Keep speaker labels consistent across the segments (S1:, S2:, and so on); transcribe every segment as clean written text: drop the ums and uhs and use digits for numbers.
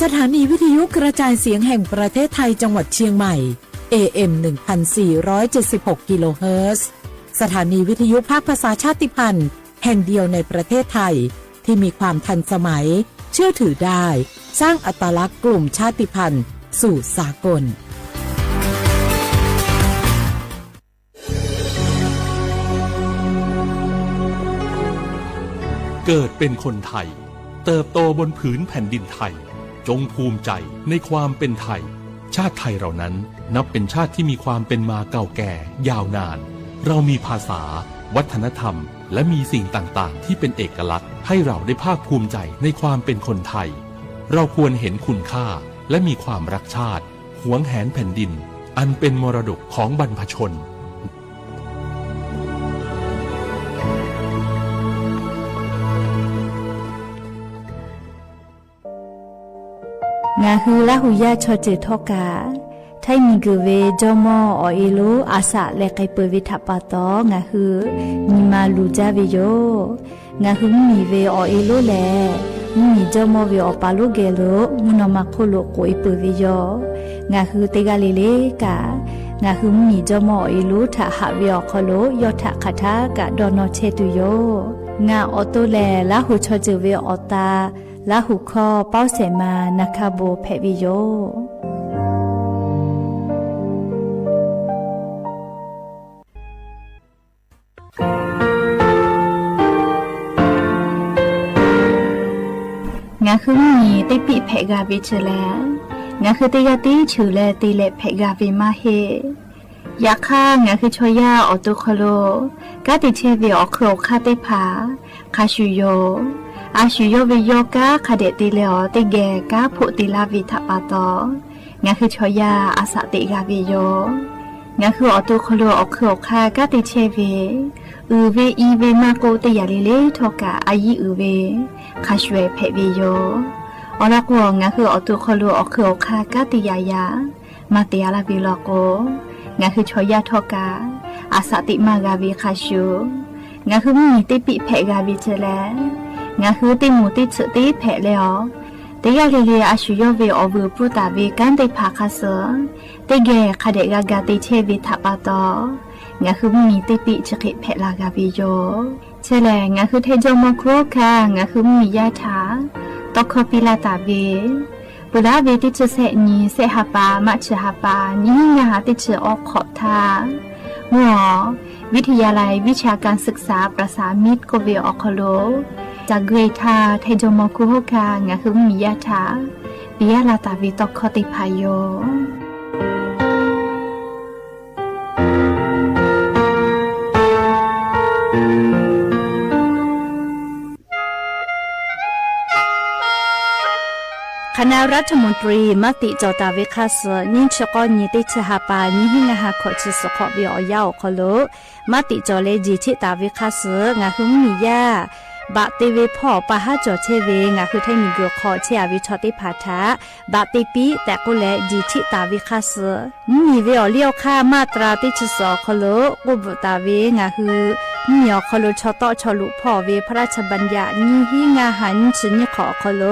S1: สถานีวิทยุกระจายเสียงแห่งประเทศไทยจังหวัดเชียงใหม่ AM 1476 กิโลเฮิรตซ์สถานีวิทยุภาคภาษาชาติพันธุ์แห่งเดียวในประเทศไทยที่มีความทันสมัยเชื่อถือได้สร้างอัตลักษณ์กลุ่มชาติพันธุ์สู่สากล
S2: เกิดเป็นคนไทยเติบโตบนผืนแผ่นดินไทยจงภูมิใจในความเป็นไทยชาติไทยเรานั้นนับเป็นชาติที่มีความเป็นมาเก่าแก่ยาวนานเรามีภาษาวัฒนธรรมและมีสิ่งต่างๆที่เป็นเอกลักษณ์ให้เราได้ภาคภูมิใจในความเป็นคนไทยเราควรเห็นคุณค่าและมีความรักชาติหวงแหนแผ่นดินอันเป็นมรดกของบรรพชน
S3: งาฮือละหุยาชอเจทอกาไทมีกเวจอมออเอโลอาสะเลไกเปวิทัปปะตองาฮือมีมาลูจาเวโยงาฮือมีเวอเอโลแลมีจอมอเวอปาโลเกโลมุนอมาโคโลโกอิเปเวโยงาฮือเตกาเลเลกางาฮือมีจอมอเอโลทะหะเวอคโลยอทะคาทากะดอนอเชตุโยงาออโตแลละหุชอเจเวอตาลาหุคอเป้าเสมานาคาโบเพวิโยงาคือมีติปิเพกาวิเชลงาคือติยาติชูเลติเลเพกาวิมาเฮยาค่างาคือชอยาออตุคโลกาติเชวิออโครคาติผาคาชูโยอาชุโยวิโยกาคาเดติเลอติเกกาพุติลาวิทัปปะตองาคือชอยาอาสติกาวิโยงาคือออตุคโลออกโคคากาติเชเวเวอีเวมาโกติยาลิเลทอกาอายิเวคาชเวเพวิโยอลักวงาคือออตุคโลออกโคคากาติยายามาเตียลาวิโลโกงาคือชอยาทอกาอาสติมากาวิคาชูงาคือมีติปิเพกาวิเจเลงาคือติมูติสุติเพลเลอติยาลิเลอาชุโยเวอวูปุตาเวกันติภาคาเสติเกคาเดกากาติเชวิทัปปะตองาคือมีติปิจกิเพลากาวิโยเชเลงาคือเทจมโคคางาคือมียาถาตอคปิลาตาเวปุลาเวติจเสนีเสหปามัชหปานิงาติจออกขอบทามัววิทยาลัยวิชาการศึกษาประสานมิตรโกเวออคโลจากเกรธาเทจมคุโฮกางาคือมียาถาปิยาลาตาวิตคติพายโยคณะรัฐมนตรีมติจอตาวิคาสนิชกอนิติชหปานิหิงหาขอจิสขอวิอยาวคโลมติจอเลจิชิตาวิคาสงาหุมมียาบะติเวพ่อปะหาจอเชเวงาคือไทยมีกขอเชียวิชอติภาทะบะติปีแต่กุเลจิชิตาวิคาสมีเวอเลี้ยวค่ามาตราติชสอคโลกุบตาเวงาคือมีอคโลชอตอชลุพ่อเวพระราชบัญญัตินิหิงาหันชนิขอคโล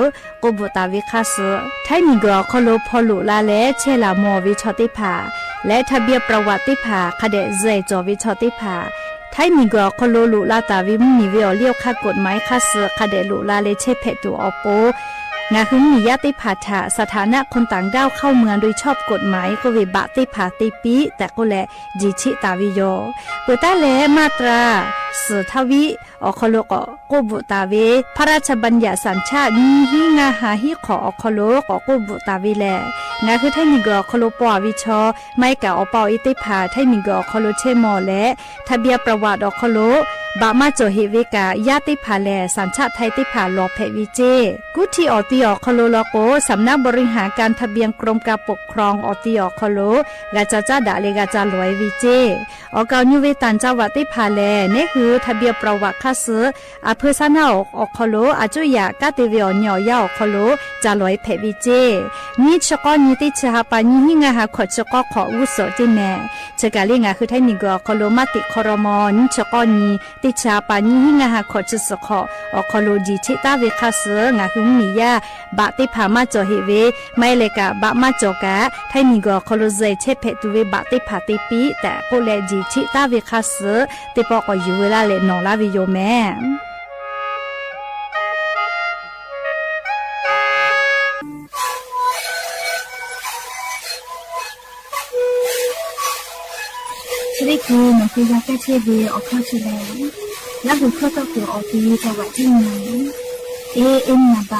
S3: กุบตาวิคาสไทยมีกคโลพอลุลาเลเชลามอวิชอติภาและทะเบียนประวัติภาคเดเจจอวิชอติภาไทยมีกคโลลุลาตาวิมีเวอเลี้ยวค่ากฎหมายคาสคเดลุลาเลเชเพตุอโปงาคือมียติภาษาสถานะคนต่างด้าวเข้าเมืองโดยชอบกฎหมายก็เวบะติภาติปีแต่ก็แลจิชิตาวิโยเปิดตาเลมาตราสืทวิอคโลกกบุตาเวพระราชบัญญัติสัญชาตินิหิงาหาหิขออคโลกกบุตาวิแลงาคือไทยมีกคโลปอวิชอไม่กะอปออิติภาไทยมีกคโลเชมอและทะเบียนประวัติอคโลบามาโจเฮเวกายาติภาแลสัญชาติไทยติภาลอเพวิเจกุทีออติอคโลโลโกสำนักบริหารการทะเบียนกรมการปกครองออติอคโลกาจาจาดาเลกาจาลอยวิเจออกาญูเวตันจาวติภาแลนี่คือทะเบียนประวัติคาสอเพซานาอคโลอาจุยากาติเวอญอยาอคโลจาลอยเพวิเจนิชกอนิติชหปานิหิงาหาขอชกอขออุโสจิแมเจกาลิงาคือไทยมีกอคโลมาติคอรมอนิชกอนีติ ติชาปานี่หิงาหาขอจะสขออคอโลจีชิตาเวคาเสงาหุมมียาบะติพามาจอเฮเวไม่เลกะบะมาจอกะไทนี่ก็คอโลใจเชเพตุเวบะติพาติปีแต่โกเลจีชิตาเวคาเสติปอกอยู่เวลาเลนอลาวิโยแม่
S4: 这里可能会让这些味儿烤出来，然后烤到个奥地利的外景呢。那吧，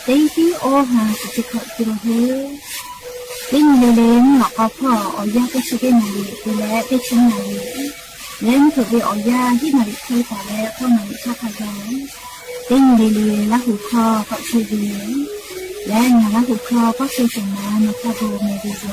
S4: 这些我还是只烤出来的。零我搞破，我家在这边那里，回来在去那里。人特别我家ที่哪里开发的，เขา哪里下开的。然后烤搞出来，然后烤搞出什么？那他都没得做。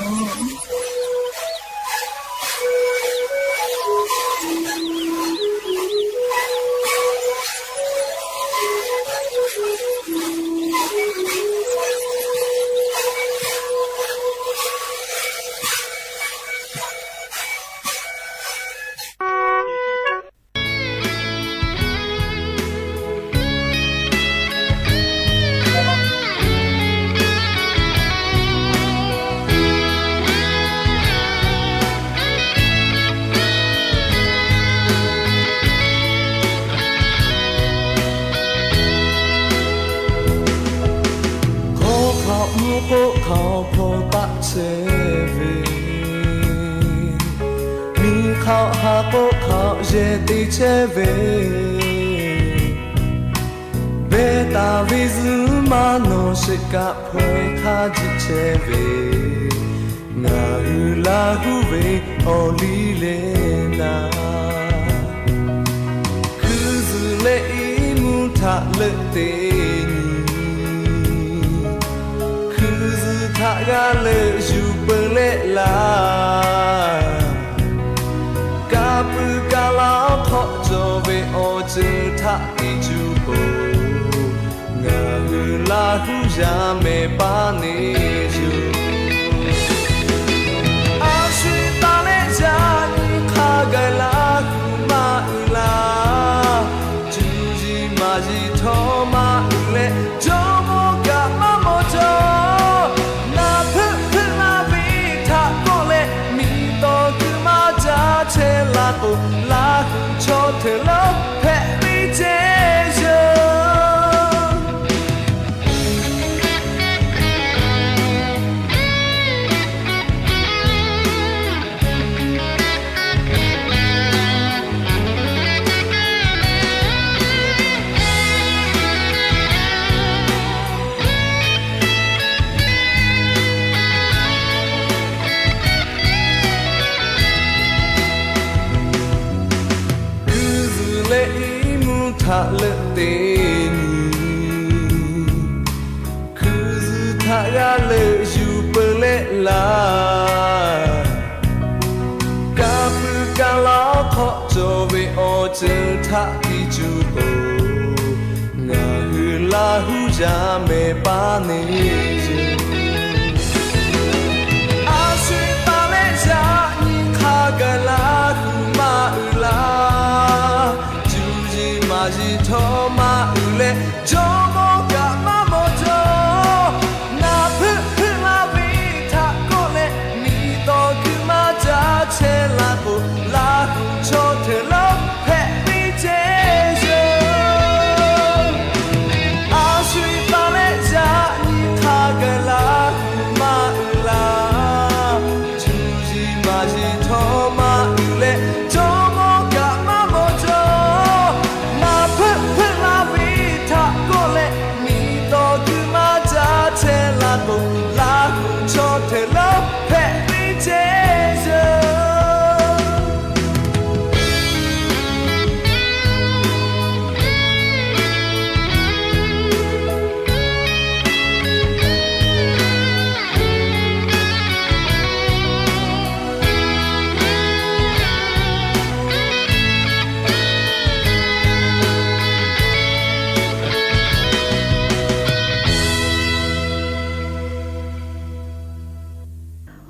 S5: Go let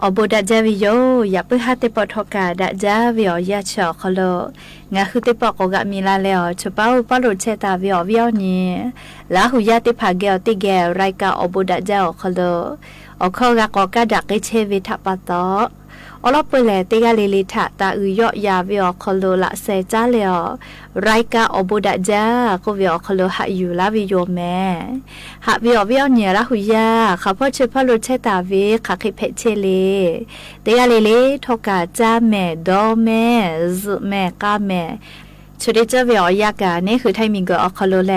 S3: อบดัจวิโยอย่าเพิ่งหาติปทกาดัจวิโอยาชอคโลงาคือติปกกะมีลาแล้วชะเป้าปลุเชตาวิโอวิโอนี่ลาหุยาติภาเกลติแกไรกาอบดัจคโลอคอกะกอกะดักเชวิทปะตออลอปเลติกาลิลิทะตาอุยอยาวิโอคโลละเซจาเลอไรกาอบดัจก็วิโอคโลหะอยู่ลาวิโยแม่หะวิโอวิโอเนี่ยละหุยาเขาพ่อชื่อพ่อลุเชตาวิขะคิเพเชเลติกาลิลิทกาจาแม่ดอแม่ซุแม่กาแม่ชุดเจวิโอยากานี่คือไทมิงกอคโลแล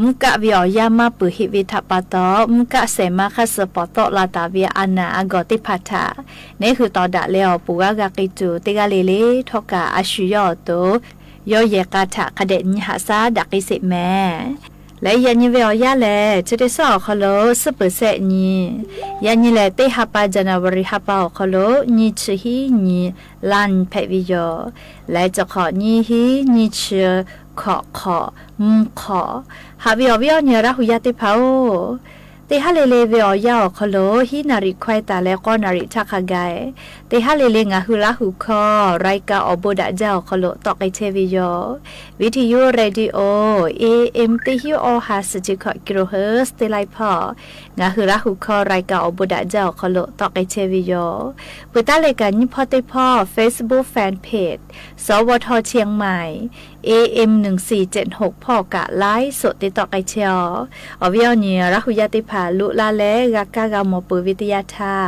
S3: มุกะวิโอยามาปุหิวิทัปโตมุกะเสมาคัสปโตลาตาวิอานาอากอติพัทานี่คือตอดะเลอปูกากากิจูติกาเลเลทกาอาชุยอโตยอเยกาทะคเดนิหาซาดักิสิแม่และยันยิเวอยาเลจะได้สอคโลสเปเซนียันยิเลเตฮัปาจานาวริฮัปาคโลนิชฮีนีลันเพวิโยและจะขอนีฮีนิชขอขอหาวิโอวิโอเนี่ยรักหุยาติพาวเตฮาเลเลวิโอยาคโลฮีนาริควายตาและก็นาริชักไกเตฮาเลเลงาหุลาหุคอไรกาอบดะเจ้าคโลตอกไอเทวิโยวิทยุเรดิโอ AM ติฮิโอฮาสจิคกิโลเฮิร์ตเตไลพองาหุลาหุคอไรกาอบดะเจ้าคโลตอกไอเทวิโยปุตตะเลกันยิพอติพอ Facebook Fanpage สวทเชียงใหม่ AM 1476พ่อกะไลฟ์สดติดต่อไกเชียวอวิโอเนี่ยรักหุยาติผาลุลาเลกากากามอปืวิทยาธา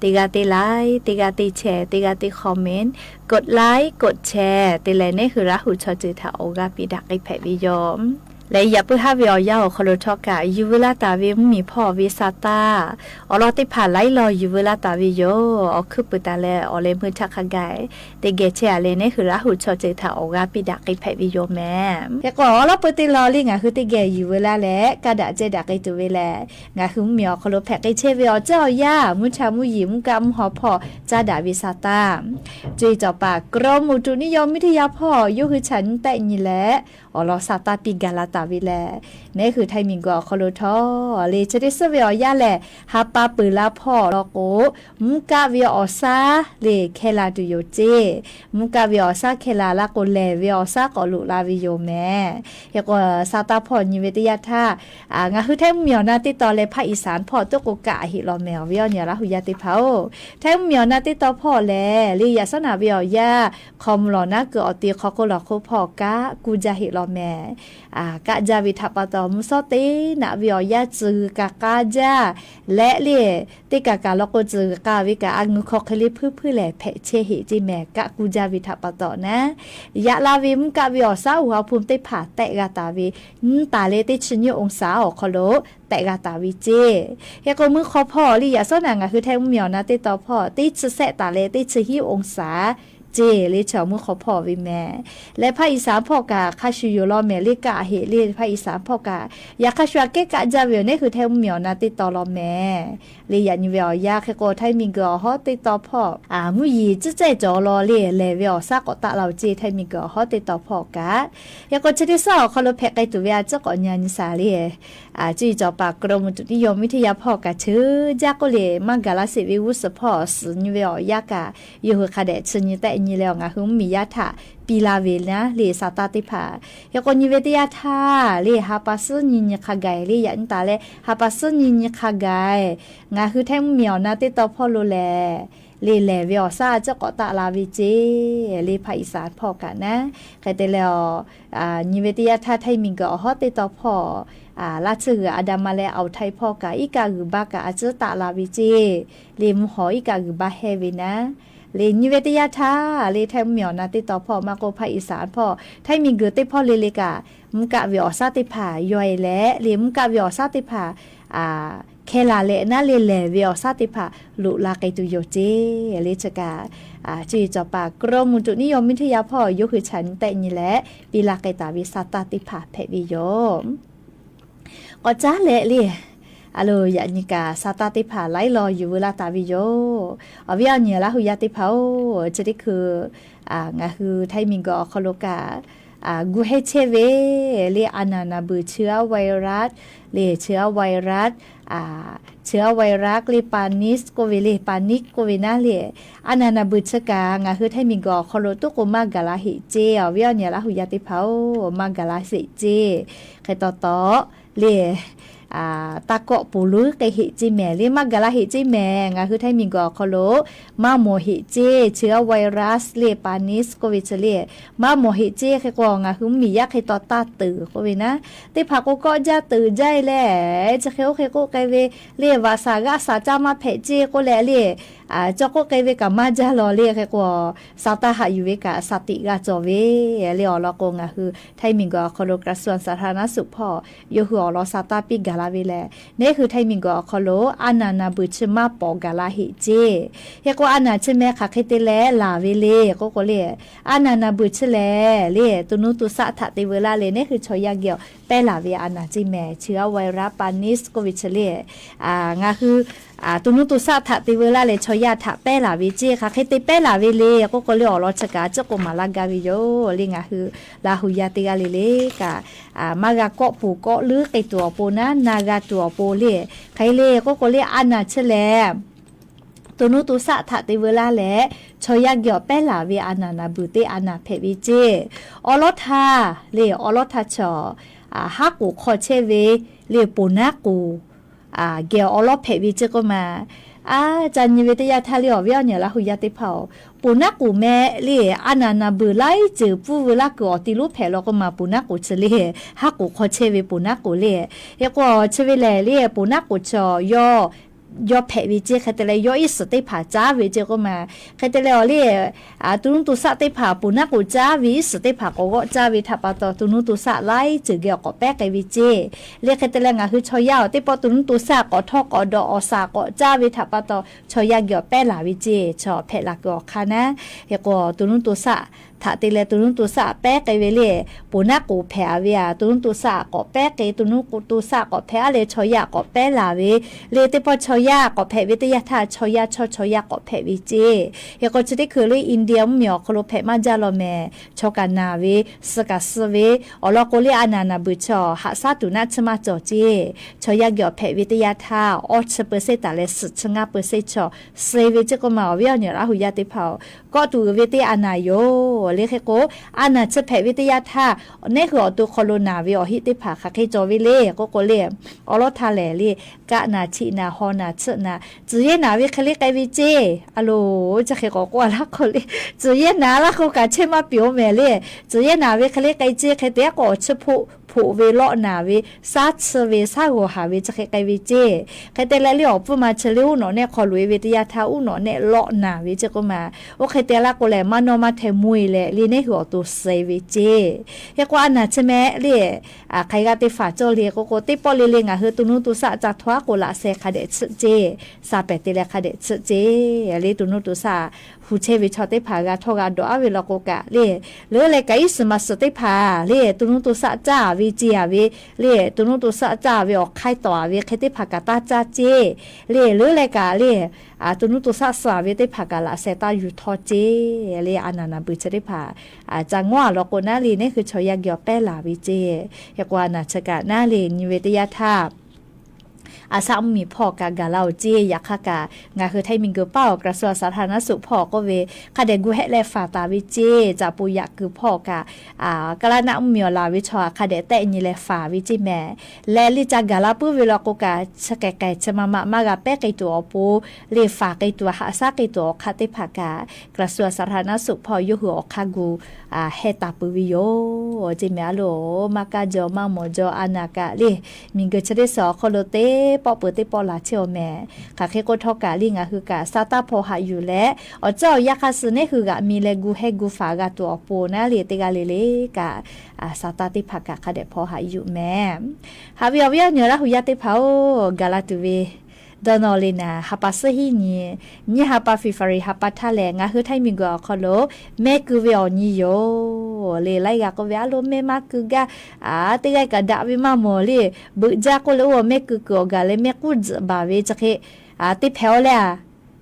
S3: ติกาติไลฟ์ติกาติแชร์ติกาติคอมเมนต์กดไลค์กดแชร์ติเลนี่คือรักหุชอจิตาโอกาปิดักไอแผวิยอมและอย่าเพิ่งหาวิโอยาคโลทอกะยูเวลาตาวิมีพ่อวิซาตาอลอติผ่าไล่รอยูเวลาตาวิโยอคือปุตาเลอเลมือทักขะไกเตเกเชเลนี่คือราหุชอเจตาโอกาปิดักไอแพวิโยแม่แต่ก็อลอปุติลอลิงะคือเตเกยูเวลาและกะดะเจดักไอตุเวแลงะคือมีอคโลแพกไอเชวิโอเจ้ายามุชามุยิมุกะมุหอพ่อจาดาวิซาตาจีจอปากกรมอุตุนิยมวิทยาพ่อยุคือฉันแต่นี่แหละอลอซาตาปิกาลาตาวิแลนี่คือไทมิงกอคโลทอเลจะได้เสวยอยาแหละฮาปาปืลาพ่อลอโกมุกาวิออซาเลเคลาตุโยเจมุกาวิออซาเคลาลาโกเลวิออซากอลุลาวิโยแม่ยกว่าซาตาพ่อนิเวตยาธางาคือแท้เมียวนาติตอเลภาคอีสานพ่อตกกะหิลอแมววิอเนี่ยละหุยาติเผาแท้เมียวนาติตอพ่อแลลียาสนาวิอยาคอมลอนะเกอติคอโกลอโคพ่อกะกูจะหิลอแม่กะจาวิทัปตอมุสตินะวิอยาจือกะกาจาและเล่ติกะกะลอกจือกะวิกะอังคอคลิพื้นแหล่เพเชหิจิแม่กะกูจาวิทัปตอนะยะลาวิมกะวิอซาหัวภูมิติผาแตกะตาวิตาเลติชิญองศาอคโลแตกะตาวิเจยะก็มือขอพ่อลิยาซอนางะคือแท้เมียวนะติตอพ่อติชแซตาเลติชิหิองศาเจลิชอมือขอพ่อวิแม่และภาคอีสานพ่อกะคาชิโยลอแม่ลิกะเฮลิภาคอีสานพ่อกะยาคาชวาเกกะจาเวนี่คือแท้เมียวนาติตอลอแม่ลิยานิเวอยาเคโกไทมิงกอฮอติตอพ่อมุยีจิใจจอลอเลเวอซากอตะเราเจไทมิงกอฮอติตอพ่อกะยาก็จะได้สอคอลแพกไกตุเวจะกอญานิสาลีจีจอปากกรมอุตุนิยมวิทยาพ่อกะชื่อจาก็เลมังกะลาสิวิวุสพ่อสุนิเวอยากะยูฮคาเดชนิแต่นี่แล้วงะหุมมียะทะปีลาเวนะเลซาตาติภายกนิเวตยาทาเลฮาปัสนิญคาไกเลยันตาเลฮาปัสนิญคาไกงะคือแท้เมียวนาติตอพ่อโลแลเลวิอซาจะกอตะลาวิเจเลภาคอีสานพ่อกันนะใครแต่แล้วนิเวตยาทาไทมิงกอฮอติตอพ่อลาชื่ออดามาแลเอาไทยพ่อกะอีกากือบากะอาจจะตะลาวิเจเลมหออีกากือบาเฮวินะเลนิเวตยาธาเลไทยเมียวนาติตอพ่อมาโกภาคอีสานพ่อไทยมีเกิดติพ่อเลกะมุกะวิอซาติผาย่อยและเลมุกะวิอซาติผาเคลาเลนะเลวิอซาติผาลุลาไกตุโยเจเลจกาจีจอปากกรมอุตุนิยมวิทยาพ่อยกคือฉันแต่นี่แหละปีลาไกตาวิซาตาติผาเพวิโยก็จ้าเละเลยอะโลยานิกาซาตาติผาไล่รออยู่เวลาตาวิโยอวิญญาณละหุยาติผาจะได้คืองะคือไทมิงกอคโลกา กูให้เชเวเรียอานานาบือเชื้อไวรัสเรียเชื้อไวรัสเชื้อไวรัสเรียปานิสโกเวเรียปานิกโกเวนาเรียอานานาบือเชื้อกางาคือให้มีกอคอโลตุกมากาลาหิเจเวียเนี่ยละหุยาติเผามากาลาสิเจใครต่อเรียตาเกาะปูลุกหิจิแม่เรียมากาลาหิจิแม่งาคือให้มีกอคอโลมาโมหิเจเชื้อไวรัสเรียปานิสโกวิชเลียมาโมหิเจใครกองาคือมียักษ์ให้ต่อตาตือโกวินะแต่ผักก็จะตือใจแหละจะเขาใครก็ไกเวเรียวาสากาสาจามาเพเจก็แหละเรียเจ้าก็ไกเวกับมาจาลอเรียใครก็สาตาหาอยู่เวกะสติกาจอเวเรียอลอกงาคือไทยมิงกอคอโลกระทรวงสาธารณสุขพ่ออยู่หัวรอสาตาปิกาลาเวแลนี่คือไทยมิงกอคอโลอานานาบุชมาปอกาลาหิเจเฮก็อานาชแม่ค่ะเคเตแลลาเวเลก็เรียอานานาบุชแลเรียตุนุตุสะทะติเวลาเลนี่คือชอยาเกียวเปลาเวอานาจิแม่เชื้อไวรัสปานิสโควิดเลียงาคือตุนุตุสะทะติเวลาเลชอยาทะเปลาเวเจค่ะเคเตเปลาเวเลก็เรียอรอชกาจะก็มาลากาวิโยลิงาคือลาหุยาติกาเลกะมากะเกาะปูเกาะลือไอตัวปูนะนากาตัวปูเลใครเลก็เรียอานาชแลตุนุตุสะทะติเวลาแลชอยาเกียวเปลาเวอานานาบุเตอานาเพวิเจอลทาเลอลทาชอฮักกูคอเชเวเลปูนากูเกียวอลเพวิเจก็มาจันยเวทยาทาเลียวเวียเนี่ยละหุยาติเผาปูนักกูแม่เล่อานานาบือไล่จือปูเวลากูติลุแผ่เราก็มาปูนักกูเฉลี่ยฮักกูขอเชเวปูนักกูเล่เฮก็เชเวเล่ปูนักกูจอยอแผ่วิเจใครแต่ละยออีสติผาจ้าวิเจก็มาใครแต่ละเล่ตุนุตุสะติผาปูนักกูจ้าวิสติผาก็จ้าวิทับปะตอตุนุตุสะไล่จือเกี่ยวกับแป๊กไกวิเจเรียกใครแต่ละงาคือชอยาวติปอตุนุตุสะก็ทอกก็ดอสาก็จ้าวิทับปะตอชอยาเกี่ยวแป๊ลาวิเจชอแผ่ละก็ค่ะนะเฮก็ตุนุตุสะถ้าติเลตุนุตุสะแป๊กไกเวเลปูนักกูแผ่เวียตุนุตุสะก็แป๊กไกตุนุตุสะก็แผ่เลชอยาก็แป๊ลาเวเลติปอชอยาก็แผ่วิทยาทาชอยาชอยาก็แผ่วิเจเฮก็จะได้คือเลยอินเดียมเหมียวคโลแผ่มาจาโลแมชอกานาเวสกัสเวอลอโกเลอานานาบุชอหาซาตุนาชมาจอเจชอยาเกี่ยวแผ่วิทยาทาออชเปอร์เซตาเลสชงาเปอร์เซชอเซเวเจก็มาเวียเนี่ยราหุยาติเผาก็ตูวิทยานาโยเรียกโกอานาจะแผ่วิทยาท่าเนี่ยคือตัวโคโรนาวิอหิติผาค่ะเคจอวิเล่ก็เล่อรทาแหล่เล่กะนาชินาฮอนาชนะจื้อนาวิคลิกไอวิเจอะโลจะเคก็กว่าละคนเลยจื้อนาละเขากะเชมาเปียวแม่เล่จื้อนาวิคลิกไอเจเคเตก็ชะผู้เวลอนาวิซาชเวซาโหหาวิจะเคไกวิเจเคเตละเลียวปุมาเชลิวเนาะเนี่ยขอลุยวิทยาท่าอุเนาะเนี่ยเลาะนาวิจะก็มาโอเคเตละก็แลมานอมาเทมุยแหละลีเนี่ยหัวตัวเซวิเจเฮกว่าน่ะใช่ไหมเรียใครก็ติฝาโจเรียก็ติปอลีเลงอ่ะเฮตุนุตุสะจากทวาโกละเซคาเดชเจซาเปติเลคาเดชเจลีตุนุตุสะผู้เชวิชอติผากาทอกาดอเวลโกกะเรียหรือเลยไกสมาสติผาเรียตุนุตุสะจ้าวิเจียวิเรียตุนุตุสะจ้าวิออกไข่ต่อวิเคติผากาตาจ้าเจเรียหรือเลยกะเรียตุนุตุสะสาวิติผากาละเซตาอยู่ทอเจเรียอานานาบุชติผาจังว่าโลโกนาลีนี่คือชอยาเกียวแป้ลาวิเจยกว่านาชกะนาลีนิเวทยาทาอาซามีพ่อกากาเลาเจียกกางาคือไทยมิงเกเป้ากระทรวงสาธารณสุขพ่อก็เวคาเดกูเฮแลฟาตาวิเจจะปุยะคือพ่อกากะละนะมีลาวิชอคาเดแต่นี่แลฟาวิจิแม่และลิจากาลาปุเวลากกาชะแกไกจะมากาเปไกตัวปูเลฟาไกตัวหาซาไกตัวคาติภากากระทรวงสาธารณสุขพ่อยุหัวคากูเฮตาปุวิโยจิแม่โลมากาจอมาโมจออนากาเลมิงเกชะได้สอคโลเตปอเปิดติปอลาเชียวแม่ค่ะเคโกทอกาลิงคือกะซาตาพอหาอยู่แล้วเจ้ายาคาซึเนคือกะมีเลกูเฮกูฟากะตัวโปนะเลติกาเลกะซาตาติภากะค่ะเดพอหาอยู่แม่ฮาเวียเนระหุยาติเผากาลาตุเวดอนอเลนาฮับปัสฮีนี่ฮับปัฟิฟารีฮับปัทาแลงาคือไทยมิงกอคอโลแม่คือเวียนี่โยเลไลกะก็เวียโลแม่มาคือกะติไกกะดาวิมาโมเลบึจาก็โลแม่คือกอกะเลแม่กูบาเวจะเคติแพวแล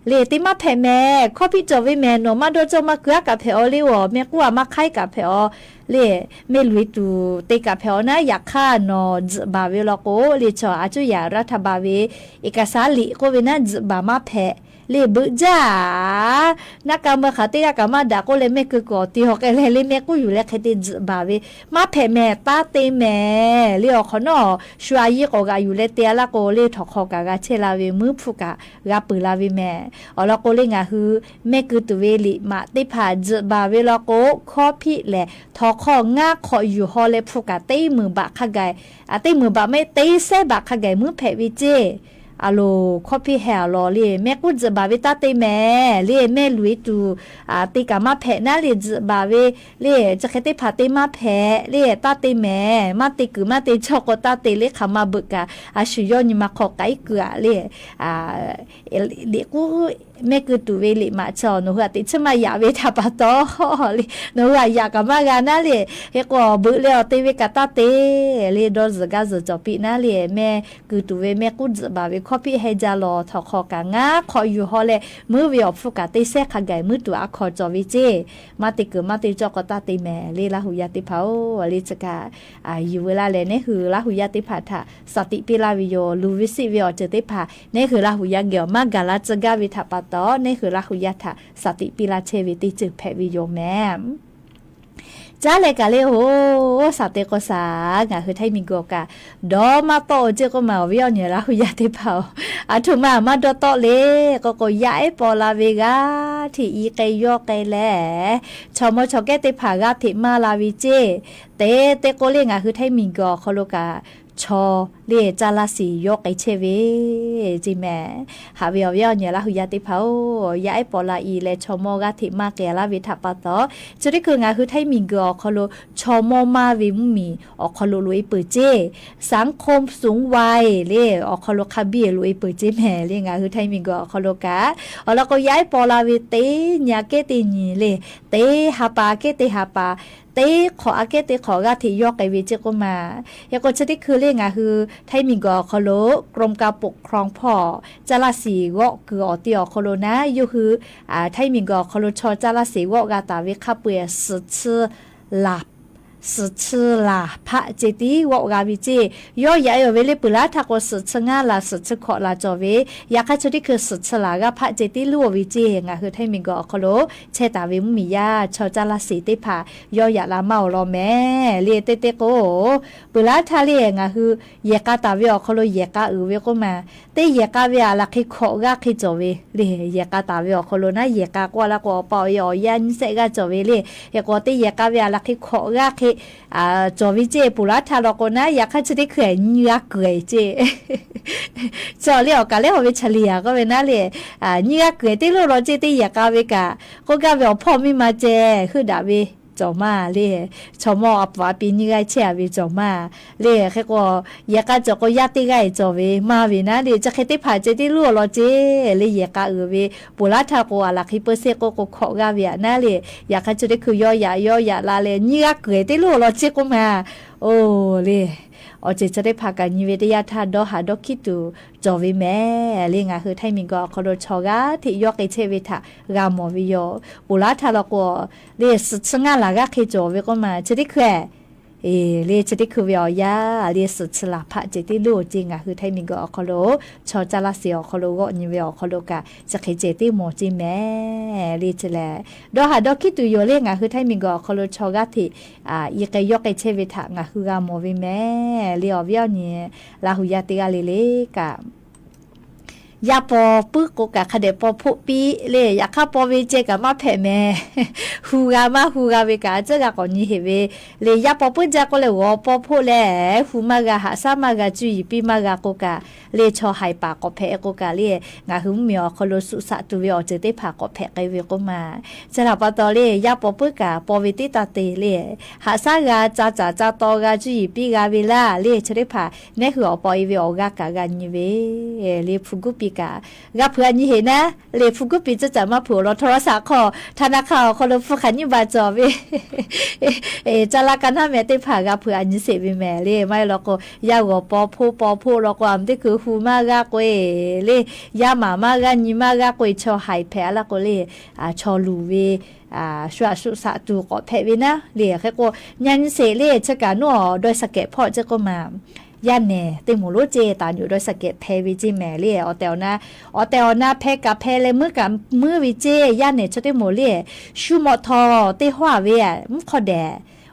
S3: เลติมาแผ่แม่ข้อพี่จอไว้แม่นมาโดจมาเกลือกับแผ่อเลวแม่กูมาไข่กับแผ่อเลแม่ลุยตูเตกับแผ่อนะอยากฆ่านอบาเวลโกเลชออาจุยารัฐบาเวเอกสารลิโกเวนะบามาแผ่เลบึจ้านักการเมืองขาเตะกับมาด่าก็เลยไม่คือกอตีหอกอะไรเลยแม่กูอยู่แล้วแค่ติบาเวมาแผ่แม่ตาเตแม่เลี้ยขอนอชัวยี่ก็กาอยู่เลยเตียละก็เลยถอกขอกากาเชลาเวมือฟุกากาปืลาเวแม่อ๋อแล้วก็เลยงาฮือแม่คือตัวเวลิมาติผ่าบาเวละก็ข้อพี่แหละถอกของาขออยู่ฮอเลยฟุกาเตมือบะขะไกเตมือบะไม่เตเซบะขะไกมือแผ่วิเจอะโลข้อพี่แหลอเลยแม่กูจะบาเวตาเตแม่เลยแม่ลุยตูติกามาแผ่น่าเลยจะบาเวเลยจะแค่เตผ่าเตมาแผ่เลยตาเตแม่มาติกือมาเตชอกตาเตเลยขามาบึกอาชิยอนี่มาขอไกเกือเลยเลกูแม่คือตัวเวลิมาชอหนูว่าติชมาอยากเวทาปะตอเลยหนูว่าอยากกับมากาน่าเลยเฮก็บึกแล้วเตเวกาตาเตเลยดอซกาซจอปีน่าเลยแม่คือตัวเวแม่กูจะบาเวข้อพี่ให้จาลอถอคอกางาขออยู่ฮอเลยมือเวียฟุกาเตเซขะไกมือตัวขอจอวิเจมาติกือมาติจอกตาเตแม่เลยละหุยาติเผาเลยจะกาอยู่เวลาเลยเนี่ยคือละหุยาติผาถะสติปิลาวิโยลูวิสิวิโอเจติผาเนี่ยคือละหุยาเกียวมากาลาจกาวิทาปะตอนี่คือละหุยาถะสติปิลาเชวิติจึกแพวิโยแม่จ้าเลยกะเลยโหสาเตก็สางะคือไทยมิโกกะดอมาโตเจก็มาวิอเนี่ยละหุยาติเผาอะถุมาดอโตเลก็ย้ายปอลาเวกาที่อีไกยอไกแลชอมชอแกติผากะที่มาลาวิเจเตก็เลยงะคือไทยมิโกคอโลกาชอเรียจาลาสียกไอเชเวจิแม่หาเวียวเนี่ยละหุยาติเผาย้ายปอลาอีและชอมกะทิมาแกลาวิทาปะตอจะได้คืองาคือไทยมิงกอคอโลชอมมาวิมมีออกคอโลลุยเปิดเจสังคมสูงวัยเรียออกคอโลคาเบียลุยเปิดเจแม่เรียงาคือไทยมิงกอคอโลกะแล้วก็ย้ายปอลาวิเตญาเกติญีเลเตหาปาเกเตหาปาเตขออาเกเตขอกะที่ยกไกวิเจก็มาแล้วก็จะได้คือเรียงาคือไทยมิงกอคอโลกรมการปกครองพ่อจาราสีวะคืออติอคอโลนะอยู่คือไทยมิงกอคอโลชอจาราสีวะกาตาวิคาเปียสุชื่อลาสุชื่อลาพระเจดีวะกาวิเจย่อใหญ่เวลิปุระทักวสุชงาลาสุชขอลาจอเวอยากให้ชุดที่คือสุชลากะพระเจดีลัววิเจงะคือไทยมิงกอคอโลเชตาวิมมียาชอจาราสีติพาย่ออยากลาเมารอแม่เลียเตเตโกปุระทะเลงะคือเยกาตาวิอคอโลเยกาเวก็มาเตเยกาเวอาลาคิขอกะคิจอเวเลเยกาตาวิอคอโลนะเยกากว่าละกว่าปอยอยันเสกะจอเวเลเยกว่าเตเยกาเวอาลาคิขอกะคิจอวิเจปุระทาลกนะอยากให้จะได้เขยเนื้อเกยเจจอเลี้ยวกันเลี้ยวไปเฉลี่ยก็เป็นนั่นเลยเนื้อเกยที่เราเจที่อยากกาเวกะก็กาเวพ่อมีมาเจคือดาเวจอมาเลยชอมออับว่าปีนี้ไงเชียวิจอมาเลยแค่ก็อยากกาจอก็ยัดที่ไงจอเวมาเวนะเลยจะแค่ที่ผ่านเจที่รู้เราเจเลยอยากกาเวปุระทาก็อะไรที่เปอร์เซ็นต์ก็ขอกาเวนั่นเลยอยากให้จะได้คือย่อยาลาเลยเนื้อเกยที่รู้เราเจก็มาโอ้เลยอเจจะได้พากันยิเวทยาธาดอหาดอคิตูจอวิแม่เลียงาคือไทยมิงก็คอโดชอกาที่ยกไอเชวิทารามอวิโยปุระทาลก็เรียสงาลากะเคจอวิก็มาจะได้แควเรียจะได้คือวิอยาเรียสุดสลับพระเจติลูจริงอ่ะคือไทยมิงก็คอโดชอจาราเสียคอโดก็ยิเวอคอโดกะจะเคเจติโมจิแม่เรียจะแลดอหาดอคิตูโยเลียงาคือไทยมิงก็คอโดชอกาที่อีกยกไอเชวิทางาคือกามอวิแม่เรียวิอนี่ลาหุยาติกาเลกะยาปอปึ๊กกะคเดปอพุปีเลยอยากข้าปอเวเจกะมาแผ่แม่ฮูกาเวกะเจกะก่อนนี้เฮเวเลยยาปอปึ๊จาก็เลยวอปอพุแลฮูมากะหาซามากะจุยปีมากะกกะเลยชอไฮปากอแผ่กกะเลยงาหึมเมียวคอโลสุสะตุเวอเจติผากอแผ่ไกเวก็มาจะลาปะตอเลยยาปอปึ๊กะปอเวติตาเตเลยหาซากะจาตอกะจุยปีกะเวลาเลยเจติผาเนหือปออีเวอกะกะกันนี้เวเลยฟุกุปี กากับเพื่อนนี่เห็นนะเลฟุกุปิจะมาผัวเราโทรศัพท์ขอธนาคารคนละฟุขันอยู่บาจอบจะละกันถ้าแม่ได้ผ่ากับเพื่อนนี่เสียไปแม่เลยไม่เราก็ยาวกว่าปอพูเราก็อันที่คือหูมากกว่าเลยยามามากนี่มากกว่าชอหายแผลแล้วก็เลยชอลูเวชัวสุสะตูก็แพ้วินะเรียกแค่ก็ยันเสเลชะกานัวโดยสเก็ตพอจะก็มายันเน่ติมูโลเจตานอยู่โดยสเก็ตแพ้วิจิแม่เรียอเตลนะแพ้กับแพ้เลยมือวิเจยันเน่ชะติโมเรียชูมอทอเตหัวเวียมขอแด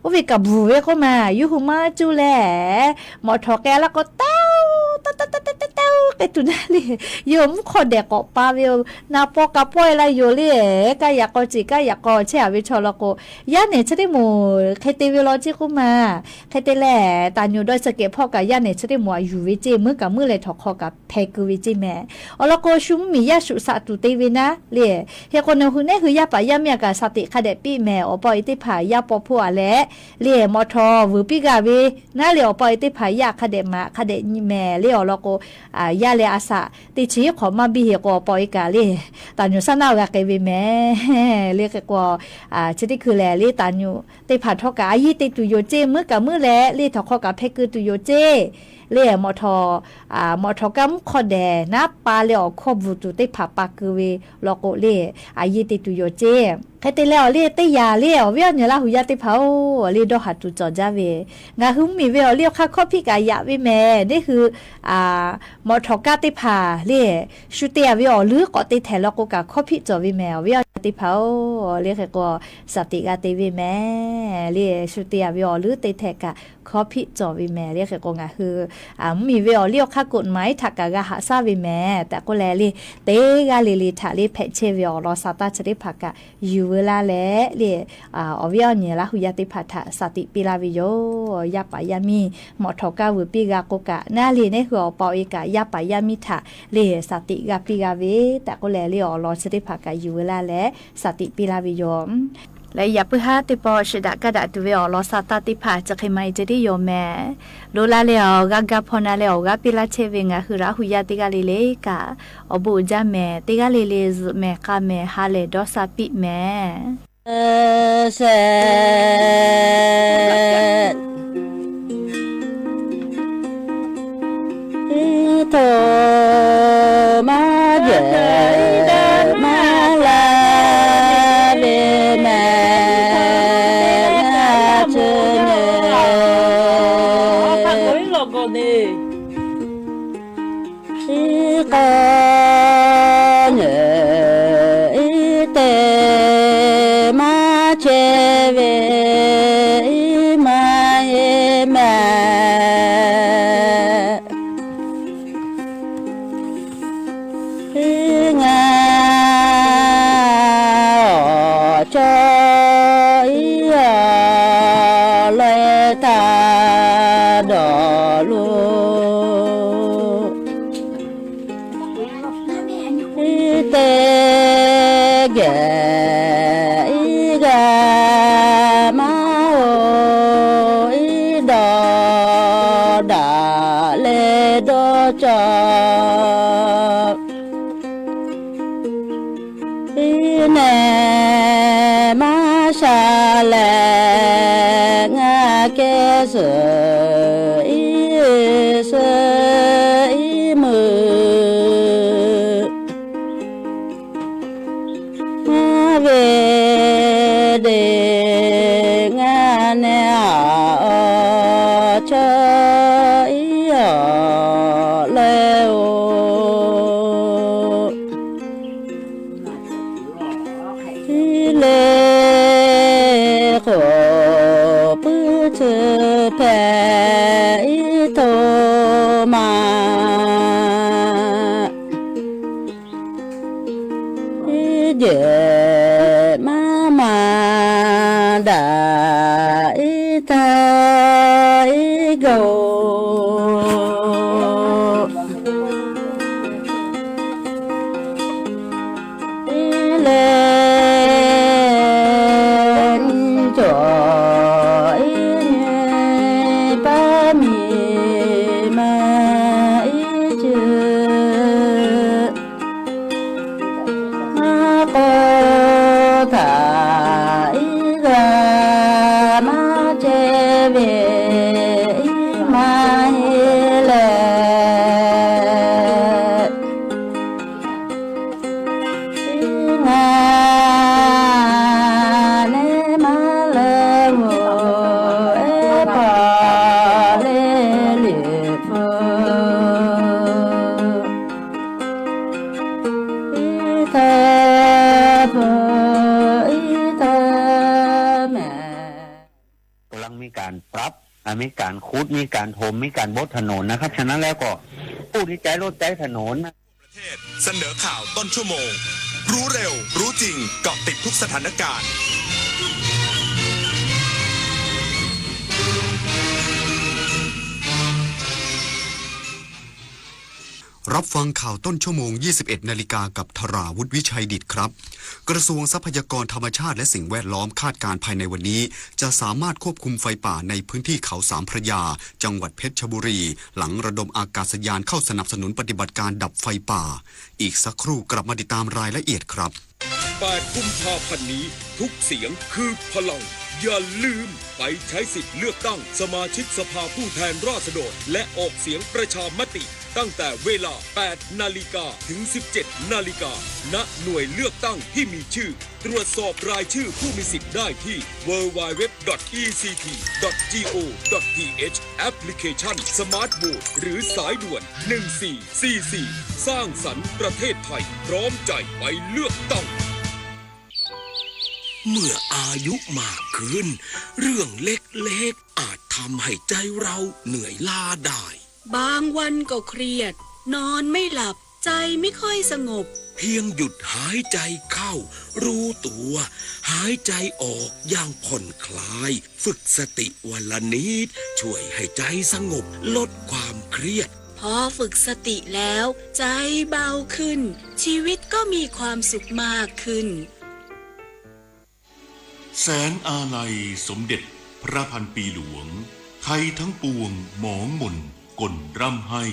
S3: โอวิกับบูเวก็มาอยู่หูมาจูแลหมอทอแกแล้วก็เต้าไปตุนาเลยยมขอแดกก็ปาเวลนาปอกะป่วยละอยู่เลยกายากอจิกายากอเชอวิชอลก็ยาเนชะได้หมู่ใครเตวิโลจิกุมาใครเตแลตานอยู่ด้วยสเก็ตพ่อกับยาเนชะได้หมู่อยู่วิจิมือกับมือเลยถอกคอกับเพกวิจิแม่อลก็ชุมมียาสุสะตุเตวินะเลยเฮคนหูเนี่ยคือยาปะยาเมียกับสติคาเดปีแม่อปอยติผายาปอพัวแลเลี่ยมอทอวือปิกาเวน่าเลี่ยวปอยติผายาคาเดมาคาเดแม่เลี่ยวแล้วก็ยาเลอาสะติชีขอมาบีก็ปอยกาเลี่ยตานอยู่สนาวกะเกวิแม่เรียกกว่าชิติคือแลเลี่ยตานอยู่ติผาทอกะยี่ติตุโยเจมือกับมือแลเลี่ยทอกกะเพกือตุโยเจเลี่ยมอทอกำคอแดนะปาเลี่ยวคบวุตุติผาปาคือเวแล้วก็เลี่ยยี่ติตุโยเจใครเตแล้วเรียเตยาเรียวเวียนละหุยาติเผาเรียดหัดตุจอจาเวงาหุมมีเวียวเรียวค่าข้อพิกายะวิแม่นี่คือมอทอกาติผาเรียชุเตียเวียวหรือก็ติแถลก็กะข้อพิจอวิแม่เวียวติเผาเรียกก็สติกาติวิแม่เรียชุเตียเวียวหรือติแถกะข้อพิจอวิแม่เรียกก็งาคือมีเวียวเรียวค่ากฎหมายถักกะหาซาวิแม่แต่ก็แลลิเตกาลิถาลิเพเชเวียวรอซาตาชริผักกะอยู่เวลาแล้วเลยอวิญญาณละหุยติพัทธสติปิลาวิโยยาปายามีหมอทอกาวปิกาโกกะนาลีในหัวปอเอกายาปายามิทะเลยสติกาปิกาเวแต่ก็แลเลยรอชติพักกะอยู่เวลาแล้วสติปิลาวิโยและอย่าเพิ่งหาติปอชิดากระดาษตัวเวอลอสตาติผาจะใครไม่จะได้โยแม่โลลาเลอกัพอนาเลอกาปิลาเชเวงะคือราหุยาติกาเลเลกาอบูจาแม่ติกาเลเลแม่กาแม่ฮาเลดอสาปิแม่
S5: เสโตมาเยมาลาเบแม่เจเนกเนเตมาเชเวมาเยแม่งาจอยเลยตาดอลูเตเกกามาโอดอดาเลดอจอเนมาชาเลงาเกสเสมือมาเวเดงาเนอชอยเลโอเลโคปื้อเธอแผ่โทมาเดมาดาตาโกเลนจอยปามีมาเจอ
S6: มีการขุดมีการถมมีการบดถนนนะครับฉะนั้นแล้วก็ผู้ที่ใช้รถใช้ถนน
S7: ประเทศเสนอข่าวต้นชั่วโมงรู้เร็วรู้จริงเกาะติดทุกสถานการณ์
S8: รับฟังข่าวต้นชั่วโมง 21 นาฬิกากับธราวุฒิวิชัยดิษฐ์ครับกระทรวงทรัพยากรธรรมชาติและสิ่งแวดล้อมคาดการณ์ภายในวันนี้จะสามารถควบคุมไฟป่าในพื้นที่เขาสามพระยาจังหวัดเพชรบุรีหลังระดมอากาศยานเข้าสนับสนุนปฏิบัติการดับไฟป่าอีกสักครู่กลับมาติดตามรายละเอียดครับ
S9: 8 กุมภาพันธ์นี้ทุกเสียงคือพลังอย่าลืมไปใช้สิทธิ์เลือกตั้งสมาชิกสภาผู้แทนราษฎรและออกเสียงประชามติตั้งแต่เวลา 8 นาฬิกาถึง 17 นาฬิกาณหน่วยเลือกตั้งที่มีชื่อตรวจสอบรายชื่อผู้มีสิทธิ์ได้ที่ www.ect.go.th แอปพลิเคชัน Smart Vote หรือสายด่วน 1444 สร้างสรรค์ประเทศไทยพร้อมใจไปเลือกตั้ง
S7: เมื่ออายุมากขึ้นเรื่องเล็กๆอาจทำให้ใจเราเหนื่อยล้าได้
S10: บางวันก็เครียดนอนไม่หลับใจไม่ค่อยสงบ
S7: เพียงหยุดหายใจเข้ารู้ตัวหายใจออกอย่างผ่อนคลายฝึกสติวันละนิดช่วยให้ใจสงบลดความเครียด
S10: พอฝึกสติแล้วใจเบาขึ้นชีวิตก็มีความสุขมากขึ้น
S11: แสนอาลัยสมเด็จพระพันปีหลวงไทยทั้งปวงหมองหม่นก่นร่ำให้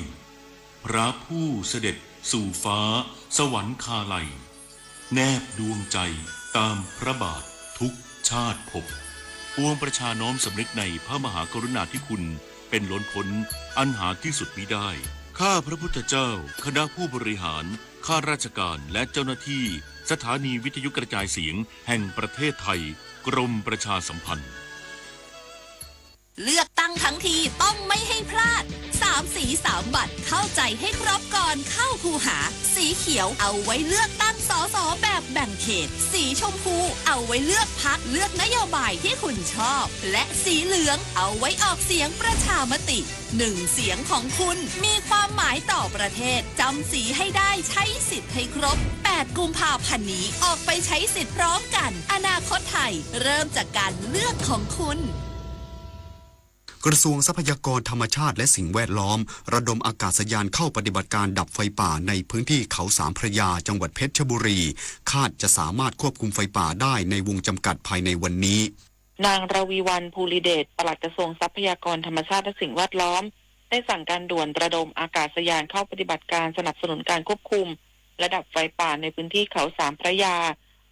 S11: พระผู้เสด็จสู่ฟ้าสวรรคาลัยแนบดวงใจตามพระบาททุกชาติภพปวงประชาน้อมสำนึกในพระมหากรุณาธิคุณเป็นล้นพ้นอันหาที่สุดมิได้ข้าพระพุทธเจ้าคณะผู้บริหารข้าราชการและเจ้าหน้าที่สถานีวิทยุกระจายเสียงแห่งประเทศไทยกรมประชาสัมพันธ์
S12: เลือกตั้งทั้งทีต้องไม่ให้พลาด3 สี3 บัตรเข้าใจให้ครบก่อนเข้าคูหาสีเขียวเอาไว้เลือกตั้งสสแบบแบ่งเขตสีชมพูเอาไว้เลือกพรรคเลือกนโยบายที่คุณชอบและสีเหลืองเอาไว้ออกเสียงประชามติ1 เสียงของคุณมีความหมายต่อประเทศจำสีให้ได้ใช้สิทธิ์ให้ครบ8 กุมภาพันธ์นี้ออกไปใช้สิทธิ์พร้อมกันอนาคตไทยเริ่มจากการเลือกของคุณ
S8: กระทรวงทรัพยากรธรรมชาติและสิ่งแวดล้อมระดมอากาศยานเข้าปฏิบัติการดับไฟป่าในพื้นที่เขาสามพระยาจังหวัดเพชรบุรีคาดจะสามารถควบคุมไฟป่าได้ในวงจำกัดภายในวันนี้
S13: นางรวีวรรณ ภูริเดชปลัดกระทรวงทรัพยากรธรรมชาติและสิ่งแวดล้อมได้สั่งการด่วนระดมอากาศยานเข้าปฏิบัติการสนับสนุนการควบคุมและดับไฟป่าในพื้นที่เขาสามพระยา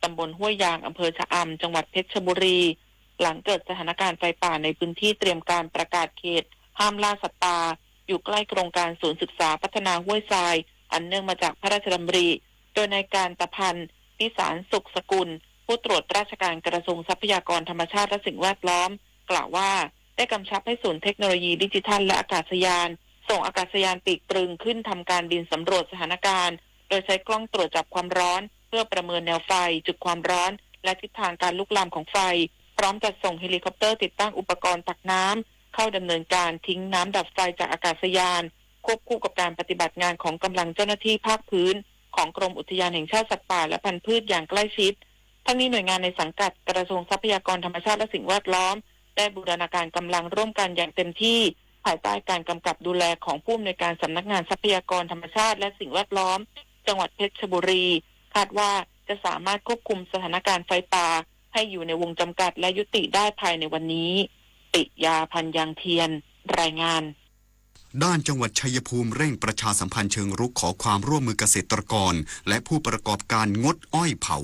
S13: ตำบลห้วยยางอำเภอชะอำจังหวัดเพชรบุรีหลังเกิดสถานการณ์ไฟป่าในพื้นที่เตรียมการประกาศเขตห้ามล่าสัตว์ป่าอยู่ใกล้โครงการศูนย์ศึกษาพัฒนาห้วยทรายอันเนื่องมาจากพระราชดำริโดยในการตะพันธ์พิสารสุขสกุลผู้ตรวจราชการกระทรวงทรัพยากรธรรมชาติและสิ่งแวดล้อมกล่าวว่าได้กำชับให้ศูนย์เทคโนโลยีดิจิทัลและอากาศยานส่งอากาศยานปีกปรึงขึ้นทำการบินสำรวจสถานการณ์โดยใช้กล้องตรวจจับความร้อนเพื่อประเมินแนวไฟจุดความร้อนและทิศทางการลุกลามของไฟพร้อมจัดส่งเฮลิคอปเตอร์ติดตั้งอุปกรณ์ตักน้ำเข้าดำเนินการทิ้งน้ำดับไฟจากอากาศยานควบคู่กับการปฏิบัติงานของกำลังเจ้าหน้าที่ภาคพื้นของกรมอุทยานแห่งชาติสัตว์ป่าและพันธุ์พืชอย่างใกล้ชิดทั้งนี้หน่วยงานในสังกัดกระทรวงทรัพยากรธรรมชาติและสิ่งแวดล้อมได้บูรณาการกำลังร่วมกันอย่างเต็มที่ภายใต้การกำกับดูแลของผู้อำนวยการสำนักงานทรัพยากรธรรมชาติและสิ่งแวดล้อมจังหวัดเพชรบุรีคาดว่าจะสามารถควบคุมสถานการณ์ไฟป่าให้อยู่ในวงจำกัดและยุติได้ภายในวันนี้ปิยาพันธ์ยางเทียนรายงาน
S8: ด้านจังหวัดชัยภูมิเร่งประชาสัมพันธ์เชิงรุกขอความร่วมมือเกษตรกรและผู้ประกอบการงดอ้อยเผา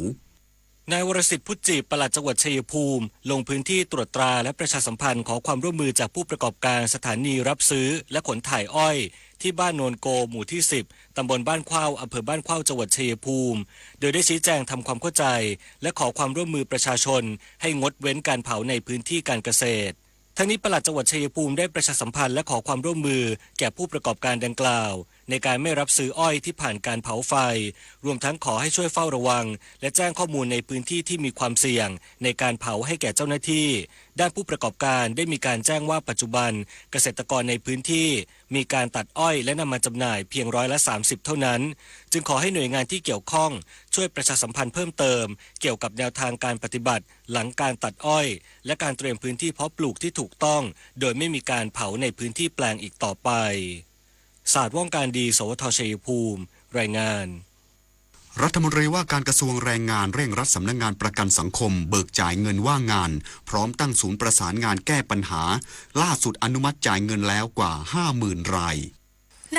S14: นายวรสิทธิ์พุทธจีบปลัดจังหวัดชัยภูมิลงพื้นที่ตรวจตราและประชาสัมพันธ์ขอความร่วมมือจากผู้ประกอบการสถานีรับซื้อและขนถ่ายอ้อยที่บ้านโนนโกหมู่ที่10ตำบลบ้านเข้าอำเภอบ้านเข้าจังหวัดชัยภูมิโดยได้ชี้แจงทำความเข้าใจและขอความร่วมมือประชาชนให้งดเว้นการเผาในพื้นที่การเกษตรทั้งนี้ปลัดจังหวัดชัยภูมิได้ประชาสัมพันธ์และขอความร่วมมือแก่ผู้ประกอบการดังกล่าว ในการไม่รับซื้ออ้อยที่ผ่านการเผาไฟรวมทั้งขอให้ช่วยเฝ้าระวังและแจ้งข้อมูลในพื้นที่ที่มีความเสี่ยงในการเผาให้แก่เจ้าหน้าที่ด้านผู้ประกอบการได้มีการแจ้งว่าปัจจุบันเกษตรกรในพื้นที่มีการตัดอ้อยและนำมาจำหน่ายเพียง30%เท่านั้นจึงขอให้หน่วยงานที่เกี่ยวข้องช่วยประชาสัมพันธ์เพิ่มเติมเกี่ยวกับแนวทางการปฏิบัติหลังการตัดอ้อยและการเตรียมพื้นที่เพาะปลูกที่ถูกต้องโดยไม่มีการเผาในพื้นที่แปลงอีกต่อไปศาสตร์ว่องการดีสวทชัยภูมิรายงาน
S8: รัฐมนตรีว่าการกระทรวงแรงงานเร่งรัดสำนักงานประกันสังคมเบิกจ่ายเงินว่างงานพร้อมตั้งศูนย์ประสานงานแก้ปัญหาล่าสุดอนุมัติจ่ายเงินแล้วกว่า 50,000 ราย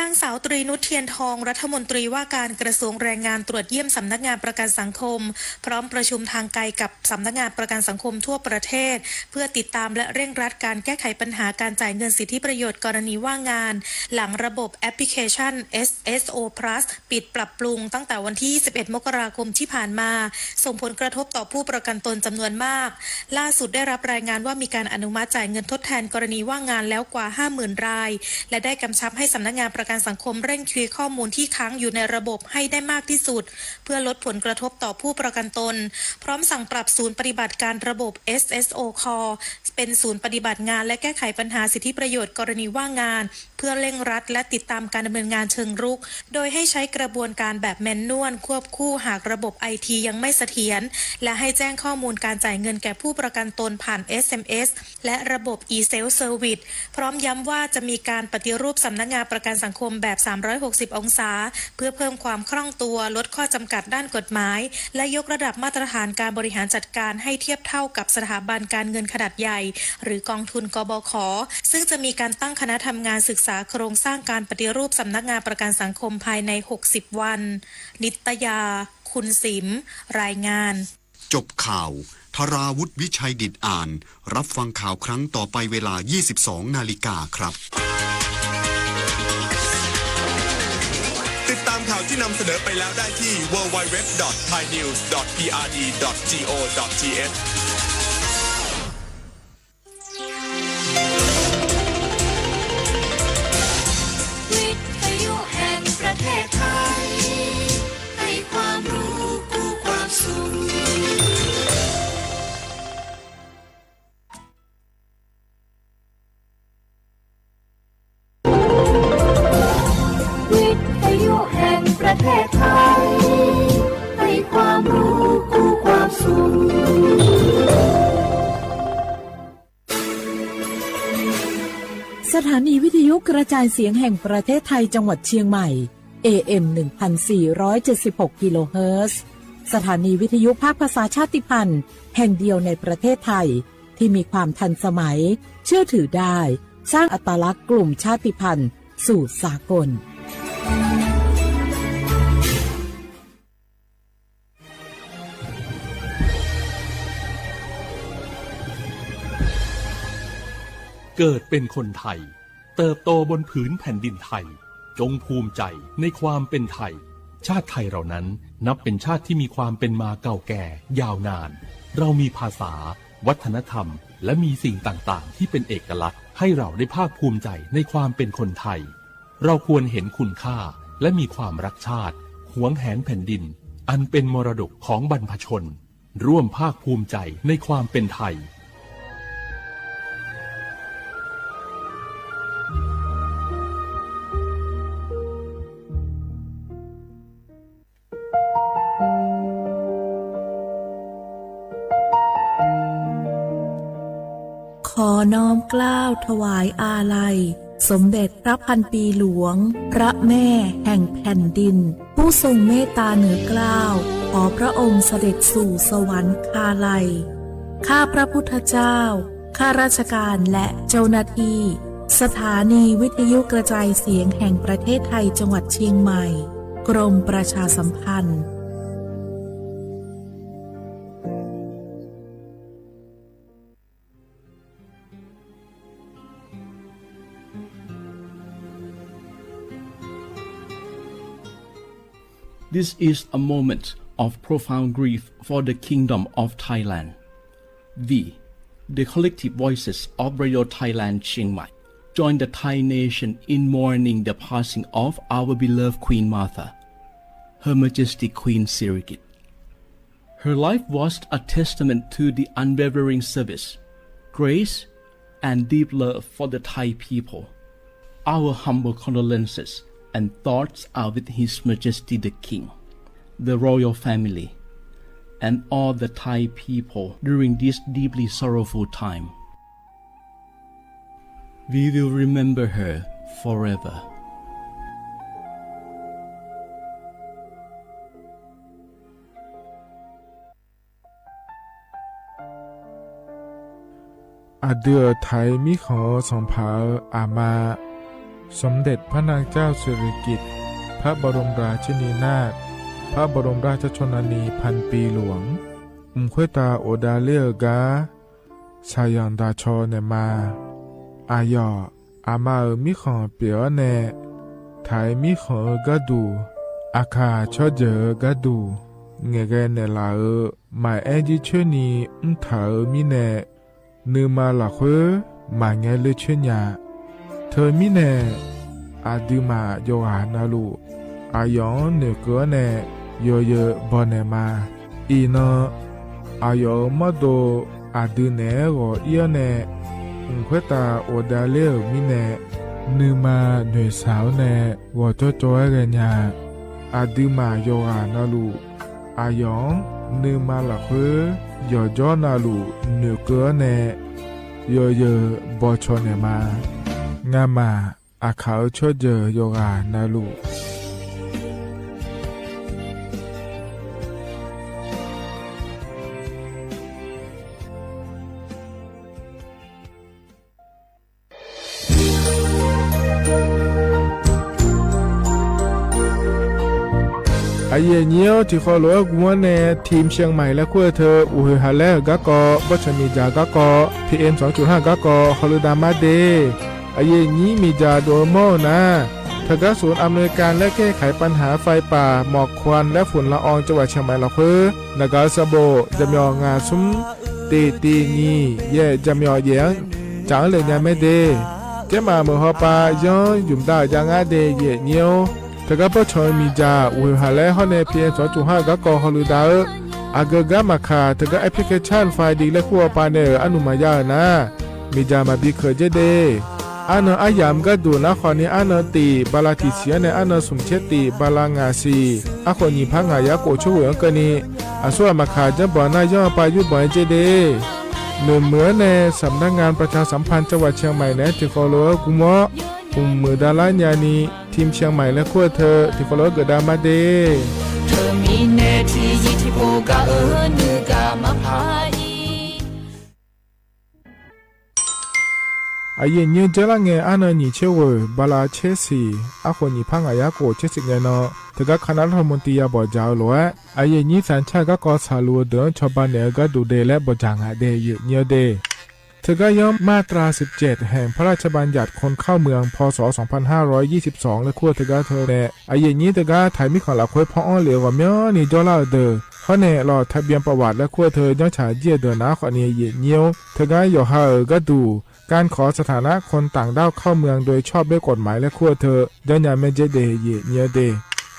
S15: นางสาวตรีนุชเทียนทองรัฐมนตรีว่าการกระทรวงแรงงานตรวจเยี่ยมสำนักงานประกันสังคมพร้อมประชุมทางไกลกับสำนักงานประกันสังคมทั่วประเทศเพื่อติดตามและเร่งรัดการแก้ไขปัญหาการจ่ายเงินสิทธิประโยชน์กรณีว่างงานหลังระบบแอปพลิเคชัน SSO Plus ปิดปรับปรุงตั้งแต่วันที่21 มกราคมที่ผ่านมาส่งผลกระทบต่อผู้ประกันตนจำนวนมากล่าสุดได้รับรายงานว่ามีการอนุมัติจ่ายเงินทดแทนกรณีว่างงานแล้วกว่า 50,000 รายและได้กำชับให้สำนักงานประกันสังคมเร่งเคลียร์ข้อมูลที่ค้างอยู่ในระบบให้ได้มากที่สุดเพื่อลดผลกระทบต่อผู้ประกันตนพร้อมสั่งปรับศูนย์ปฏิบัติการระบบ SSO Call เป็นศูนย์ปฏิบัติงานและแก้ไขปัญหาสิทธิประโยชน์กรณีว่างงานเพื่อเร่งรัดและติดตามการดำเนินงานเชิงรุกโดยให้ใช้กระบวนการแบบแมนนวลควบคู่หากระบบ IT ยังไม่เสถียรและให้แจ้งข้อมูลการจ่ายเงินแก่ผู้ประกันตนผ่าน SMS และระบบ e-self service พร้อมย้ำว่าจะมีการปฏิรูปสำนักงานประกันสังคมแบบ360 องศาเพื่อเพิ่มความคล่องตัวลดข้อจำกัดด้านกฎหมายและยกระดับมาตรฐานการบริหารจัดการให้เทียบเท่ากับสถาบันการเงินขนาดใหญ่หรือกองทุนกบข.ซึ่งจะมีการตั้งคณะทำงานศึกษาโครงสร้างการปฏิรูปสำนักงานประกันสังคมภายใน60 วันนิตยาคุณสิมรายงาน
S8: จบข่าวธราวุฒิวิชัยดิษฐ์อ่านรับฟังข่าวครั้งต่อไปเวลา 22 นาฬิกาครับ
S9: ติดตามข่าวที่นำเสนอไปแล้วได้ที่ www.thainews.prd.go.th
S16: วิทยุแห่งประเทศไทยให้ความรู้คู่ความสุขวิทยุแห่งประเทศไทยให้ความรู้คู่ความสุข
S1: สถานีวิทยุกระจายเสียงแห่งประเทศไทยจังหวัดเชียงใหม่ AM 1476 กิโลเฮิรตซ์สถานีวิทยุภาคภาษาชาติพันธุ์แห่งเดียวในประเทศไทยที่มีความทันสมัยเชื่อถือได้สร้างอัตลักษณ์กลุ่มชาติพันธุ์สู่สากล
S2: เกิดเป็นคนไทยเติบโตบนผืนแผ่นดินไทยจงภูมิใจในความเป็นไทยชาติไทยเรานั้นนับเป็นชาติที่มีความเป็นมาเก่าแก่ยาวนานเรามีภาษาวัฒนธรรมและมีสิ่งต่างๆที่เป็นเอกลักษณ์ให้เราได้ภาคภูมิใจในความเป็นคนไทยเราควรเห็นคุณค่าและมีความรักชาติหวงแหนแผ่นดินอันเป็นมรดกของบรรพชนร่วมภาคภูมิใจในความเป็นไทย
S1: ขอน้อมเกล้าถวายอาลัยสมเด็จพระพันปีหลวงพระแม่แห่งแผ่นดินผู้ทรงเมตตาเหนือเกล้าขอพระองค์เสด็จสู่สวรรคาลัยข้าพระพุทธเจ้าข้าราชการและเจ้าหน้าที่สถานีวิทยุกระจายเสียงแห่งประเทศไทยจังหวัดเชียงใหม่กรมประชาสัมพันธ์
S17: This is a moment of profound grief for the Kingdom of Thailand. We, the collective voices of Radio Thailand Chiang Mai, joined the Thai nation in mourning the passing of our beloved Queen Martha, Her Majesty Queen Sirikit. Her life was a testament to the unwavering service, grace, and deep love for the Thai people. Our humble condolences and thoughts are with His Majesty the King, the royal family, and all the Thai people during this deeply sorrowful time. We will remember her forever.
S18: อาเดือไทยมิขอสงผาอามาสมเด็จพระนางเจ้าสิริกิติ์พระบรมราชินีนาถพระบรมราชชนนีพันปีหลวงควยตาโอดาเลียกาชายันดาชอเนมาอายออามามิขอเปียวเนไทยมิขอกะดูอาคาชอเจอกะดูเงเกเนลาหมายแอจิเชนีถามิเนนือมาละเควมาเงเลเชญาเธอมิเนอาดืมาโยหานาลูอายองเนเกเนโยเยบอเนมาอีนอายอมโดอาดืเนโอเอียเนควยตาโอดาเลมิเนนือมาหน่วยสาวเนวอโจโจเอเรญาอาดืมาโยหานาลูอายองนือมาละเควย่อจอนาลูเนือเกเนโยเยบอชอเนมางามาอาเขาชอเจโยกานาลูไอเยี่ยวที่ขอหลวงกัวเนทีมเชียงใหม่และขั้วเธออุหฮาเลกะกอบัชมีจากะกอ PM 2.5 กะกอฮอลดามาเดไอเยี่นี้มีจาโดโมนะทกศูนย์อำนวยการและแก้ไขปัญหาไฟป่าหมอกควันและฝุ่นละอองจังหวัดเชียงใหม่ละเพื่อนากาซาโบจำยองงาซุ้มตีงีเย่จำยอเยียงจางเลยยังไม่เดเจ้ามาเมื่อฮอปาย้อนยุ่มดาวจางอาเดเย่เนียวทกปชอยมีจาอุหาและฮอนในเพียง 2.5 กะกอฮอลูดาอากกะมาคาทกแอปพลิเคชันไฟดีและขั้วปาเนออนุมายานะมีจามาบิเคเจเดอันอายามกะดูนะขอนี้อันตีบาลาติเสียในอันสุมเชติบาลางาซีอะคนนี้พังหายาโกช่วยกันนี้อาส่วนมาคาจะบ่อนายอปายุบ่อยเจเดหนึ่งเหมือนในสำนักงานประชาสัมพันธ์จังหวัดเชียงใหม่และที่ขอโลกุมะมือดาลานยานีทีมเชียงใหม่และขั้วเธอที่ฟอลโล่เกิดดามาเดเธอมีเนที่ยิที่โปกานือกามาพายอาเย็นยืนเจริญเงอันนี้เชื่อว่าบาลาเชสีอาคนนี้พังอายาโกเชสิเงนอถึงกับคณะรัฐมนตรีบอกเจ้าล้วนอาเย็นนี้สัญชาติก็กอสาลัวเดินชาวบ้านเนี่ยก็ดูเดและบจางหาเดยเนียวเดเธอก็ย่อมมาตรา 17 แห่งพระราชบัญญัติคนเข้าเมืองพ.ศ. 2522 และขั้วเธอก็เธอแน่อายุนี้เธอก็ถ่ายมิขอหลักคุยพ่ออ้อเหลียวว่าเมียวนี่จอเล่าเดอเขาแน่รอทะเบียนประวัติและขั้วเธอย่อฉาเยี่ยเดินนะขอเนี่ยเยี่ยเนียวเธอก็อยู่ห่าก็ดูการขอสถานะคนต่างด้าวเข้าเมืองโดยชอบด้วยกฎหมายและขั้วเธอย่อหยาไม่เจเดเยี่ยเนียวเด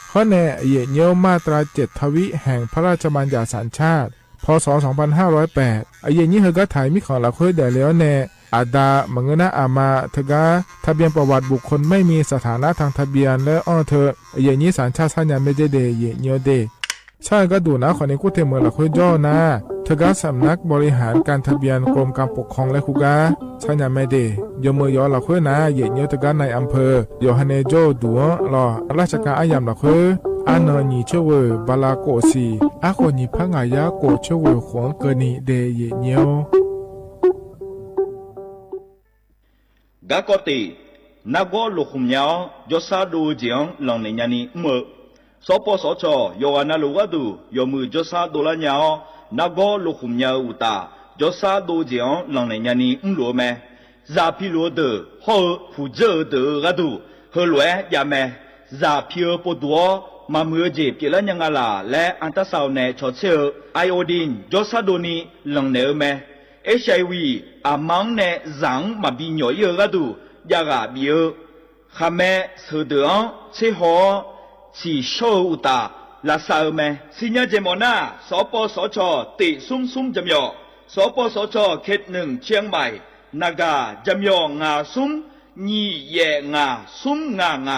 S18: เขาแน่เยี่ยเนียวมาตรา 7 ทวิแห่งพระราชบัญญัติสัญชาติพ.ศ. 2508อายุนี้เธอก็ถ่ายมิขอหลักคุยได้แล้วแน่อาดามังนะอามาเธอก็ทะเบียนประวัติบุคคลไม่มีสถานะทางทะเบียนและอ้อเธออย่างนี้สัญชาติสัญญาไม่ได้เดยเนียวเดใช่ก็ดูนะขอในกู้เทเมืองหลักคุยย่อนะเธอก็สำนักบริหารการทะเบียนกรมการปกครองและคุกาสัญญาไม่ได้ยมือยอหลักคุยนะเยเนียวเธอก็ในอำเภอโยฮันเนโจดัวรอราชการอายามหลักคุยอันนี้เชื่อว่าบาลาโกสีอาคนนี้พังอายาโกเชื่อว่าขวงเกินีเดยเนียว
S19: กะกอตินักวอลุคุมยาวยศาดูเจียงหลังในยานีเมื่อสปสชโยอานาลูกดูโยมือยศาดูละยาวนักวอลุคุมยาวอุตายศาดูเจียงหลังในยานีลัวแม่ซาพิโลเดอฮอผู้เจอเดอกะดูเฮลวยยาแม่ซาพิโอปดัวมาเมื่อเจ็บกิลันยังอาลาและอันตราซาวเนชอเชอไอโอดินยศาดูนีหลังเนอแม่HIV อามังเนจังมาบิญญอยกะดู ยากาบิวข้าแม่สุดเดือเชหอชีโชอุตาลาซาเมสิญญาเจมอนาสปสชติซุมจำยอสปสชเขต1เชียงใหม่นากาจำยองาซุมญีเยงาซุมง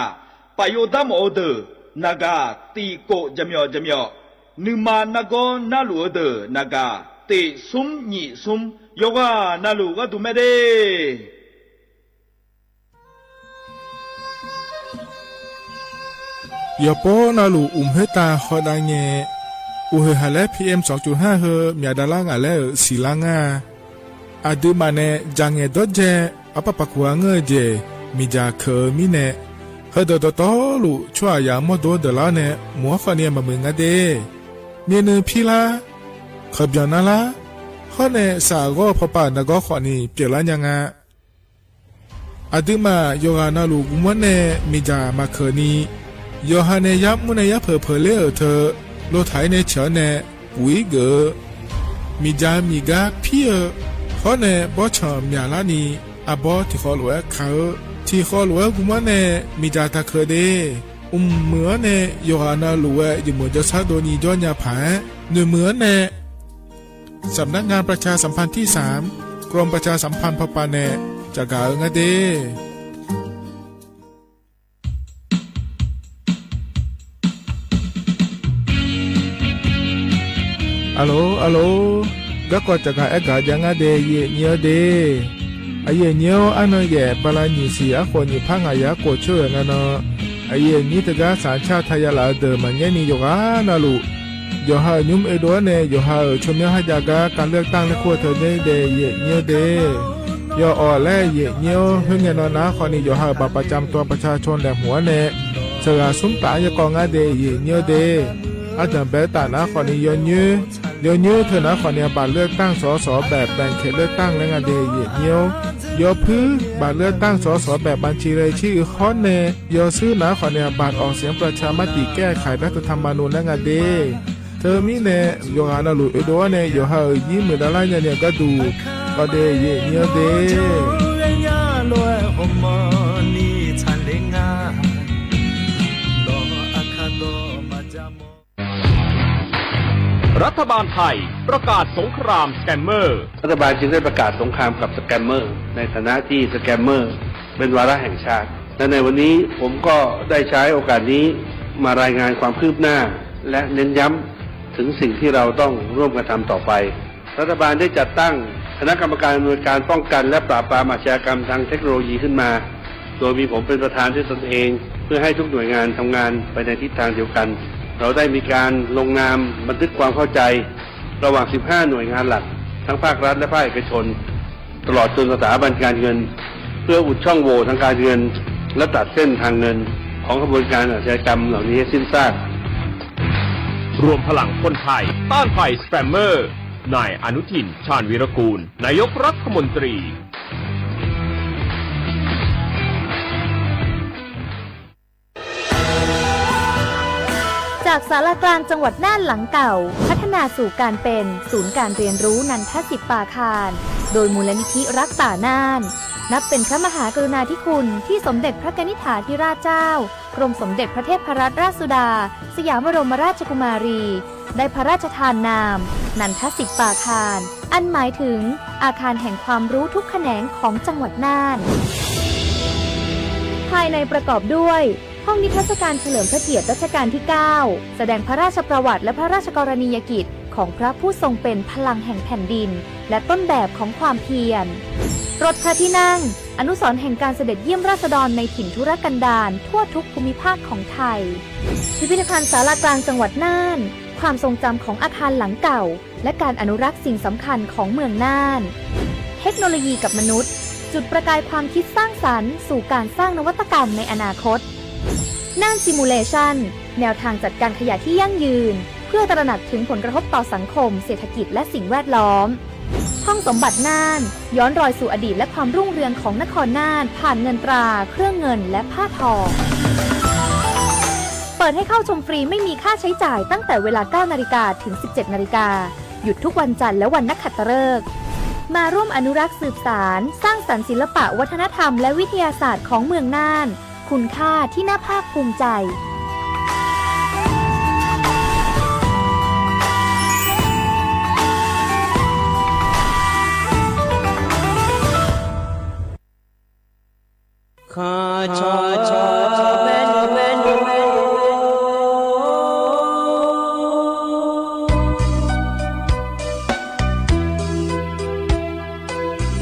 S19: ปโยดามโอเดนากาตีโกจำยอนึมานากอนาลูเดนากาติซุมญีซุมโยกานาลูกาตุเมเด
S18: ยาโปนาลูเฮตาฮอดาเงอุเฮฮาเล PM 2.5 เฮมียดาลางาเลสีลางาอาดูมาเนจังเงดเจอปะปะกัวเงเจมีจาเคมีเนเฮดดตอลูชัวยามอดดลาเนมัวฟาเนียมามึงอะเดเมียนพีลาขบยานาลาฮอเนสาโกพปานากอขวานีเปียลายังาอาดูมาโยกานาลูกุมวเนมีจามาเคนีโยฮาเนยับมุนยับเพเลอเธอโลไทยเนเฉเนวิเกมีจามีกาพี่เขาเนบอชมีอาลานีอาบอที่ขอหลวงเขาที่ขอหลวงกุมารเนมีจาตาเคเดเหมือนเนโยฮานาหลวงอยู่เหมือนจะซาโดนีจอนยาผาเหมือนเนสำนักงานประชาสัมพันธ์ที่3กรมประชาสัมพันธ์พปาเนจากกาเงเดอัลโหลก็กจะกาเอกาจังอาเดเยเนียวเดอเยเนียวอันเยบาลานิสีอคนยิพังอายาโกช่วยงันอเยนิตกาสัญชาติไทยลาเดมันเยนิโยกานาลุโยฮายุมเอโดเนโยฮาชมยาฮจากาการเลือกตั้งในขั้วเธอเดเยเนียวเดโยออแลเยเนียวเฮงเงนนาคนนี้โยฮาบัตรประจำตัวประชาชนแดงหัวเนสกาสุมตายกองอาเดเยเนียวเดอาจารย์เบตานาคนนี้ย้อนยื้อเธอนะคนนี้บัตรเลือกตั้งสสแบบแบ่งเขตเลือกตั้งและงานเดียวโยพื้บัตรเลือกตั้งสสแบบบัญชีรายชื่อคอนเนโยซื้อนะคนนี้บัตรออกเสียงประชามติแก้ไขรัฐธรรมนูญและงานเดียเธอมีเนโยฮานาลูเอโดเนโยฮายิ้มมือดาราเนี่ยก็ดูก็เดยเนียวเด
S9: รัฐบาลไทยประกาศสงครามสแกมเมอร์
S6: รัฐบาลจึงได้ประกาศสงครามกับสแกมเมอร์ในฐานะที่สแกมเมอร์เป็นวาระแห่งชาติและในวันนี้ผมก็ได้ใช้โอกาสนี้มารายงานความคืบหน้าและเน้นย้ำถึงสิ่งที่เราต้องร่วมกันทำต่อไปรัฐบาลได้จัดตั้งคณะกรรมการอำนวยการป้องกันและปราบปรามอาชญากรรมทางเทคโนโลยีขึ้นมาโดยมีผมเป็นประธานด้วยตนเองเพื่อให้ทุกหน่วยงานทำงานไปในทิศทางเดียวกันเราได้มีการลงนามบันทึกความเข้าใจระหว่าง 15 หน่วยงานหลักทั้งภาครัฐและภาคเอกชนตลอดจนสถาบันการเงินเพื่ออุดช่องโหว่ทางการเงินและตัดเส้นทางเงินของกระบวนการอาชญากรรมเหล่านี้ให้สิ้นซาก
S9: รวมพลังคนไทยต้านภัยสแปมเมอร์นายอนุทินชาญวีรกูลนายกรัฐมนตรี
S3: จากศาลากลางจังหวัดน่านหลังเก่าพัฒนาสู่การเป็นศูนย์การเรียนรู้นันทศิษย์ปาคารโดยมูลนิธิรักป่าน่านนับเป็นพระมหากรุณาธิคุณที่สมเด็จพระกนิษฐาธิราชเจ้ากรมสมเด็จพระเทพรัตนราชสุดาสยามบรมราชกุมารีได้พระราชทานนามนันทศิษย์ปาคารอันหมายถึงอาคารแห่งความรู้ทุกแขนงของจังหวัดน่านภายในประกอบด้วยห้องนิทรรศการเฉลิมพระเกียรติรัชกาลที่ 9 แสดงพระราชประวัติและพระราชกรณียกิจของพระผู้ทรงเป็นพลังแห่งแผ่นดินและต้นแบบของความเพียรรถพระที่นั่งอนุสรณ์แห่งการเสด็จเยี่ยมราษฎรในถิ่นทุรกันดารทั่วทุกภูมิภาคของไทยพิพิธภัณฑ์ศาลากลางจังหวัดน่านความทรงจำของอาคารหลังเก่าและการอนุรักษ์สิ่งสำคัญของเมืองน่านเทคโนโลยีกับมนุษย์จุดประกายความคิดสร้างสรรค์สู่การสร้างนวัตกรรมในอนาคตน่านซิมูเลชันแนวทางจัดการขยะที่ยั่งยืนเพื่อตระหนักถึงผลกระทบต่อสังคมเศรษฐกิจและสิ่งแวดล้อมห้องสมบัติน่านย้อนรอยสู่อดีตและความรุ่งเรืองของนครน่านผ่านเงินตราเครื่องเงินและผ้าทองเปิดให้เข้าชมฟรีไม่มีค่าใช้จ่ายตั้งแต่เวลา 9 นาฬิกาถึง 17 นาฬิกาหยุดทุกวันจันทร์และวันนักขัตฤกษ์
S20: มาร่วมอนุรักษ์สืบสารสร้างสรรค์ศิลปะวัฒนธรรมและวิทยาศาสตร์ของเมืองน่านคุณค่าที่น่าภาคภูมิใจ
S5: ข้าชอชอชอเมนูเมนู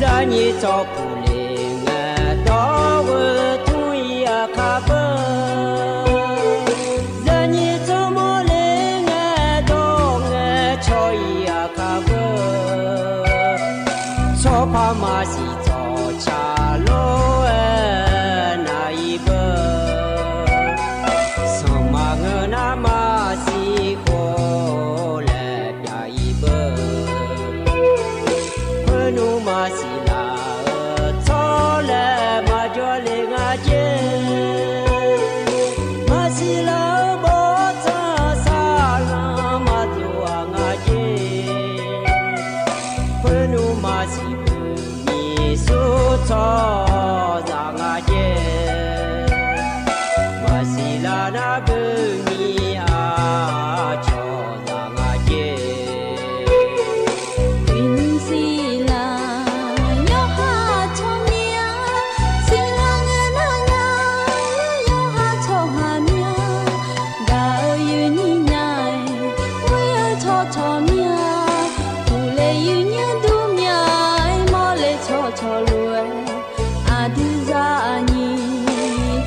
S5: ซานีจอปูเลงะดอวทุยาคาเบซานีจอโมเลงะดองะชอยาคาเบชอพามาสิจอชาโล
S16: Aduzani,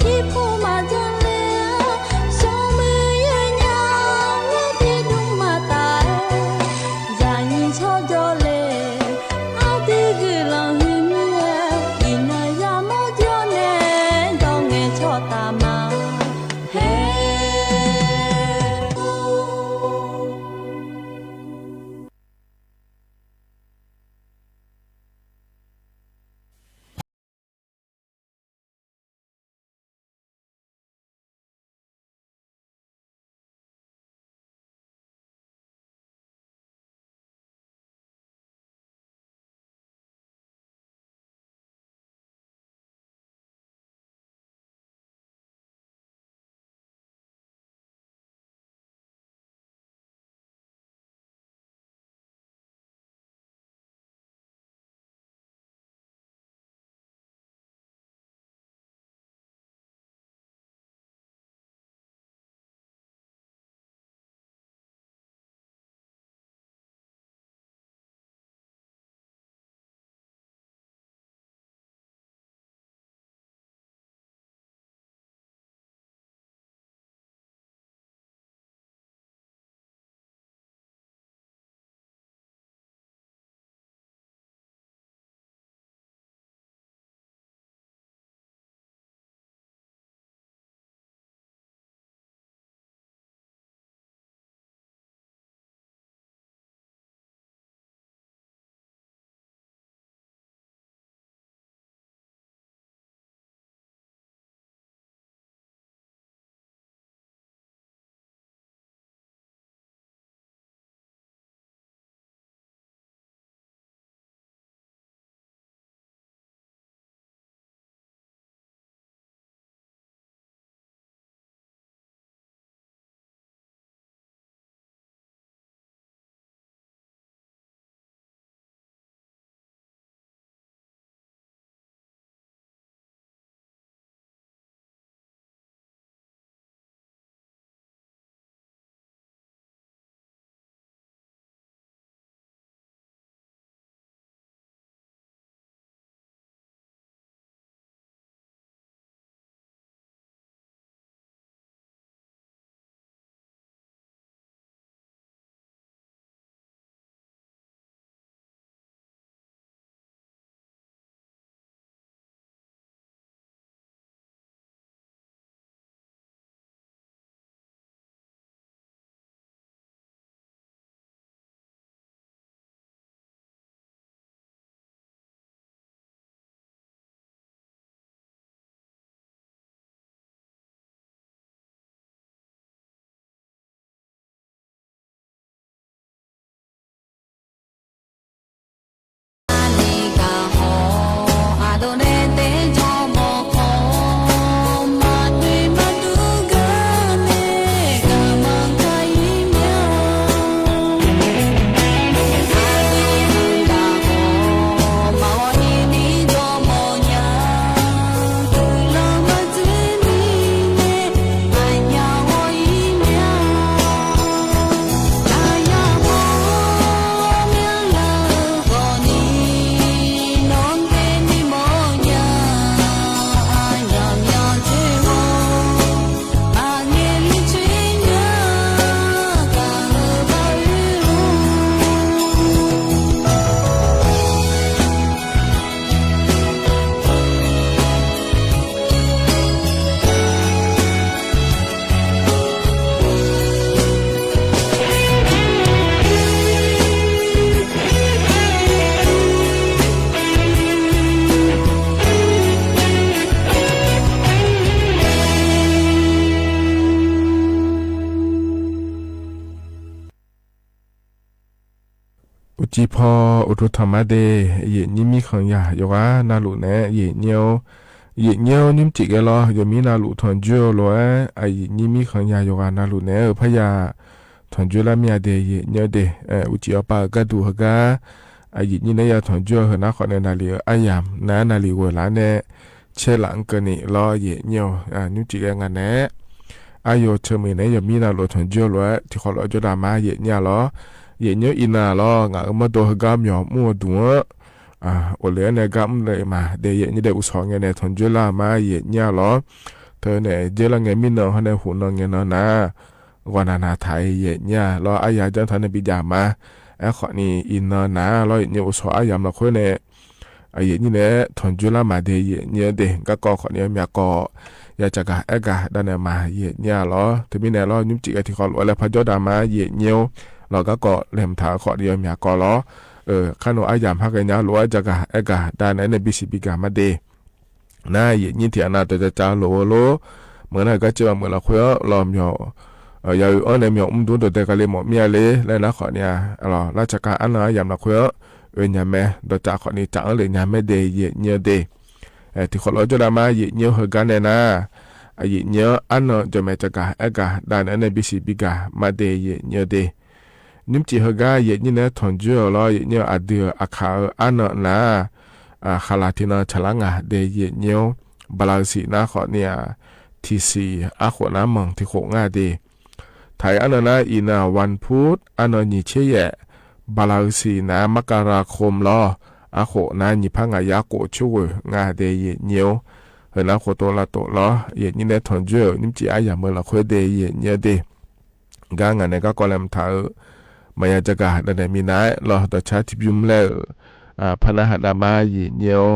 S16: tipo madale, some
S18: จีพออุทุธรรมะเดเย่นิมิขังยาโยกานาลุเนเย่เนียวนิมจิกะลอโยมีนาลุทอนจูโลไอนิมิขังยาโยกานาลุเนพยาทอนจูละเมียเดเย่เนียวเดอุจิอปากะดูฮกาไอนี่เนี่ยทอนจูหนาขอเนนาลีอายามนาลีเวลาเนเชลังกะนี่ลอเย่เนียวนิมจิกะงานเนอายุเชมีเนี่ยยังมีนาลุทอนจูโลที่ขอรอจุดามาเย่เนี่ยลอเย่เนี่ยอินาลองะมาโดฮกามยอมัวดัวโอเลเนี่ยกำเลยมาเดี๋ยวนี่เดี๋ยวอุศเงี้ยเนี่ยทนจุลามาเย่เนี่ยหรอเธอเนี่ยเจริญเงี้ยมินเนาะเนี่ยหุ่นเงี้ยเนาะนะวันนาไทยเย่เนี่ยรออายาจันทันบิจามาขอนี่อินเนาะนะรอเนี่ยอุศอายามละคนเนี่ยเย่นี่เนี่ยทนจุลามาเดี๋ยวเนี่ยเด็กก็ขอเนี่ยมีก็อยากจะกะดันเนี่ยมาเย่เนี่ยหรอถึงมีเนี่ยรอนุ่มจิกที่ขอแล้วพระเจ้าดามาเย่เนี่ยเราก็เล่มถาขอเดียวมีก็หรอขนมอายามฮักเนาะรัวจักะดานในบิสิบิกามาเดน่าเยี่ยที่อนาตจะจ้าโลเหมือนก็จะเหมือนเราคุยลอมยอยาวอ้อนเนี่ยมีอุ้มดูตัวเด็กเลยหมดเมียเลยแล้วนะขอเนี่ยเราราชการอันน่ะยามเราคุยเนี่ยแม่ตัวจ้าขอนี่จ้าเลยเนี่ยแม่เดเยี่ยเดที่คนเราจะได้มาเยี่ยเหกันเนี่ยนะเยี่ยอันน่ะจะแม่จักะดานในบิสิบิกามาเดเยี่ยเดนิมจิฮกาเยนี่นะทอนจูลอเยนี่อดีอาคาอันนะคาลาตินาฉลังเดเยนี่บาลาสีนะขอเนี่ยทีซีอาขวน้ำมังที่โคงาเดไทยอันนะอินาวันพุธอันนี้เชยบาลาสีนะมกราคมลออาโคนะนี่พังายาโกช่วยงาเดเยนี่เห็นนะโคโตละโตลอเยนี่นะทอนจูนิมจิอายาเมื่อละคุยเดเยนี่เดกางานเนี่ยก็กลมท้ามายาจักรดันมีนายรอต่อชาติบิมแล้วพนาหดามายีเนียว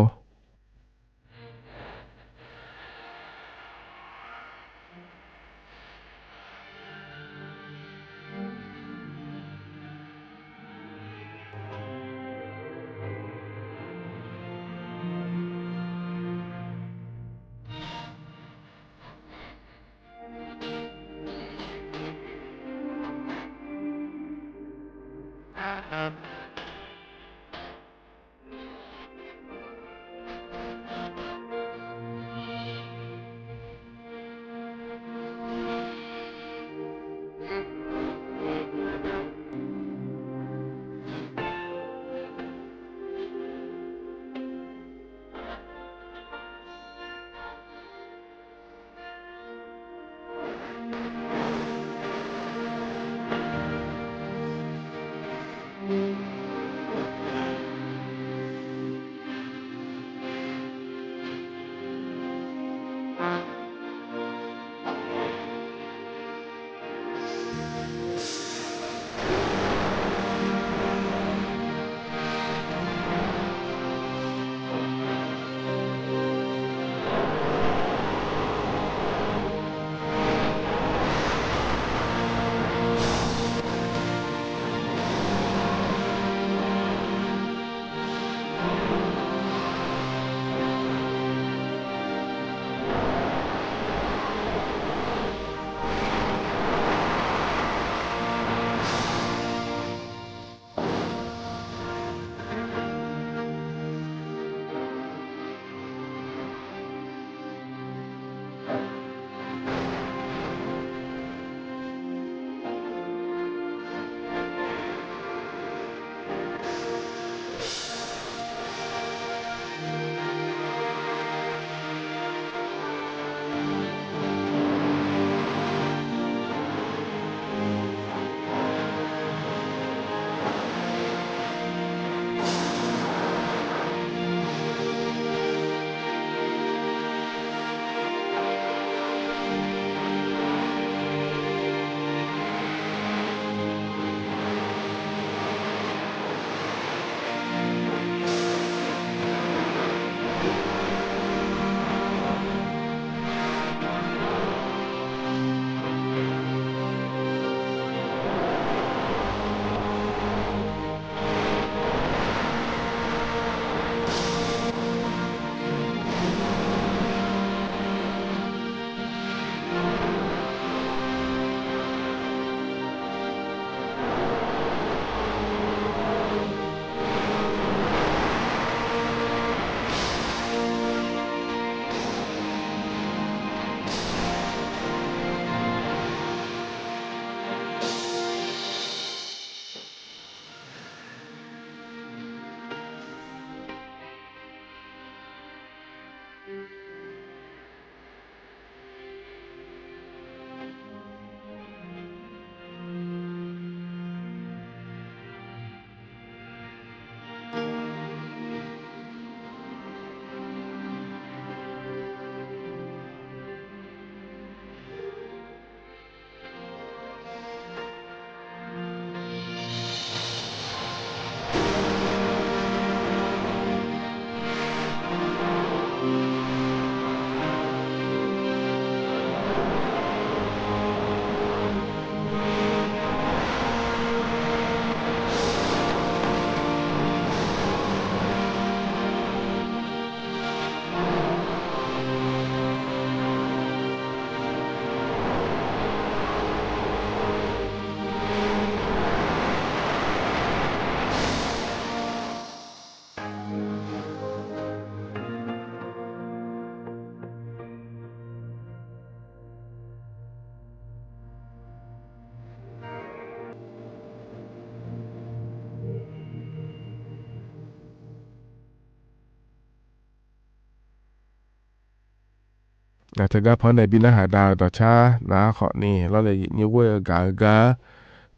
S18: นะถ้าก็พอในบินหาดาวต่อชานะขอนี่เราเลยยิ่งเวกากา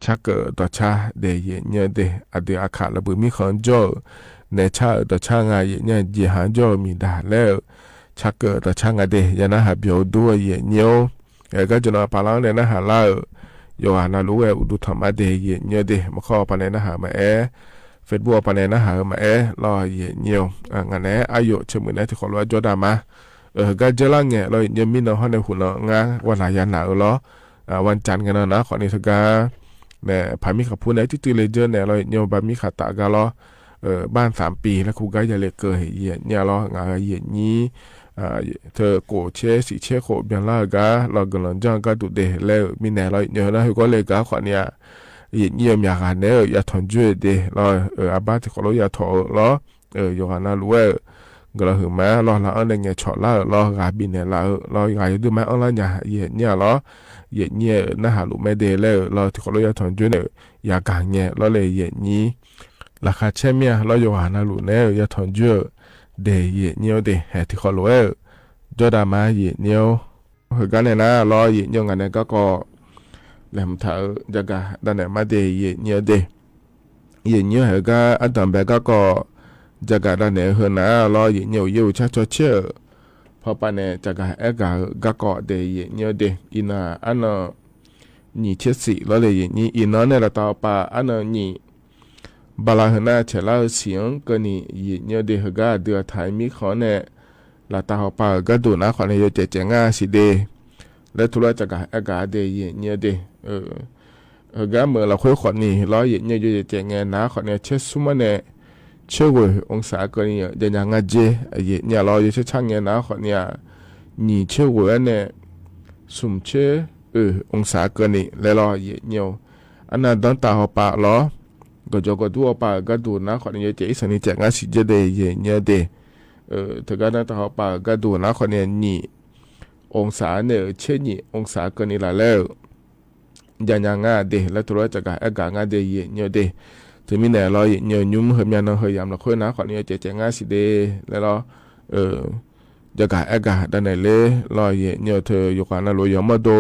S18: ชักเกิดต่อชาเดียเนี่ยเดอเดียอาคาระบุมีคนโจในชาต่อชางายเนี่ยยีหาโจมีดาแล้วชักเกิดต่อชางาเดียนะหาเบียวด้วยเยี่ยวก็จะนอนพลังเลยนะหาเล่าโยหานารู้อุดุธรรมเดียเนี่ยเดมาข้อปานนะหามาเฟซบุ๊กปานนะหามารอเยี่ยวงานอายุเชื่อมือนะที่ขอรู้จดามาก็จะล่างเนี่ยเรายังมีน้องในหุ่นงาวันหลายยันหนาวล้อวันจันทร์กันนะขอนิสกาเนี่ยพามีขับพูดในที่ตื่นเลยเจอเนี่ยเราเนี่ยบามีขัดตากาล้อบ้าน3 ปีแล้วครูก็จะเลยเกิดเหตุเนี่ยล้องานเหตุนี้เธอโกเชสิเชโคเบียนล่ากาเรากำลังจ้างก็ดูเดแล้วมีแนวเราเนี่ยนะก็เลยก็ขอเนี่ยเหตุเนี่ยมีการเนี่ยอย่าทนจุดเดเราอาบ้าที่ขอเราอย่าทนล้อยกน่ารู้ก็เราหือมาเราอันเนี่ยชอเรากาบินเนี่ยเราอยากดูมาอันละเนี่ยเนี่ยเราเนี่ยนะหาลูกไม่เดแล้วเราที่เขาเราอยากทนจุดเนี่ยอยากการเนี่ยเราเลยนี้ราคาเช่นเนี่ยเราอยู่หานาลูเนี่ยอยากทนจุดเดเนี่ยเดเหตุที่เขารู้จอดามาเนี่ยเหตุการณ์เนี่ยนะเราเนี่ยงานเนี่ยก็แหลมเท้าจะกะดันเนี่ยมาเดเนี่ยเดเนี่ยเหตุการณ์อันต่างแบบก็จะกะดันเนี่ยเหือนะเราเนี่ยอยู่ชักชดเชอพอปานเนี่ยจะกะก็เดเนี่ยเดอินาอันนี่เชสิเราเลยนี่อินาเนี่ยเราต่อปาอันนี่บาลาหน้าเฉลาเสียงก็นี่เนี่ยเดฮกาเดือไทยมีขอเนี่ยเราต่อปาก็ดูนะขอเนี่ยเจงาสิเดแล้วทุเรศจะกะเดเนี่ยเดฮกาเมื่อเราคุยขอนี่เราเนี่ยอยู่เจงานะขอเนี่ยเชสุมาเนี่ยเชื่อว่าองศาก็นี่จะยังไงเจเนี่ยเราอยู่ช่างเนี่ยนะขอเนี่ยนี่เชื่อว่าเนี่ยสุ่มเชื่อองศาก็นี่แล้วเราเนี่ยอันนั้นตอนต่อปาเราก็จะก็ดูปาก็ดูนะขอเนี่ยเจสันนิจงาสิเจเดเนี่ยเดถ้าก็นั่นต่อปาก็ดูนะขอเนี่ยนี่องศาเนี่ยเช่นนี่องศาก็นี่ละแล้วยังไงเดแล้วตัวจะกะกะงาเดเนี่ยเดถึงมีเนี่ยเราเนี่ยยุ่มเฮียนเฮียมเราคุยนะขอเนี่ยเจงาสิเดแล้วเราจะกะดันไหนเลยเราเนี่ยเธออยู่กันนะเราอยู่มาดู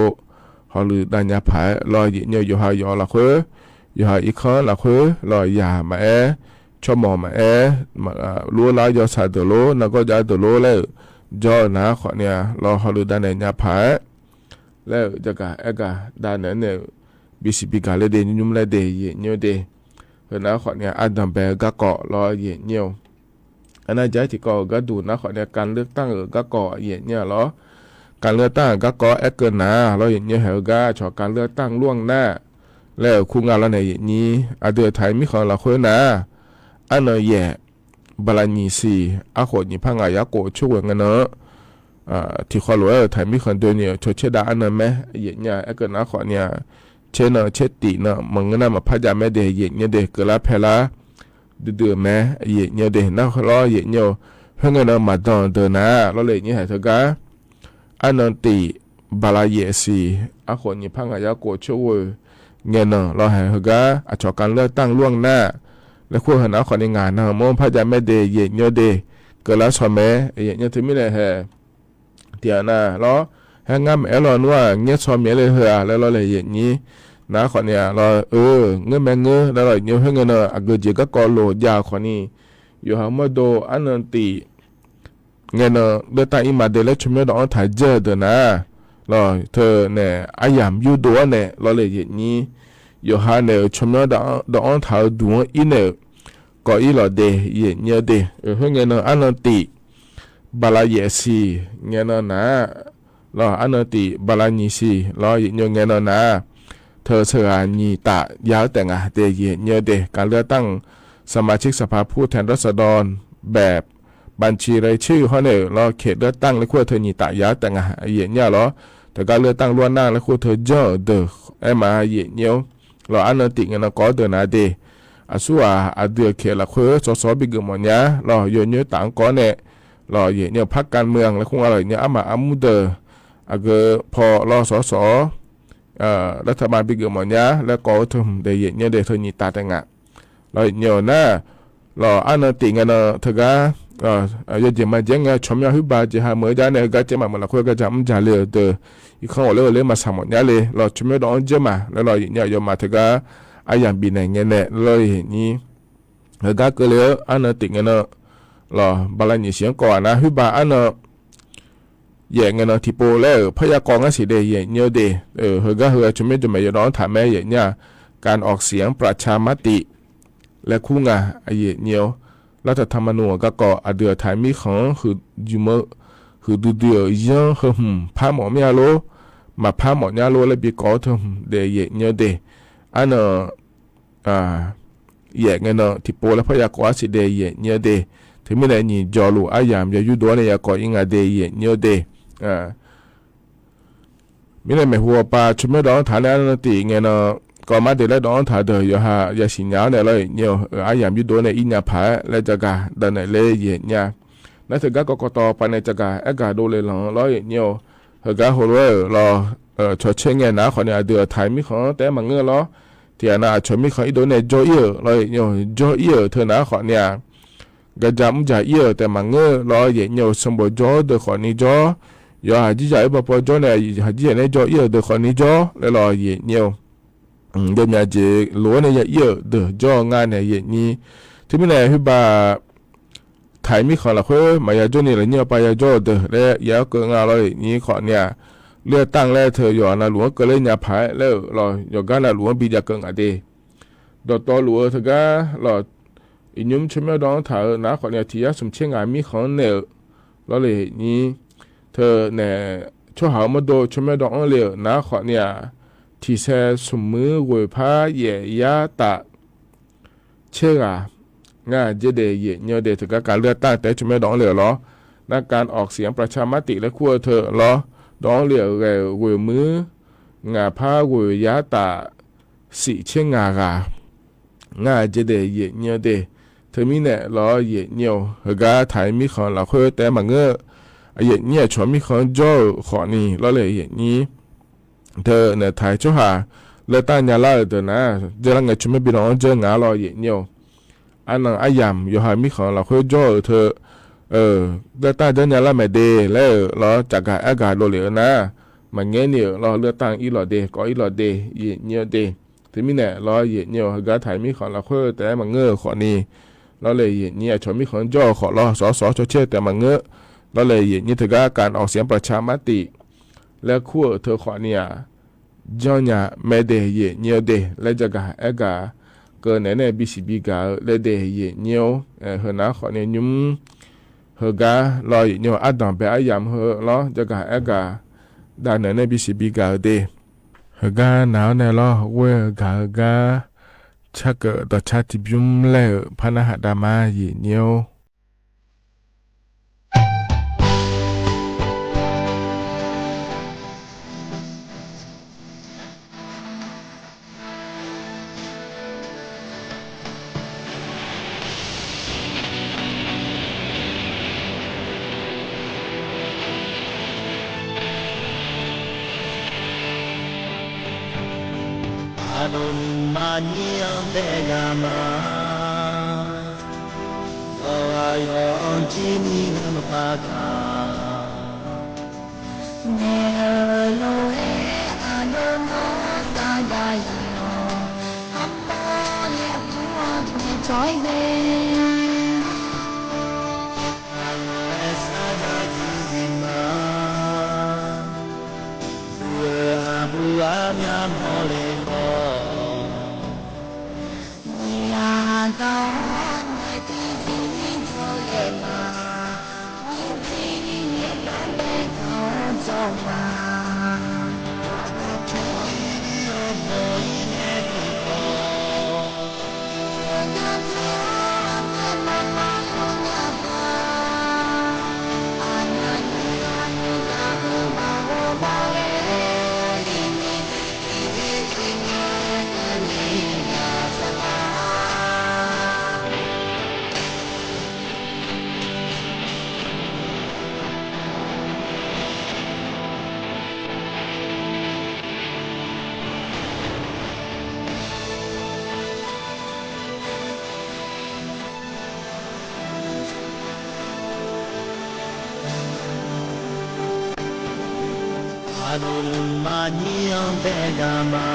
S18: เขาหรือดันยาผายเราเนี่ยอยู่หายอเราคุยอยู่หาอีกคนเราคุยเราอยามาชอบมองมามารู้แล้วยอสายตัวโลแล้วก็ย้ายตัวโลแล้วจอนะขอเนี่ยเราเขาหรือดันไหนยาผายแล้วจะกะดันไหนเนี่ยบิสิบิกาเลยเดยุ่มเลยเดเนี่ยเดเห็นนะขอเนี่ยอันดับแบบก็เกาะรอเนี่ยอันนั้นใจที่ก็ดูนะขอเนี่ยการเลือกตั้งก็เกาะเนี่ยหรอการเลือกตั้งก็เกาะเกินนะเราเนี่ยเหรอก็ชอบการเลือกตั้งล่วงหน้าแล้วคู่งานเราเนี่ยนี้เดือไทยมีของเราคุยนะอันนั้นบาลานีซีคนนี้พังอายาโกช่วยกันเนาะที่ขอรู้ไทยมีคนเดียวเนี่ยชดเชดาอันนั้นไหมเนี่ยเกินนะขอเนี่ยเชนเชติเนาะมึงน่ะมาพยายามไม่เดยเนี่ยเดกละเพลาดื้อแม่เนี่ยเดน่าล้อเนี่ยเพื่อนเนาะมาดอนเดินนะเราเลยเนี่ยเถอะกะอันนั้นตีบาลาเยซีคนนี้พังอายาโกช่วยเงี้ยเนาะเราให้เถอะกะชอบการเลือกตั้งล่วงหน้าแล้วคู่หันเอาคนในงานนะมึงพยายามไม่เดยเนี่ยเดกละชอบแม่เนี่ยถึงไม่ได้เหรอเดี๋ยวนะเราให้งามเราหนูว่าเนี่ยชอบแม่เลยเหรอแล้วเราเลยอย่างนี้นะขอเนี่ยเราเงื่อนแมงเงื่อแล้วเราเนี่ยให้เงินเกิดเจก็กอโลยาขอนี่อยู่หามาดูอันนั้นตีเงินเดือดตาอิมาเดลชมยดอนถ่ายเจอเดนะเราเธอเนี่ยอายุยูตัวเนี่ยเราเลยอย่างนี้อยู่หาเนี่ยชมยดอนถ่ายดวงอินเนี่ยก็อีเราเดอย่างเนี่ยเดให้เงินอันนั้นตีบาลาเยซีเงินนะเราอันนั้นตีบาลานีซีเราอย่างเงินนะเธอเชื่อนี่ตายาวแต่งเดยเนี่ยเดการเลือกตั้งสมาชิกสภาผู้แทนราษฎรแบบบัญชีรายชื่อเขาเนี่ยเราเขตเลือกตั้งและขั้วเธอนี่ตายาวแต่งเนี่ยเหรอแต่การเลือกตั้งล้วนหน้าและขั้วเธอเจอเดอมาเนี่ยเราอันนั้นติเงินก็เดินเดสัวเดือเขตละขั้วสสบิกมอนยาเราอยู่เนี่ยต่างก็เนี่ยเราเนี่ยพรรคการเมืองและคงอะไรเนี่ยอามุเดพอเราสสรัฐบาลบิกมอนยาแล้วก็ทำได้เนี่ยเดเธอนี่ตาแต่งเราเนี่ยนะเราอันนั้นติเงินเธอก็ ya je ma je nga chom ya hu ba je ha mo ja ne ga je ma mo la ko ga ja ja le de i kho le ma sa mo nya le lo chom do je ma le lo nya yo ma ta ga ayam bi ne nge ne lo ni ga ke le ana ti nge no lo ba la ni xian ko na hu ba ana ye nge no ti po leพยากรณ์สิเดเยเนเดเฮgaเฮชมจะไม่ยอนถามแม่เยเนี่ยการออกเสียงประชามติและคู่งาไอเยเนียวรัฐธรรมนูญก็ก่ออเดือไทยมีของคืออยู่เมื่อคือดูเดือยังคือพาหมอเมียโลมาพาหมอเมียโลแล้วบีก่อเธอเดเยเนียวเดอันเยเงินที่โปและพยากรณ์สิเดเยเนียวเดถึงไม่ได้ยินจอลูอายามจะยุดตัวเนี่ยก่อยิงอาเดเยเนียวเดไม่ได้หมายหัวปลาชุดไม่ร้องฐานแล้วตีเงินก็มาเดี๋ยวร้องถ่ายเดี๋ยวอย่าสิญญาเนี่ยเลยเนี่ยอายามยุดตัวเนี่ยอินยาผาแล้วจะกะเดินเนี่ยเลยเนี่ยแล้วถึงก็กตไปในจะกะอากาศดูเลยหลังร้อยเนี่ยถึงก็หัวเรารอชดเชงเงินนะคนเนี่ยเดือดไทยมีของแต่มันเงือล้อที่น่าชดมีของอีโดเนี่ยจ่อเยอะเลยเนี่ยจ่อเยอะเธอนะคนเนี่ยก็จำจ่อเยอะแต่มันเงือล้อเนี่ยสมบูรณ์จ่อเดือดคนนี้จ่อยาจีจ่ายบ่พอจ่อเนี่ยหาจีเนี่ยจ่อเยอะเดือดคนนี้จ่อแล้วรอเนี่ยเดี๋ยวมีเจล้วนเนี่ยเยอะเดือจ่องานเนี่ยอย่างนี้ที่ไม่แน่คือบาไทยมีของละเพื่อมายาจ่อเนี่ยเนี่ยไปยาจ่อเดือและยาเกินงานเลยนี้ขอเนี่ยเลือกตั้งแล้วเธออยู่นะหลวงก็เลยเนี่ยผายแล้วรออยู่กันนะหลวงบีจะเกินอะไรดอกตัวหลวงเธอก็รออีนุ่มชิมแล้วน้องเธอนะขอเนี่ยที่ยาสมเชียงงานมีของเนี่ยแล้วเลยนี้เธอเนี่ยช่วยหามาดูชิมแล้วน้องเลยนะขอเนี่ยที่แท้สมมือเวพาเย่ยาตะเชื่องาเจเดเย่เนี่ยเดถึงการเลือกตั้งแต่ชิมแล้วน้องเลยเหรอนักการออกเสียงประชามติและขั้วเธอเหรอดองเหลียวแกเวมืองาพาเวยาตาสิเชงงางาเจเดเยเนียวเดเธอมีเนี่ยล้อเยเนียวเฮกาไทยมีของเราเคยแต่มังเงอเยเนี่ยชวนมีของจ่อขอนี่ล้อเลยเยนี้เธอเนี่ยไทยช่วยหาเลือกตั้งยาลาเดินนะเจรังเงชไม่บินองเจองาล้อเยเนียวอันนั้นอายามอยู่หามีของเราเคยจ่อเธอเลือกตั้งเดินยาละไม่เดแล้วเราจากการอากาศโดเหลือนะมันเงี้ยเนี่ยเราเลือกตั้งอีหลอดเดก็อีหลอดเดเยเนี่ยเดถึงมีเนี่ยเราเยเนี่ยก็ถ่ายมีของเราเพื่อแต่มันเงือขอนี่เราเลยเยเนี่ยชนมีของจ่อขอเราสชเชื่อแต่มันเงือเราเลยเยเนี่ยถือการออกเสียงประชามติและขั้วเธอขอเนี่ยจ่อเนี่ยไม่เดเยเนี่ยเดและจากการอากาศเกินไหนเนี่ยบีซีบีกาและเดเยเนี่ยเห็นนะขอเนี่ยยุ่มเฮกาลอยเนี่ยอัดดังไปอายามเฮล้อจะกะเอกาด้านในบิสิบิกาเดเฮกาหนาวในล้อเวกาชักตะชาติบุมเล่พนาหดามาเยเนียว
S21: Mania de gama, ayon jini nampaka. Nelo ano mo tagayo, amo ni buat ni joy de. Esada jima, buah mole. လုံးမညအောင်ပဲကမှာ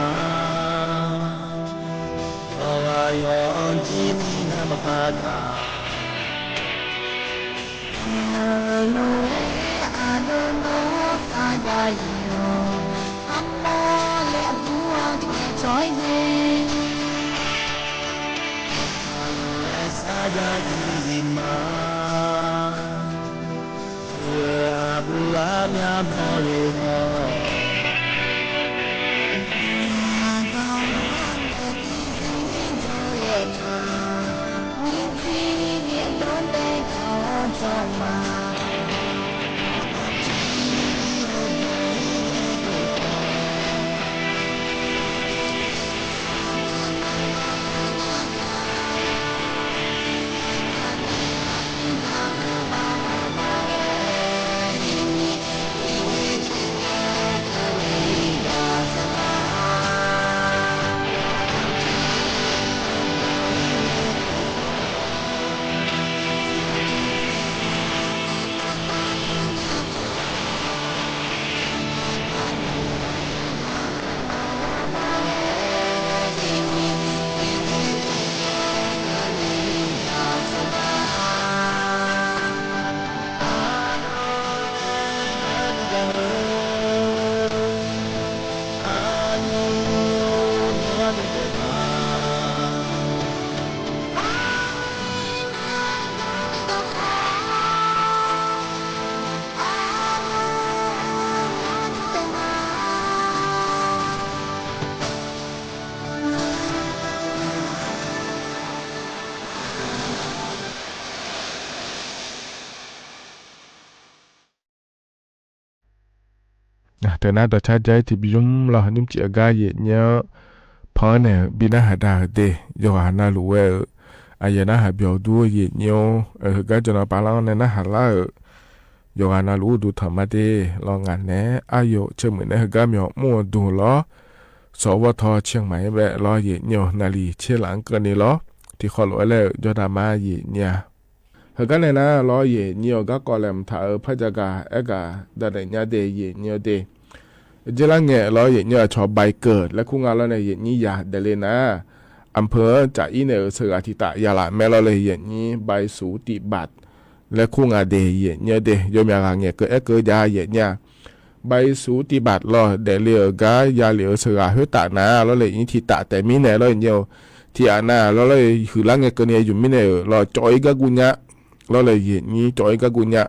S21: ရောကြည့်မိနမဖာတာလုံးအလုံးတော့ပါကြရောအမောလည်းဘူးအောင်ချွိုင်းနေစာကြဒီမှာဘူလာမြတ်မော်လေး
S18: แต่น่าต่อชาใจที่บิยุมเรานิ่มจีกายเนี้ยพอเนี่ยบินาหาดาเดยอหานาลูเวอายนาหาเบียวดูเยเนียวก็จะนาปาลังในนาหาลายอหานาลูดูธรรมะเดลองงานแน่อายุเชื่อเหมือนในก็มีมั่วดูล้อสวทเชียงใหม่แบะรอเยเนียวนาลีเชี่ยหลังเกินนี่ล้อที่ขอรวยแล้วยอดามาเยเนียก็ในนะรอเยเนียวก็กอแลมถ้าพระจักาเอกาดัดเนียเดเยเนียวเดเจลังเงะล้อเยเนียวชอบใบเกิดและคู่งานเราในเยนี้ยาเดเลนะอำเภอจากอีเนอเสือทิตายาละแม่เราเลยเยนี้ใบสูติบัตรและคู่งานเดเยเนียเดโยมยาเงะเกิดเกิดยาเยเนี่ยใบสูติบัตรล้อเดเลียกายาเหลียวเสือเฮตานะเราเลยนี้ทิตาแต่มีเนเราเนียวที่อานาเราเลยคือลังเงะเกินเนี่ยอยู่มิเนเราจอยกะกุญญะเราเลยเยนี้จอยกะกุญญะ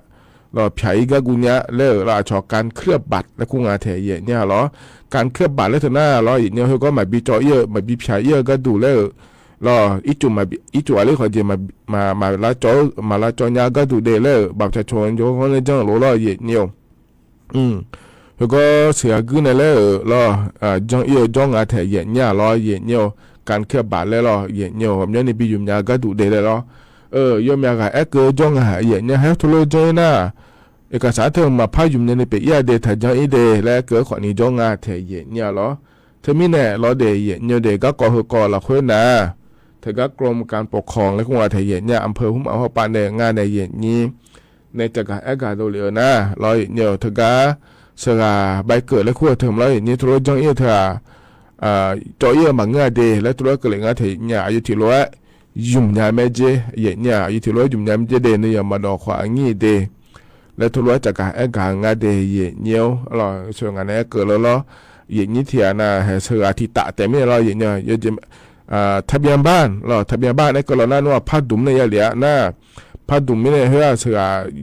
S18: เราผีกะกุญญะเลิกเราชอบการเคลือบบัตรและคู่งานเทเยเนี่ยหรอการเคลือบบัตรแล้วเถอะหน้าเราอย่างเนี่ยเขาก็มาบีจอยเยอะมาบีผีเยอะก็ดูเลิกเราอีจุมาอีจุอะไรเขาจะมาละจอมาละจอยาก็ดูเดเลิกแบบจะชวนโยเขาเลยจังรู้เราอย่างเนี่ยเขาก็เสียกืนเลยเราจังเยอะจังอาเทเยเนี่ยเราอย่างเนี่ยการเคลือบบัตรแล้วเราอย่างเนี่ยผมเนี่ยในปียุ่มยาก็ดูเดเลยเรายอมยากะเกจงหาอย่างเนี่ยให้ทุลจอยนะเอกสารเธอมาพายุมเนี่ยในเปียเดทัจอีเดและเกิดขอนี้จงอาเทเยเนี่ยหรอเธอมีแน่เราเดเยเนี่ยเดก็ก่อหือก่อละคุยนะเธอก็กรมการปกครองและคุ้มอาเทเยเนี่ยอำเภอหุ้มเอาปานในงานในเยนี้ในจักรเอกาโดเหลือนะเราเนี่ยเธอก็สระใบเกิดและคู่เธอเราอย่างนี้ทุลจงอีเธอจอยมางานเดและทุลเกิดงานเทเนี่ยอายุที่ร้อยยุ่มยาแม่เจเยเนี่ยอีที่ร้อยยุ่มยาแม่เจเดเนี่ยมาดอกขวางี้เดและทุร้อยจากการแอกางาเดเยเนียวเราส่วนงานนี้เกิดแล้วล้อเยนี่เทียนะเฮเสือที่ตะแต่ไม่เราเยเนี่ยเยจะทะเบียนบ้านเราทะเบียนบ้านนี่ก็เราหน้าว่าพัดดุมในยาเหลียหน้าพัดดุมไม่ได้เฮือเสือ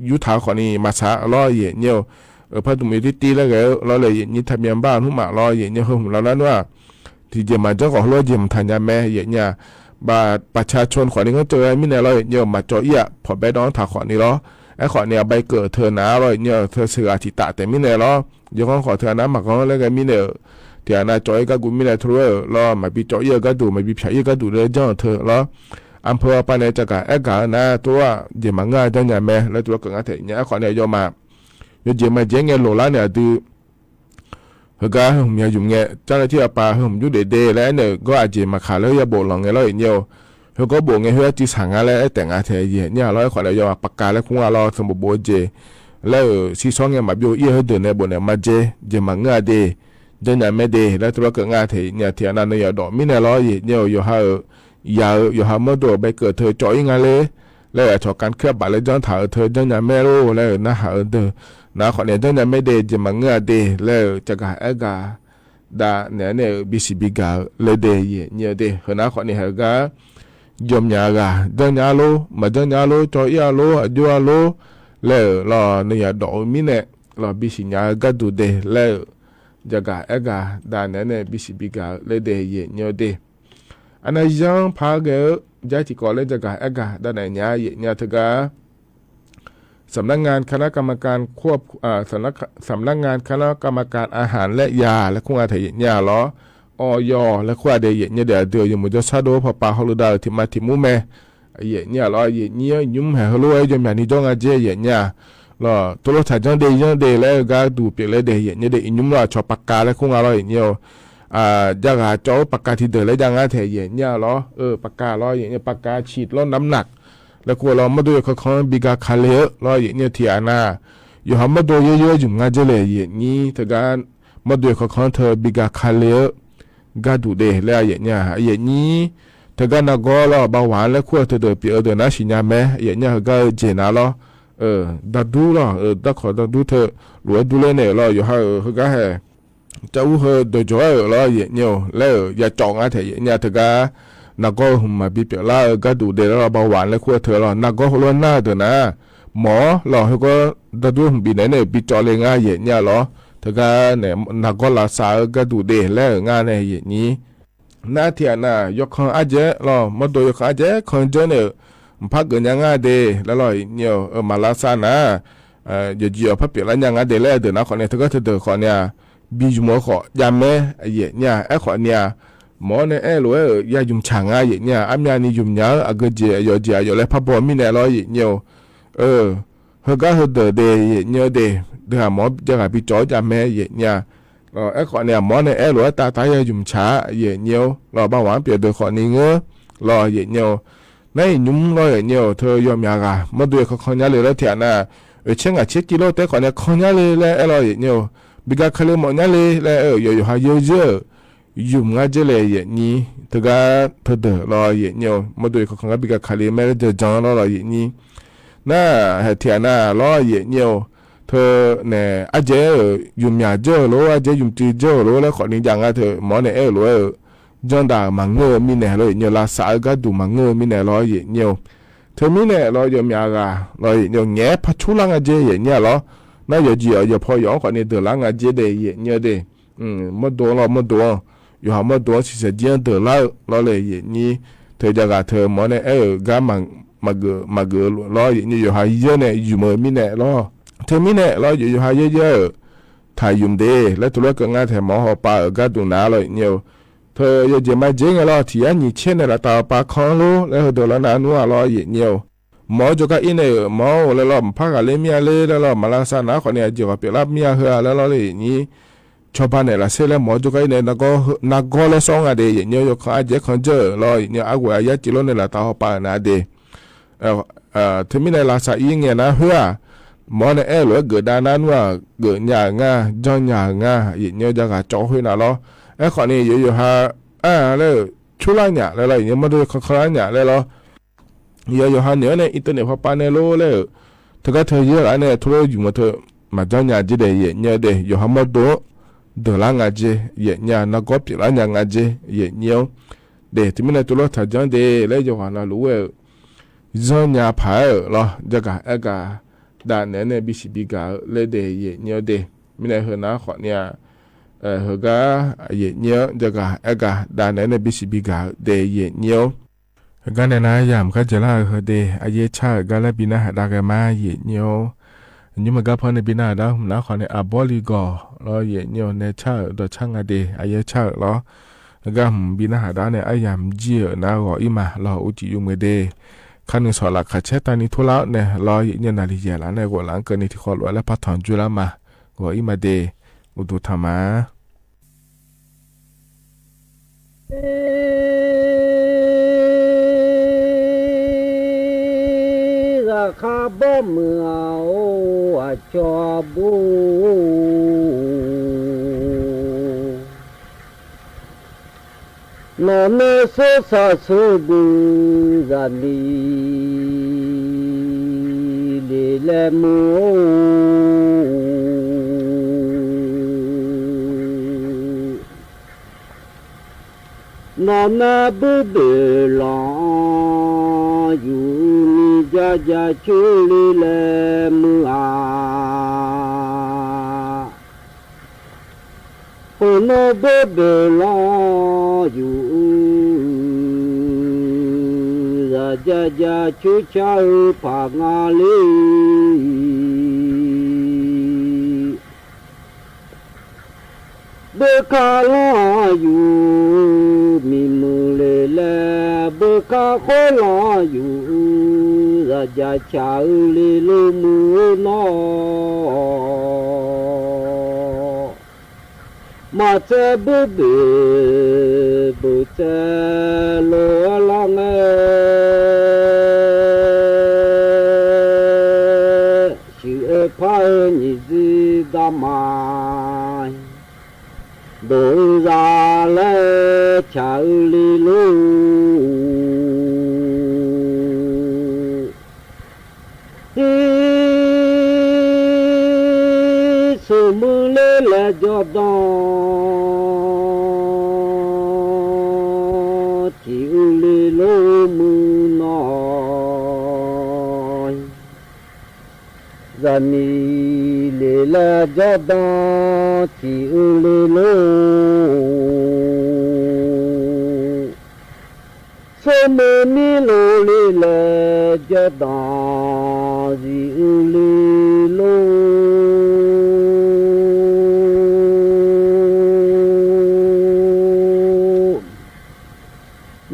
S18: ยุทธาขอนี้มาช้าล้อเยเนียวพัดดุมอยู่ที่ตีแล้วก็เราเลยเยนี่ทะเบียนบ้านหุ่มมาล้อเยเนี่ยหุ่มเราหน้าว่าที่จะมาเจ้าของล้อเยมทันยาแม่เยเนี่ยบาประชาชนขอนี้ก็เจอมิเนเราเยอะมาจ่อเอียพอไปน้องถาขอนี้ล้อไอ้ขอเนี่ยใบเกิดเธอหนาเราเนี่ยเธอเสือทิตาแต่มิเนล้อยังขอเธอนะมาของแล้วก็มิเนเดี๋ยวนะจ่อยก็กูมิเนทัวร์ล้อมาบีจ่อเอียก็ดูมาบีผีเอียก็ดูเลยเจ้าเธอล้ออำเภอปานในจักรไอ้กานะตัวเดี๋ยวมางานเจ้าเนี่ยแม่แล้วตัวก็งานเถอะเนี่ยไอ้ขอเนี่ยยอมมาเดี๋ยวมาเจ๊งเงินโลละเนี่ยดูเฮก็ผมอยากยุ่งเงี้ยเจ้าหน้าที่ป่าผมยุ่งเด็ดๆแล้วเนี่ยก็อาจจะมาขาแล้วอย่าบ่นหลังเงี้ยเราอย่างเดียวเฮก็บ่นเงี้ยเฮจีสั่งอะไรไอ้แต่งอะไรเยเนี่ยเราไอ้ขอเลยยอมปากกาแล้วคงเราสมบูรณ์เจ แล้วซีซองเนี่ยมาบิวเยอะเดินในบนเนี่ยมาเจมังงาเดเดินอย่างไม่เดแล้วตัวก็งาเถียเนี่ยเถียนั่นเนี่ยดอกมิเนี่ยล้อเนี่ยอยู่หาเมื่อตัวไปเกิดเธอจ่อยงาเลยแล้วชอการเคลือบบัตรเลยจังถ่ายเธอเดินอย่างไม่รู้แล้วนะหาเดินนะขอเนี่ยเดินอย่างไม่เดเจมังงาเดแล้วจะกะเอกาดาเนี่ยบิสิบิกาเลยเดเนี่ยเดขณะขอเนี่ยเฮกายมยากาเดินยาโลมาเดินยาโลจ่อยาโลจัวโลแล้วรอเนี่ยดอกมิเนี่ยรอบิสิญากัดดูเดแล้วจะกะเอกาดาเนี่ยบิสิบิกาเลยเดเนี่ยเดอันนั้นยังพาเกยาที่ก่อนเลยจะกะเอกาด้านไหนเนี่ยทกาสำนักงานคณะกรรมการควบสำนักงานคณะกรรมการอาหารและยาและคงอาถรรพ์ยาล้ออยและควาเดียเนี่ยเดี๋ยวอยู่มุจฉาโดพอปาฮอลดาที่มาที่มุแม่เนี่ยล้อเนี่ยยุ่มแห่ฮอลวยจนแบบนี้จ้องอาเจียเนี่ยล้อตัวรถถังจังเดียแล้วก็ดูเปลี่ยนเลยเดียเนี่ยเดี๋ยวยุ่มล้อชอบปากกาและคงอะไรเนี่ยจะหาเจ้าปากกาที่เดินแล้วยังอาถรรพ์เนี่ยล้อปากกาล้อเนี่ยปากกาฉีดล้อน้ำหนักแล้วก็เรามาดูเขาบิกาคาเลรออย่างเนี่ยที่อาณาอยู่หามาดูเยอะๆอยู่งานเจเลยอย่างนี้แต่การมาดูเขาเธอบิกาคาเลก็ดูเดแล้วอย่างนี้แต่การนักก็เราเบาหวานแล้วขั้วเธอเดือดเปรี้ยวเดือดน่าชิญาแม่อย่างนี้ก็เจน่าล้อดัดดูล้อดัดขอดัดดูเธอหรือดูเลยเนี่ยล้ออยู่หาก็ให้เจ้าเธอโดยจ่อยล้ออย่างนี้แล้วอย่าจองอะไรอย่างนี้แต่การนักก็มาบิเปล่าก็ดูเดเราเบาหวานแล้วขั้วเธอเรานักก็ล้วนหน้าเถอะนะหมอเราเขาก็ดัดดูบินไหนเนี่ยบิจอเลยง่ายอย่างนี้หรอเธอก็เนี่ยนักก็ลาสาก็ดูเดแล้วง่ายในอย่างนี้น่าเทียน่ะยกของอาเจเรามาดูยกอาเจคนเจเนี่ยพักเกินยังง่ายเดแล้วเราเนี่ยมาลาสานะเดี๋ยวพักเปลี่ยนแล้วยังง่ายเดแล้วเดี๋ยวนะคนเนี่ยเธอก็เธอคนเนี่ยบีจมูกขอยามแม่เนี่ยไอ้คนเนี่ยหมอเนี่ยรู้ยายุ่มช่างเนี่ยอามีนี่ยุ่มยาก็เจียอยู่แล้วพับบอมีเนี่ยเราเนี่ยเขาก็เดินเดเนี่ยเดี๋ยวหมอจะกับพี่จอยจามแม่เนี่ยไอ้คนเนี่ยหมอเนี่ยรู้ตายุ่มช้าเนี่ยเราบ้าหวานเปลี่ยนโดยคนนี้เงอเราเนี่ยในยุ่มเราเนี่ยเธอยอมยากะมาดูเขาคนนี้เลยแล้วเถียน่ะเช่นกับ7 กิโลแต่คนเนี่ยคนนี้เลยแล้วเราเนี่ยบิกาคาเลหมอเนี่ยเลยแล้วอยู่หาเยอะยุ่มง่ายเจเลยนี่เธอก็เธอเดือดรอเนี่ยมาดูเขาคนนี้บิกาคาเลไม่ได้เดือดจังเรานี่น่าเทียน่ารอเนี่ยเธอเนี่ยอาเจยุ่มยาเจอหรืออาเจยุ่มจีเจอหรือแล้วคนนี้ยังไงเธอหมอเนี่ยหรือจังด่ามังเงอมีเนี่ยเลยเนี่ยลาสายก็ดูมังเงอมีเนี่ยรอเนี่ยเธอมีเนี่ยรอยุ่มยากะรอเนี่ยแง่พัชชุลังอาเจเนี่ยหรอน่าอย่าจีอย่าพอยองคนนี้เดือดลังอาเจเดเนี่ยเดมาดูเรามาดูอยู่หามาดูสิเสียเดือดเราเลยนี่เธอจะกะเธอหมอเนี่ยก็มาเกอรออยู่หาเยอะเนี่ยอยู่มือมีเนี่ยรอเธอมีเนี่ยรออยู่หาเยอะถ่ายยุ่มเดแล้วตัวก็งานแถมหมอหอปลาก็ดูน้าเลยเนี่ยเธอจะมาเจ๊งรอที่อันนี้เช่นเนี่ยตาปลาคอนรู้แล้วเดี๋ยวแล้วน้านัวรอเนี่ยหมอจะก็อินเนี่ยหมอแล้วเราพักอะไรเมียเลยแล้วเรามาลาซานะคนเนี่ยจะก็เปรับเมียเหือแล้วเราเลยนี่ชาวบ้านเนี่ยละเสร็จแล้วหมอจะก็อินเนี่ยนักก็เลยส่งอะไรเนี่ยยกอาเจคนเจอรอเนี่ยอากูอายะจิโลเนี่ยละตาหอปลานาเดถึงมีในลาซาอิงเนี่ยนะเหือหมอเนี่ยหรือเกิดด้านนั้นว่าเกิดหยางาจ้องหยางาเนี่ยจะก็จ่อขึ้นนะล้อไอ้คนนี้อยู่หาแล้วชุลาเนี่ยแล้วเนี่ยมาดูเขาเนี่ยแล้วอยู่หาเนี่ยอินเทอร์เน็ตพอปานเนี่ยแล้วเธอก็เธอเยอะแล้วเนี่ยทุเรศอยู่มาเธอมาจ้องหยาจีเดย์เนี่ยเดย์อยู่หามาดูเดือดละงาจีเนี่ยนักก็ปีละงาจีเนี่ยเดย์ที่มีในตัวรถถังจังเดย์แล้วอยู่หาเรารู้ว่าจ้องหยาผายล้อจะก็ด่านเนี่ยบิสิบิกาเลยเดย์เนี่ยเดย์มีในหัวหน้าขอเนี่ยเฮก็เนี่ยจะก็ด่านเนี่ยบิสิบิกาเดย์เนี่ยกันเนี่ยนะยามก็จะล่าเฮเดอาเยชาก็แล้วบินาดากมาเนี่ยนี่มันก็พอในบินาดานะขอในอาบอลิกอแล้วเนี่ยในชาดช่างอเดอาเยชาแล้วก็บินาดาเนี่ยอายามเจียนะก็อิมาแล้วอุจิยุเมเดคันสอลักขัดเชตานิทุละเนี่ยแล้วเนี่ยนาฬิกาแล้วเนี่ยก็หลังเกินในที่ขอแล้วแล้วพัฒนจุลามาก็อิมาเดอุดุธรรมะ
S5: ข้า บ่เมื่อโอ้จอบูนอนเนสสะสุบุรานีเลเลมูนอนนาบุเบลองอยู่นี่จะชุลีเลมูอาคนบุเบลองอยู่จะชุชาผางาลีเบคาลาอยู่มีมือเลเบคาโคลาอยู่จะชาลีลูมือนอมาเจบุเบบุเจโลลังชื่อพายนิจิดามายดูซาเลชาลีลูสุมุเลเลจอดอที่อุลีลูมือนอยจานีเลเลจอดอที่อุลีลูสมุนีลูลีเลจอดอที่อุลีลู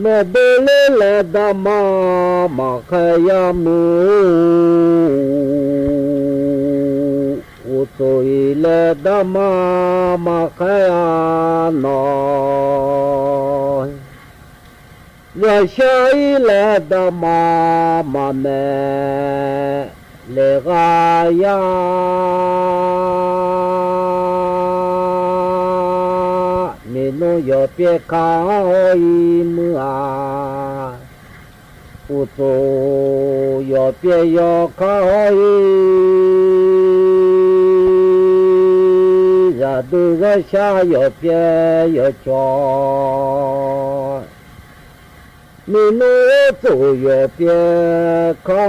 S5: แม่เบลเลดามาขยามูอุตุยเลดามาขยานอยเรือใช้เลดามาแม่เลกายาโนโยเปียคายมืออุโตโยเปียโยคายจะดูก็ชาโยเปียโยจอมีโนโตโยเปียคา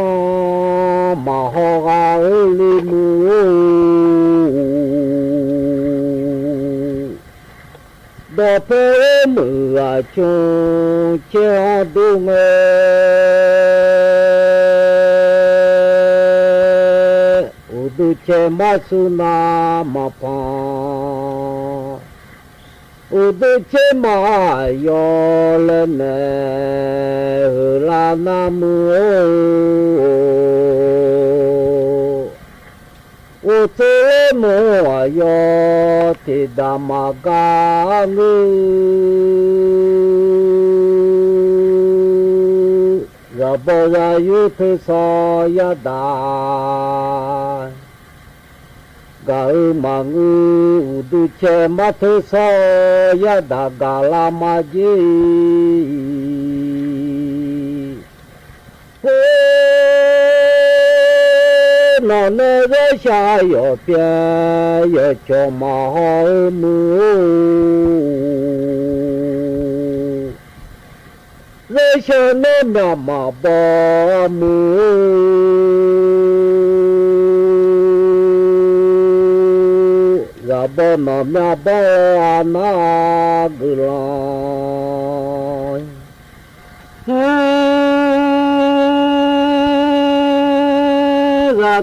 S5: มาฮอกาลิมูดอเพมือชงเจ้าดุงอุดุเชมาสุนามาปาอุดุเชมายอเลเนลานามูอุเทโมโยติดามากานุระบรายุทสายดากามังอุดุเชมัทสายดากาลามาจีนอนเรชายโยเปียโยจอมาหอมูเรชานนามาบอมูระบนามาบอนากลอย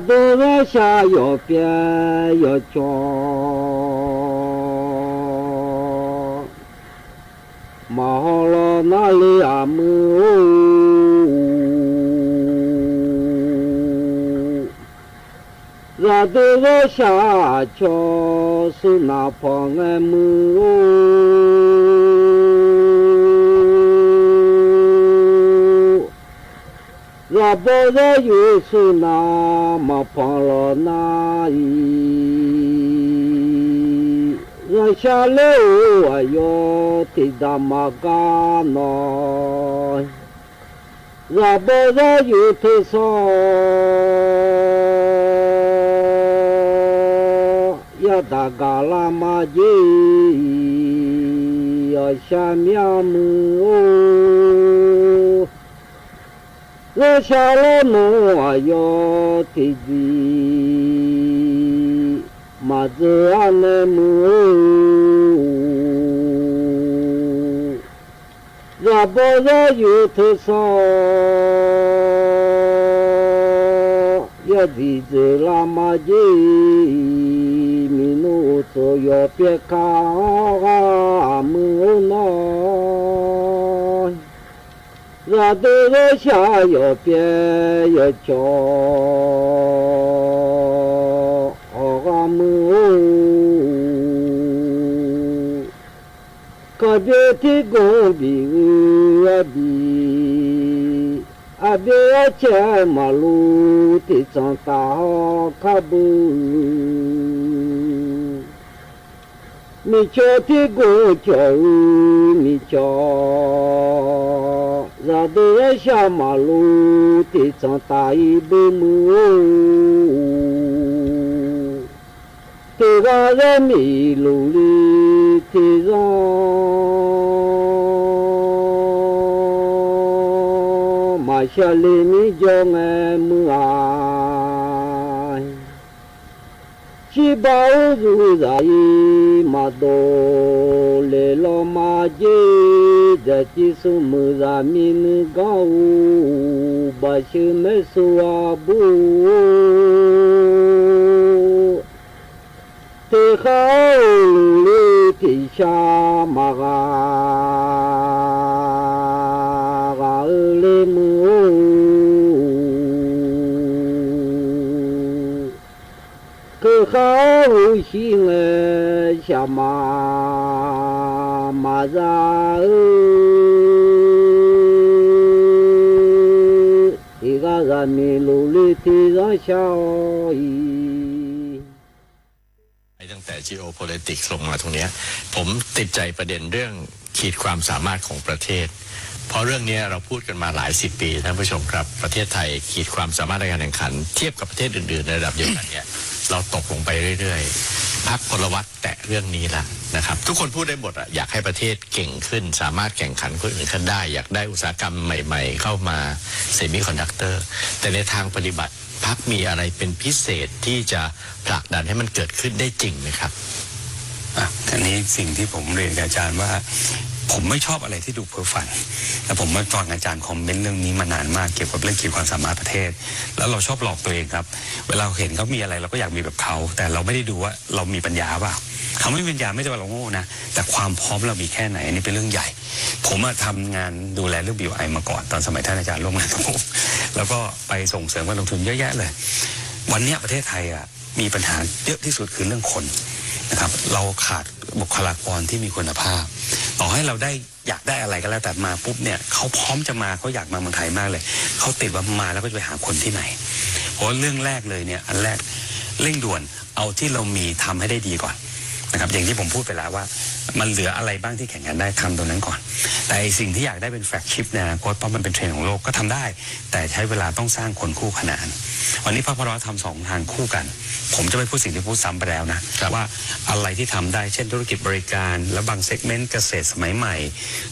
S5: ดูว่าชาโยเปียโยจอมาฮอลนาลีอามูราดูว่าชาโชสุนาพองมูร波热有是那么胖了那一，热下来我要提大马嘎那，热波热有特色，要大嘎拉马吉，要下面么哦。热下来么我要提的，马子安那么，热波热有特色，要提着拉马吉，米努左右别看么那。热的热下要别要叫，么，可别提供比比，别切马路的长大卡布。你叫的公叫你叫，热的下马路的长大一杯么？这个人迷路里的人，马下里你叫俺么啊？七宝如在马多来了马街，这几首么子米能搞，把些没说啊不，这好路的下马啊，来么？可好心儿下马扎一个人民努力的让小姨。
S4: ตั้งแต่ geopolitics ลงมาตรงนี้ผมติดใจประเด็นเรื่องขีดความสามารถของประเทศเพราะเรื่องนี้เราพูดกันมาหลายสิบปีท่านผู้ชมครับประเทศไทยขีดความสามารถในการแข่งขันเทียบกับประเทศอื่นๆในระดับเดียวกันเนี่ยเราตกลงไปเรื่อยๆพรรคพลวัตแตะเรื่องนี้ละนะครับทุกคนพูดได้หมดอยากให้ประเทศเก่งขึ้นสามารถแข่งขันคนอื่นขึ้นได้อยากได้อุตสาหกรรมใหม่ๆเข้ามาเซมิคอนดักเตอร์แต่ในทางปฏิบัติพรรคมีอะไรเป็นพิเศษที่จะผลักดันให้มันเกิดขึ้นได้จริงไหมครับ
S22: ทีนี้สิ่งที่ผมเรียนกับอาจารย์ว่าผมไม่ชอบอะไรที่ดูเพ้อฝันแต่ผมมาฟังอาจารย์คอมเมนต์เรื่องนี้มานานมากเกี่ยวกับเรื่องขีดความสามารถประเทศแล้วเราชอบหลอกตัวเองครับเวลาเห็นเขามีอะไรเราก็อยากมีแบบเขาแต่เราไม่ได้ดูว่าเรามีปัญญาเปล่าเขาไม่มีปัญญาไม่ใช่ว่าเราโง่นะแต่ความพร้อมเรามีแค่ไหนนี่เป็นเรื่องใหญ่ผมทำงานดูแลเรื่อง BOI มาก่อนตอนสมัยท่านอาจารย์ร่วมงานกับผมแล้วก็ไปส่งเสริมการลงทุนเยอะแยะเลยวันนี้ประเทศไทยมีปัญหาเยอะที่สุดคือเรื่องคนนะครับเราขาดบุคลากรที่มีคุณภาพต่อให้เราได้อยากได้อะไรก็แล้วแต่มาปุ๊บเนี่ยเขาพร้อมจะมาเขาอยากมาเมืองไทยมากเลยเขาติดว่ามาแล้วก็จะไปหาคนที่ไหนเพราะเรื่องแรกเลยเนี่ยอันแรกเร่งด่วนเอาที่เรามีทำให้ได้ดีก่อนนะครับอย่างที่ผมพูดไปแล้วว่ามันเหลืออะไรบ้างที่แข่งกันได้ทำตรงนั้นก่อนแต่สิ่งที่อยากได้เป็นแฟลกชิพนะเพราะมันเป็นเทรนด์ของโลกก็ทำได้แต่ใช้เวลาต้องสร้างคนคู่ขนานวันนี้พรรคพลวัตทำสองทางคู่กันผมจะไม่พูดสิ่งที่พูดซ้ำไปแล้วนะว่าอะไรที่ทำได้เช่นธุรกิจบริการและบางเซกเมนต์เกษตรสมัยใหม่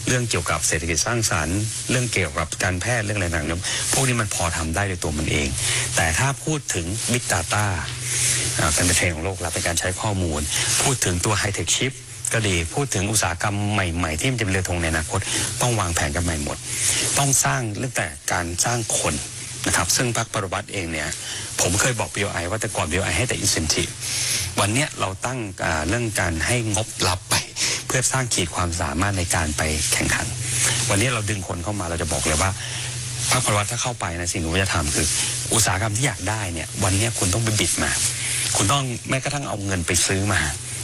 S22: เรื่องเกี่ยวกับเศรษฐกิจสร้างสรรค์เรื่องเกี่ยวกับการแพทย์เรื่องอะไรต่างๆพวกนี้มันพอทำได้โดยตัวมันเองแต่ถ้าพูดถึง Big Data เป็นเทรนด์ของโลกแล้วเป็นการใช้ข้อมูลพูดถึงตัวไฮเทคชิปก็ดีพูดถึงอุตสาหกรรมใหม่ๆที่มันจะเป็นเรือธงในอนาคตต้องวางแผนกันใหม่หมดต้องสร้างเรื่องแต่การสร้างคนนะครับซึ่งพรรคปฏิวัติเองเนี่ยผมเคยบอก BOI ว่าแต่ก่อน BOI ให้แต่ incentive วันนี้เราตั้งเรื่องการให้งบรับไปเพื่อสร้างขีดความสามารถในการไปแข่งขันวันนี้เราดึงคนเข้ามาเราจะบอกเลยว่าพรรคปฏิวัติถ้าเข้าไปนะสิ่งที่ผมจะทำคืออุตสาหกรรมที่อยากได้เนี่ยวันนี้คุณต้องไปบิดมาคุณต้องแม้กระทั่งเอาเงินไปซื้อมา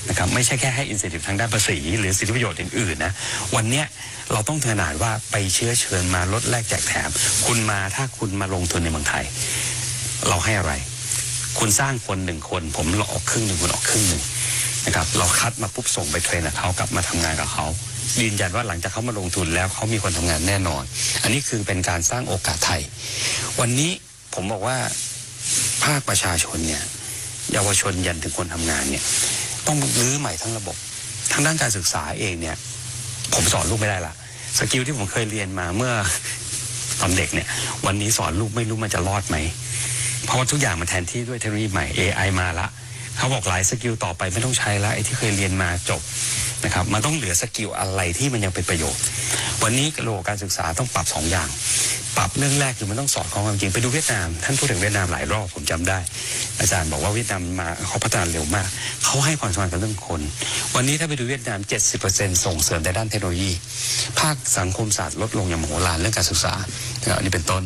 S22: นะครับไม่ใช่แค่ให้ incentive ทางด้านภาษีหรือสิทธิประโยชน์อื่นๆนะวันนี้ เราต้องขนาดว่าไปเชื้อเชิญมาลดแลกแจกแถมคุณมาถ้าคุณมาลงทุนในเมืองไทยเราให้อะไรคุณสร้างคน1 คนผมออกครึ่งหนึ่งคุณออกครึ่งหนึ่งนะครับเราคัดมาปุ๊บส่งไปเทรนกับเขากลับมาทำงานกับเขายืนยันว่าหลังจากเขามาลงทุนแล้วเขามีคนทำงานแน่นอนอันนี้คือเป็นการสร้างโอกาสไทยวันนี้ผมบอกว่าภาคประชาชนเนี่ยเยาวชนยันถึงคนทำงานเนี่ยต้องรื้อใหม่ทั้งระบบทางด้านการศึกษาเองเนี่ยผมสอนลูกไม่ได้ละสกิลที่ผมเคยเรียนมาเมื่อตอนเด็กเนี่ยวันนี้สอนลูกไม่รู้มันจะรอดไหมเพราะว่าทุกอย่างมันแทนที่ด้วยเทคโนโลยีใหม่ AI มาละเขาบอกหลายสกิลต่อไปไม่ต้องใช้ละไอ้ที่เคยเรียนมาจบนะครับมันต้องเหลือสกิลอะไรที่มันยังเป็นประโยชน์วันนี้ระบบการศึกษาต้องปรับ2 อย่างปรับเรื่องแรกคือมันต้องสอดคล้องความจริงไปดูเวียดนามท่านพูดถึงเวียดนามหลายรอบผมจำได้อาจารย์บอกว่าเวียดนามมาเขาพัฒนาเร็วมากเขาให้ความสำคัญกับเรื่องคนวันนี้ถ้าไปดูเวียดนาม 70% ส่งเสริมในด้านเทคโนโลยีภาคสังคมศาสตร์ลดลงอย่างมโหฬารเรื่องการศึกษาอันนี้เป็นต้น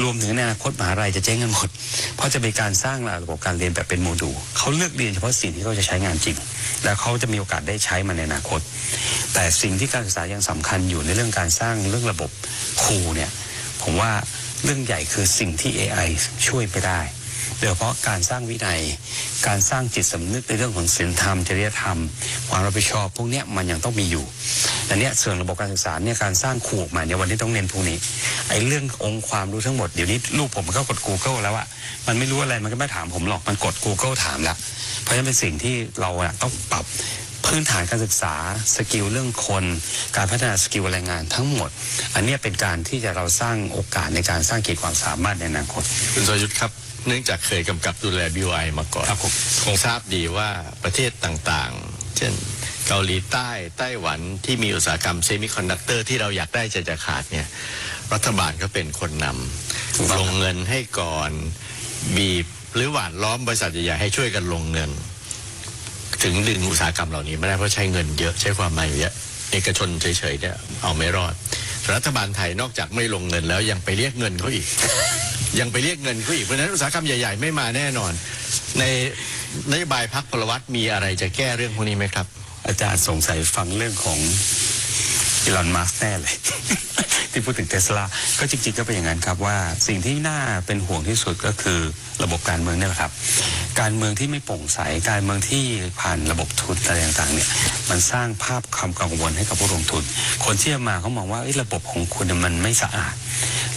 S22: รวมถึงในอนาคตมหาวิทยาลัยจะเจ๊งกันหมดเพราะจะมีการสร้างระบบการเรียนแบบเป็นโมดูลเขาเลือกเรียนเฉพาะสิ่งที่เขาจะใช้งานจริงแล้วเขาจะมีโอกาสได้ใช้มันในอนาคตแต่สิ่งที่การศึกษายังสำคัญอยู่ในเรื่องการสร้างเรื่องระบบครูเนี่ยผมว่าเรื่องใหญ่คือสิ่งที่ AI ช่วยไม่ได้โดยเฉพาะการสร้างวินัยการสร้างจิตสำนึกในเรื่องของศีลธรรมจริยธรรมความรับผิดชอบพวกนี้มันยังต้องมีอยู่แต่เนี้ยส่วนระบบการศึกษาเนี่ยการสร้างครูออกมาเนี่ยวันนี้ต้องเน้นพวกนี้ไอ้เรื่ององค์ความรู้ทั้งหมดเดี๋ยวนี้ลูกผมมันก็กด Google แล้วอะมันไม่รู้อะไรมันก็ไม่ถามผมหรอกมันกด Google ถามแล้วเพราะฉะนั้นเป็นสิ่งที่เราต้องปรับพื้นฐานการศึกษาสกิลเรื่องคนการพัฒนาสกิลแรงงานทั้งหมดอันนี้เป็นการที่จะเราสร้างโอกาสในการสร้างขีดความสามารถในอนาคต
S4: คุณสรยุทธครับเนื่องจากเคยกำกับดูแล BOI มาก่อนคงทราบดีว่าประเทศต่างๆเช่นเกาหลีใต้ไต้หวันที่มีอุตสาหกรรมเซมิคอนดักเตอร์ที่เราอยากได้จะขาดเนี่ยรัฐบาลก็เป็นคนนำลงเงินให้ก่อนบีบหรือหว่านล้อมบริษัทใหญ่ๆให้ช่วยกันลงเงินถึงดึงอุตสาหกรรมเหล่านี้ไม่ได้เพราะใช้เงินเยอะใช้ความหมายเยอะเอกชนเฉยๆเนี่ยเอาไม่รอดรัฐบาลไทยนอกจากไม่ลงเงินแล้วยังไปเรียกเงินเขาอีก ยังไปเรียกเงินเขาอีกเพราะฉะนั้นอุตสาหกรรมใหญ่ๆไม่มาแน่นอนในนโยบายพรรคพลวัตมีอะไรจะแก้เรื่องพวกนี้ไหมครับ
S22: อาจารย์สงสัยฟังเรื่องของอีลอนมัสก์แน่เลย ที่พูดถึงเทสลาก็จริงๆก็เป็นอย่างนั้นครับว่าสิ่งที่น่าเป็นห่วงที่สุดก็คือระบบการเมืองนี่แหละครับการเมืองที่ไม่โปร่งใสการเมืองที่ผ่านระบบทุนอะไรต่างๆเนี่ยมันสร้างภาพความกังวลให้กับผู้ลงทุนคนที่มาเขามองว่าระบบของคุณมันไม่สะอาด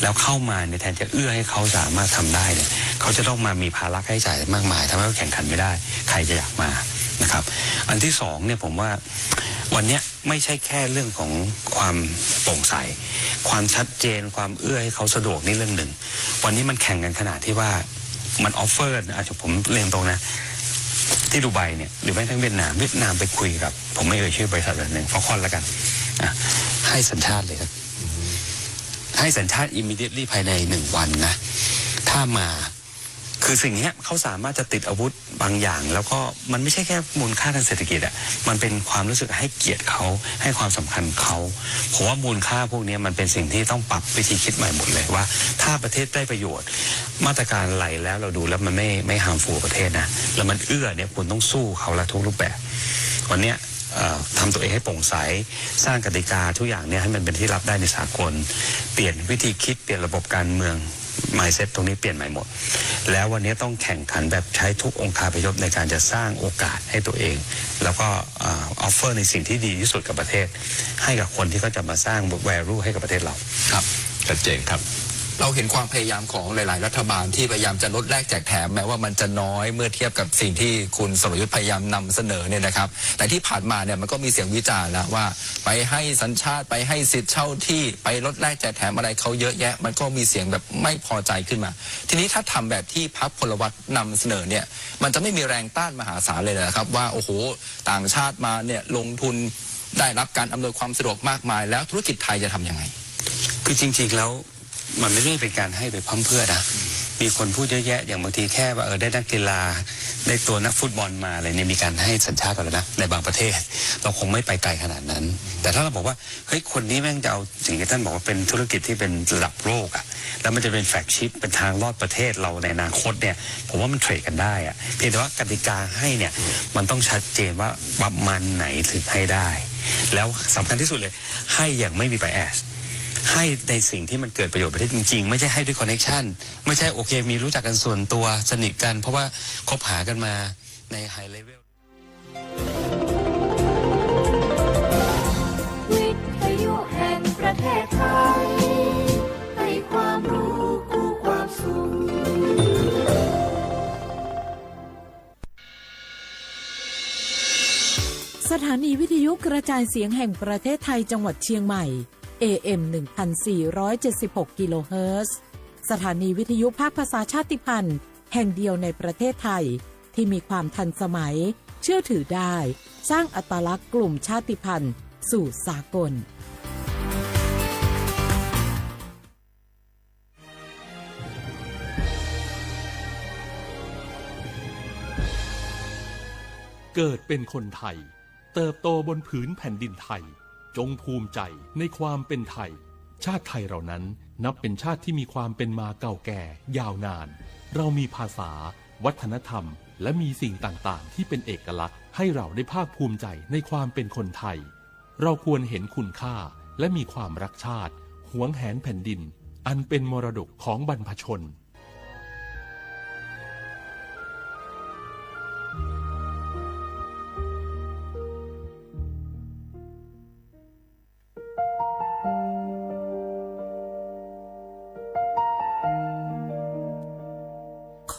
S22: แล้วเข้ามาในแทนจะเอื้อให้เขาสามารถทำได้เนี่ยเขาจะต้องมามีภาระค่าใช้จ่ายมากมายทำให้เขาแข่งขันไม่ได้ใครจะอยากมานะครับอันที่สองเนี่ยผมว่าวันนี้ไม่ใช่แค่เรื่องของความโปร่งใสความชัดเจนความเอื้อให้เขาสะดวกนี่เรื่องหนึ่งวันนี้มันแข่งกันขนาดที่ว่ามันออฟเฟอร์อาจจะผมเรียนตรงนะที่ดูไบเนี่ยหรือแม้ทั้งเวียดนามไปคุยกับผมไม่เอ่ยชื่อบริษัทหนึ่งฟอลคอนแล้วกันให้สัญชาติเลยครับให้สัญชาติ immediately ภายใน1 วันนะถ้ามาคือสิ่งนี้เขาสามารถจะติดอาวุธบางอย่างแล้วก็มันไม่ใช่แค่มูลค่าทางเศรษฐกิจอะมันเป็นความรู้สึกให้เกียรติเขาให้ความสำคัญเขาผมว่ามูลค่าพวกนี้มันเป็นสิ่งที่ต้องปรับวิธีคิดใหม่หมดเลยว่าถ้าประเทศได้ประโยชน์มาตรการอะไรแล้วเราดูแล้วมันไม่ฮาร์มฟูลประเทศนะแล้วมันเอื้อเนี่ยคุณต้องสู้เขาละทุกรูปแบบวันนี้ทำตัวเองให้โปร่งใสสร้างกติกาทุกอย่างเนี่ยให้มันเป็นที่รับได้ในสากลเปลี่ยนวิธีคิดเปลี่ยนระบบการเมืองmindset ตรงนี้เปลี่ยนใหม่หมดแล้ววันนี้ต้องแข่งขันแบบใช้ทุกองค์คาพยพในการจะสร้างโอกาสให้ตัวเองแล้วก็ออฟเฟอร์ในสิ่งที่ดีที่สุดกับประเทศให้กับคนที่เขาจะมาสร้าง value ให้กับประเทศเรา
S7: ครับ
S4: ชัดเจนครับ
S7: เราเห็นความพยายามของหลายๆรัฐบาลที่พยายามจะลดแลกแจกแถมแม้ว่ามันจะน้อยเมื่อเทียบกับสิ่งที่คุณสรยุทธพยายามนำเสนอเนี่ยนะครับแต่ที่ผ่านมาเนี่ยมันก็มีเสียงวิจารณ์นะว่าไปให้สัญชาติไปให้สิทธิ์เช่าที่ไปลดแลกแจกแถมอะไรเขาเยอะแยะมันก็มีเสียงแบบไม่พอใจขึ้นมาทีนี้ถ้าทำแบบที่พรรคพลวัตนำเสนอเนี่ยมันจะไม่มีแรงต้านมหาศาลเลยนะครับว่าโอ้โหต่างชาติมาเนี่ยลงทุนได้รับการอำนวยความสะดวกมากมายแล้วธุรกิจไทยจะทำยังไง
S22: คือจริงๆแล้วมันไม่ได้เป็นการให้ไปพร่ำเพรื่อนะมีคนพูดเยอะแยะอย่างบางทีแค่ว่าได้นักกีฬา ได้ตัวนักฟุตบอลมาอะไรเนี่ยมีการให้สัญชาติกันแล้วนะในบางประเทศเราคงไม่ไปไกลขนาดนั้นแต่ถ้าเราบอกว่าเฮ้ยคนนี้แม่งจะเอาสิ่งที่ท่านบอกว่าเป็นธุรกิจที่เป็นระดับโลกอะแล้วมันจะเป็นแฟลกชิพเป็นทางรอดประเทศเราในอนาคตเนี่ยผมว่ามันเทรดกันได้อะเพียงแต่ว่ากติกาให้เนี่ยมันต้องชัดเจนว่าประมาณไหนถึงให้ได้แล้วสำคัญที่สุดเลยให้อย่างไม่มีไบแอสให้ในสิ่งที่มันเกิดประโยชน์ประเทศจริงๆไม่ใช่ให้ด้วยคอนเนคชั่นไม่ใช่โอเคมีรู้จักกันส่วนตัวสนิทกันเพราะว่าคบหากันมาในไฮเลเวล
S16: วิทยุแห่งประเทศไทยให้ความรู้คู่ความสุข
S1: สถานีวิทยุกระจายเสียงแห่งประเทศไทยจังหวัดเชียงใหม่ AM 1476 กิโลเฮิรตซ์สถานีวิทยุภาคภาษาชาติพันธุ์แห่งเดียวในประเทศไทยที่มีความทันสมัยเชื่อถือได้สร้างอัตลักษณ์กลุ่มชาติพันธุ์สู่สากล
S2: เกิดเป็นคนไทยเติบโตบนผืนแผ่นดินไทยจงภูมิใจในความเป็นไทยชาติไทยเรานั้นนับเป็นชาติที่มีความเป็นมาเก่าแก่ยาวนานเรามีภาษาวัฒนธรรมและมีสิ่งต่างๆที่เป็นเอกลักษณ์ให้เราได้ภาคภูมิใจในความเป็นคนไทยเราควรเห็นคุณค่าและมีความรักชาติหวงแหนแผ่นดินอันเป็นมรดกของบรรพชน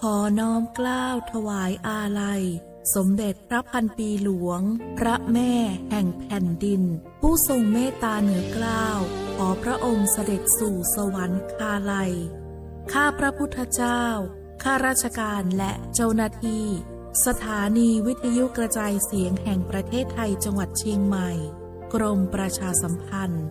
S10: ขอน้อมเกล้าถวายอาลัยสมเด็จพระพันปีหลวงพระแม่แห่งแผ่นดินผู้ทรงเมตตาเหนือเกล้าขอพระองค์เสด็จสู่สวรรคาลัยข้าพระพุทธเจ้าข้าราชการและเจ้าหน้าที่สถานีวิทยุกระจายเสียงแห่งประเทศไทยจังหวัดเชียงใหม่กรมประชาสัมพันธ์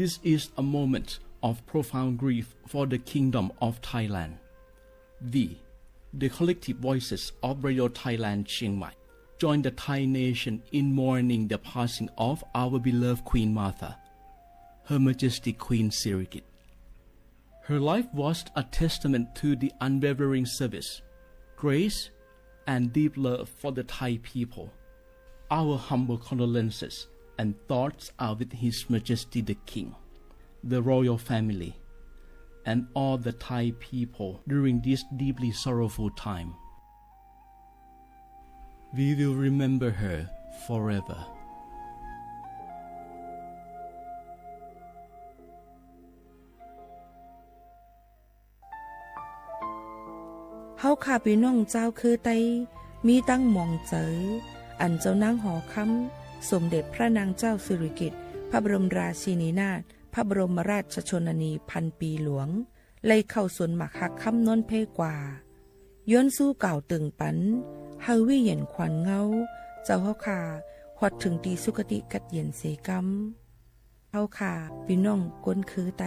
S17: This is a moment of profound grief for the Kingdom of Thailand. We, the collective voices of Radio Thailand Chiang Mai, join the Thai nation in mourning the passing of our beloved Queen Martha, Her Majesty Queen Sirikit. Her life was a testament to the unwavering service, grace, and deep love for the Thai people. Our humble condolences and thoughts are with His Majesty the King, the royal family, and all the Thai people during this deeply sorrowful time. We will remember her forever.
S10: เฮาข้าพี่น้องเจ้าคือไตมีตั้งหม่องเจออันเจ้านางหอคำสมเด็จพระนางเจ้าสิริกิติ์พระบรมราชินีนาถพระบรมราชชนนีพันปีหลวงเลยเข้าสวนหมักหักคำนนเพกว่าย้อนสู้เก่าตึงปันเฮาวิเย็นขวัญเงาเจ้าเฮาขาฮอดถึงตีสุคติกัดเย็นเสกำเฮาขาพี่น้องก้นคือไต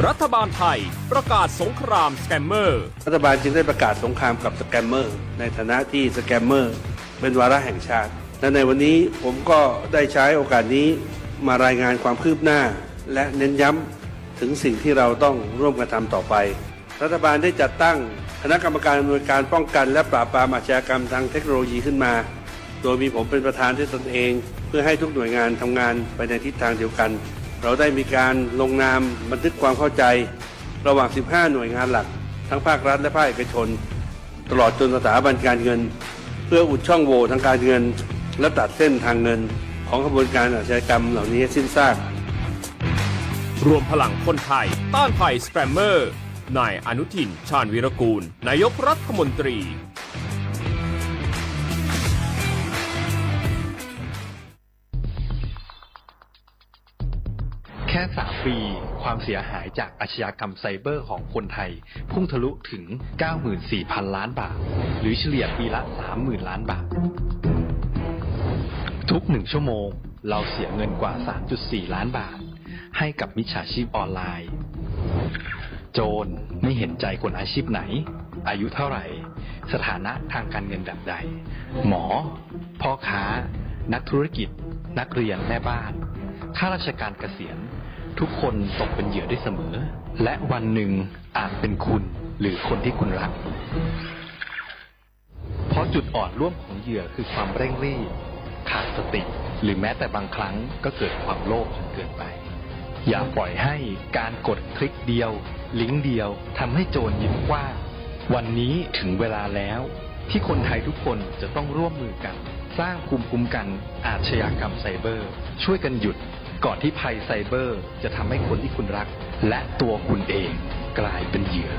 S9: รัฐบาลไทยประกาศสงครามสแกมเมอร์
S6: รัฐบาลจึงได้ประกาศสงครามกับสแกมเมอร์ในฐานะที่สแกมเมอร์เป็นวาระแห่งชาติและในวันนี้ผมก็ได้ใช้โอกาสนี้มารายงานความคืบหน้าและเน้นย้ำถึงสิ่งที่เราต้องร่วมกันทำต่อไปรัฐบาลได้จัดตั้งคณะกรรมการอำนวยการป้องกันและปราบปรามอาชญากรรมทางเทคโนโลยีขึ้นมาโดยมีผมเป็นประธานด้วยตนเองเพื่อให้ทุกหน่วยงานทำงานไปในทิศทางเดียวกันเราได้มีการลงนามบันทึกความเข้าใจระหว่าง 15 หน่วยงานหลักทั้งภาครัฐและภาคเอกชนตลอดจนสถาบันการเงินเพื่ออุดช่องโหว่ทางการเงินและตัดเส้นทางเงินของขบวนการอาชญากรรมเหล่านี้ให้สิ้นซาก
S9: รวมพลังคนไทยต้านภัยสแกมเมอร์นายอนุทินชาญวีรกูลนายกรัฐมนตรี
S11: ปี ความเสียหายจากอาชญากรรมไซเบอร์ของคนไทยพุ่งทะลุถึง 94,000 ล้านบาทหรือเฉลี่ยปีละ 30,000 ล้านบาททุก1ชั่วโมงเราเสียเงินกว่า 3.4 ล้านบาทให้กับมิจฉาชีพออนไลน์โจรไม่เห็นใจคนอาชีพไหนอายุเท่าไหร่สถานะทางการเงินแบบใดหมอพ่อค้านักธุรกิจนักเรียนแม่บ้านข้าราชการเกษียณทุกคนตกเป็นเหยื่อได้เสมอและวันหนึ่งอาจเป็นคุณหรือคนที่คุณรักเพราะจุดอ่อนร่วมของเหยื่อคือความเร่งรีบขาดสติหรือแม้แต่บางครั้งก็เกิดความโลภจนเกินไปอย่าปล่อยให้การกดคลิกเดียวลิงก์เดียวทำให้โจรยิ้มกว้างวันนี้ถึงเวลาแล้วที่คนไทยทุกคนจะต้องร่วมมือกันสร้างภูมิคุ้มกันอาชญากรรมไซเบอร์ช่วยกันหยุดก่อนที่ภัยไซเบอร์จะทำให้คนที่คุณรักและตัวคุณเองกลายเป็นเหยื่อ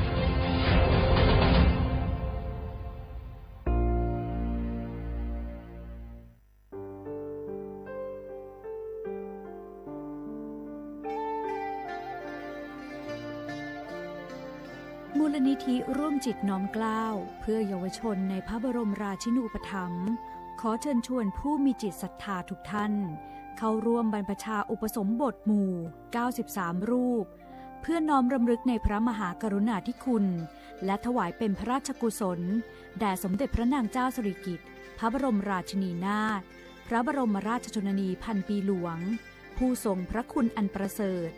S3: มูลนิธิร่วมจิตน้อมเกล้าเพื่อเยาวชนในพระบรมราชินูปถัมภ์ขอเชิญชวนผู้มีจิตศรัทธาทุกท่านเข้าร่วมบรรพชาอุปสมบทหมู่93รูปเพื่อน้อมรำลึกในพระมหากรุณาธิคุณและถวายเป็นพระราชกุศลแด่สมเด็จพระนางเจ้าสิริกิติ์พระบรมราชินีนาถพระบรมราชชนนีพันปีหลวงผู้ทรงพระคุณอันประเสริฐ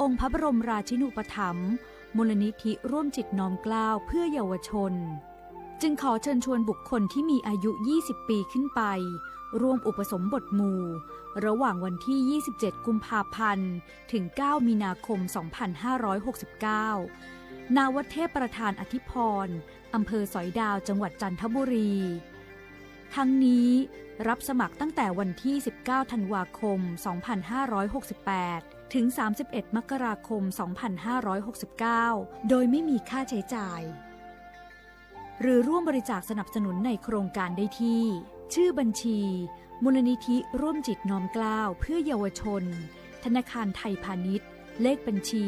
S3: องค์พระบรมราชินูปถัมภ์มูลนิธิร่วมจิตน้อมเกล้าเพื่อเยาวชนจึงขอเชิญชวนบุคคลที่มีอายุ20ปีขึ้นไปร่วมอุปสมบทหมู่ระหว่างวันที่27กุมภาพันธ์ถึง9มีนาคม2569ณ วัดเทพประธานอธิพรอำเภอสอยดาวจังหวัดจันทบุรีทั้งนี้รับสมัครตั้งแต่วันที่19ธันวาคม2568ถึง31มกราคม2569โดยไม่มีค่าใช้จ่ายหรือร่วมบริจาคสนับสนุนในโครงการได้ที่ชื่อบัญชีมูลนิธิร่วมจิตน้อมเกล้าเพื่อเยาวชนธนาคารไทยพาณิชย์เลขบัญชี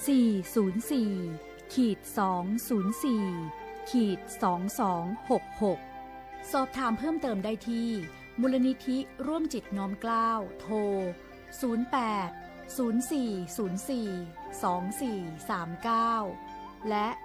S3: 404-204-2266สอบถามเพิ่มเติมได้ที่มูลนิธิร่วมจิตน้อมเกล้าโทร08-04-24-2439และ08-5114-8900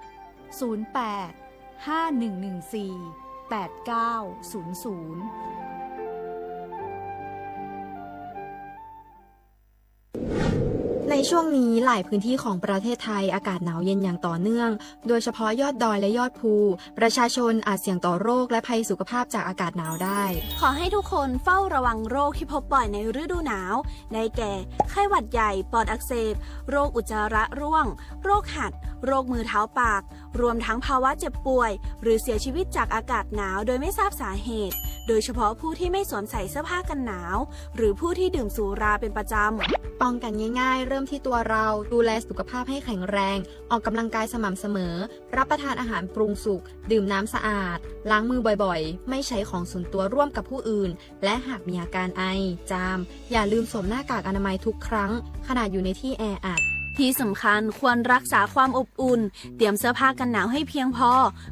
S12: ในช่วงนี้หลายพื้นที่ของประเทศไทยอากาศหนาวเย็นอย่างต่อเนื่องโดยเฉพาะยอดดอยและยอดภูประชาชนอาจเสี่ยงต่อโรคและภัยสุขภาพจากอากาศหนาวได้
S23: ขอให้ทุกคนเฝ้าระวังโรคที่พบบ่อยในฤดูหนาวได้แก่ไข้หวัดใหญ่ปอดอักเสบโรคอุจจาระร่วงโรคหัดโรคมือเท้าปากรวมทั้งภาวะเจ็บป่วยหรือเสียชีวิตจากอากาศหนาวโดยไม่ทราบสาเหตุโดยเฉพาะผู้ที่ไม่สวมใส่เสื้อผ้ากันหนาวหรือผู้ที่ดื่มสุราเป็นประจำ
S12: ป้องกันง่ายๆเริ่มที่ตัวเราดูแลสุขภาพให้แข็งแรงออกกำลังกายสม่ำเสมอรับประทานอาหารปรุงสุกดื่มน้ำสะอาดล้างมือบ่อยๆไม่ใช้ของส่วนตัวร่วมกับผู้อื่นและหากมีอาการไอจามอย่าลืมสวมหน้ากากอนามัยทุกครั้งขณะอยู่ในที่แออัด
S23: ที่สำคัญควรรักษาความอบอุ่นเตรียมเสื้อผ้ากันหนาวให้เพียงพอ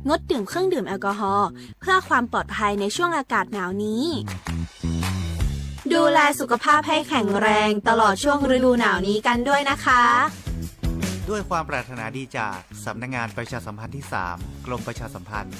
S23: งดดื่มเครื่องดื่มแอลกอฮอล์เพื่อความปลอดภัยในช่วงอากาศหนาวนี้ดูแลสุขภาพให้แข็งแรงตลอดช่วงฤดูหนาวนี้กันด้วยนะคะ
S24: ด้วยความปรารถนาดีจากสำนักงานประชาสัมพันธ์ที่ 3 กรมประชาสัมพันธ์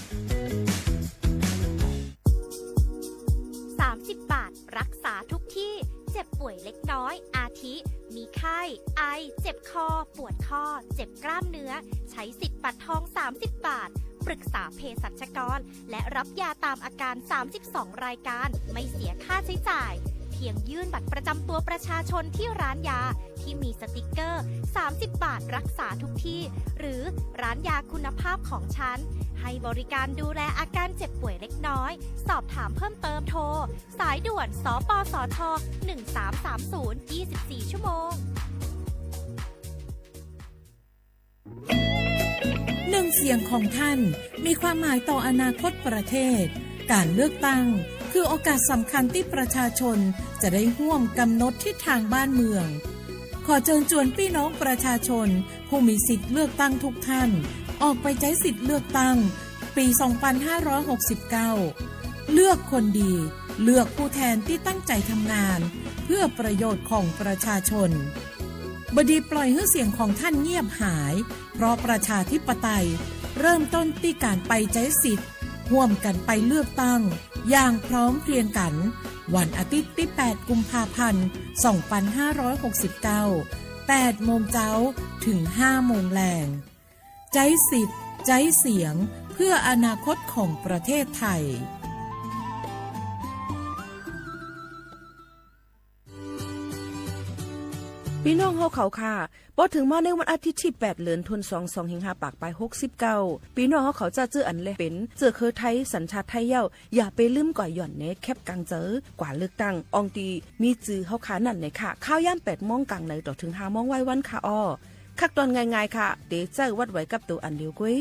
S20: 30 บาทรักษาทุกที่เจ็บป่วยเล็กน้อยอาทิมีไข้ไอเจ็บคอปวดข้อเจ็บกล้ามเนื้อใช้สิทธิ์บัตรทอง30 บาทปรึกษาเภสัชกรและรับยาตามอาการ32รายการไม่เสียค่าใช้จ่ายเพียงยื่นบัตรประจำตัวประชาชนที่ร้านยาที่มีสติกเกอร์30 บาทรักษาทุกที่หรือร้านยาคุณภาพของฉันให้บริการดูแลอาการเจ็บป่วยเล็กน้อยสอบถามเพิ่มเติมโทรสายด่วนสปสช1330 24ชั่วโมง
S1: หนึ่งเสียงของท่านมีความหมายต่ออนาคตประเทศการเลือกตั้งคือโอกาสสำคัญที่ประชาชนจะได้ร่วมกำหนดทิศทางบ้านเมือง ขอเชิญชวนพี่น้องประชาชนผู้มีสิทธิ์เลือกตั้งทุกท่านออกไปใช้สิทธิ์เลือกตั้งปี 2569 เลือกคนดีเลือกผู้แทนที่ตั้งใจทำงานเพื่อประโยชน์ของประชาชนบดีปล่อยให้เสียงของท่านเงียบหายเพราะประชาธิปไตยเริ่มต้นที่การไปใช้สิทธิ์ร่วมกันไปเลือกตั้งอย่างพร้อมเพรียงกันวันอาทิตย์ที่ 8 กุมภาพันธ์ 2569 8 โมงเช้าถึง 5 โมงแลงใช้สิทธิ์ใช้เสียงเพื่ออนาคตของประเทศไทย
S10: พี่น้องเฮาเขาค่ะพอถึงมาในวันอาทิตย์ที่8เดือนธันวาคม25ปากปลาย69พี่น้องเฮาเขาจะเจออันเลยเป็นเจอเคยไทยสัญชาติไทยเย้าอย่าไปลืมก่อยหย่อนเนแคบกลางเจอกว่าเลือกตั้งอองตีมีจื้อเฮาขานั่นเนี่ยค่ะข้าวย่ำ8 โมงกลางในต่อถึง 5 โมงไว้วันค่ะอ้อคักตอนง่ายๆค่ะเตเจ้าวัดไว้กับตัวอันเดียวกุ้ย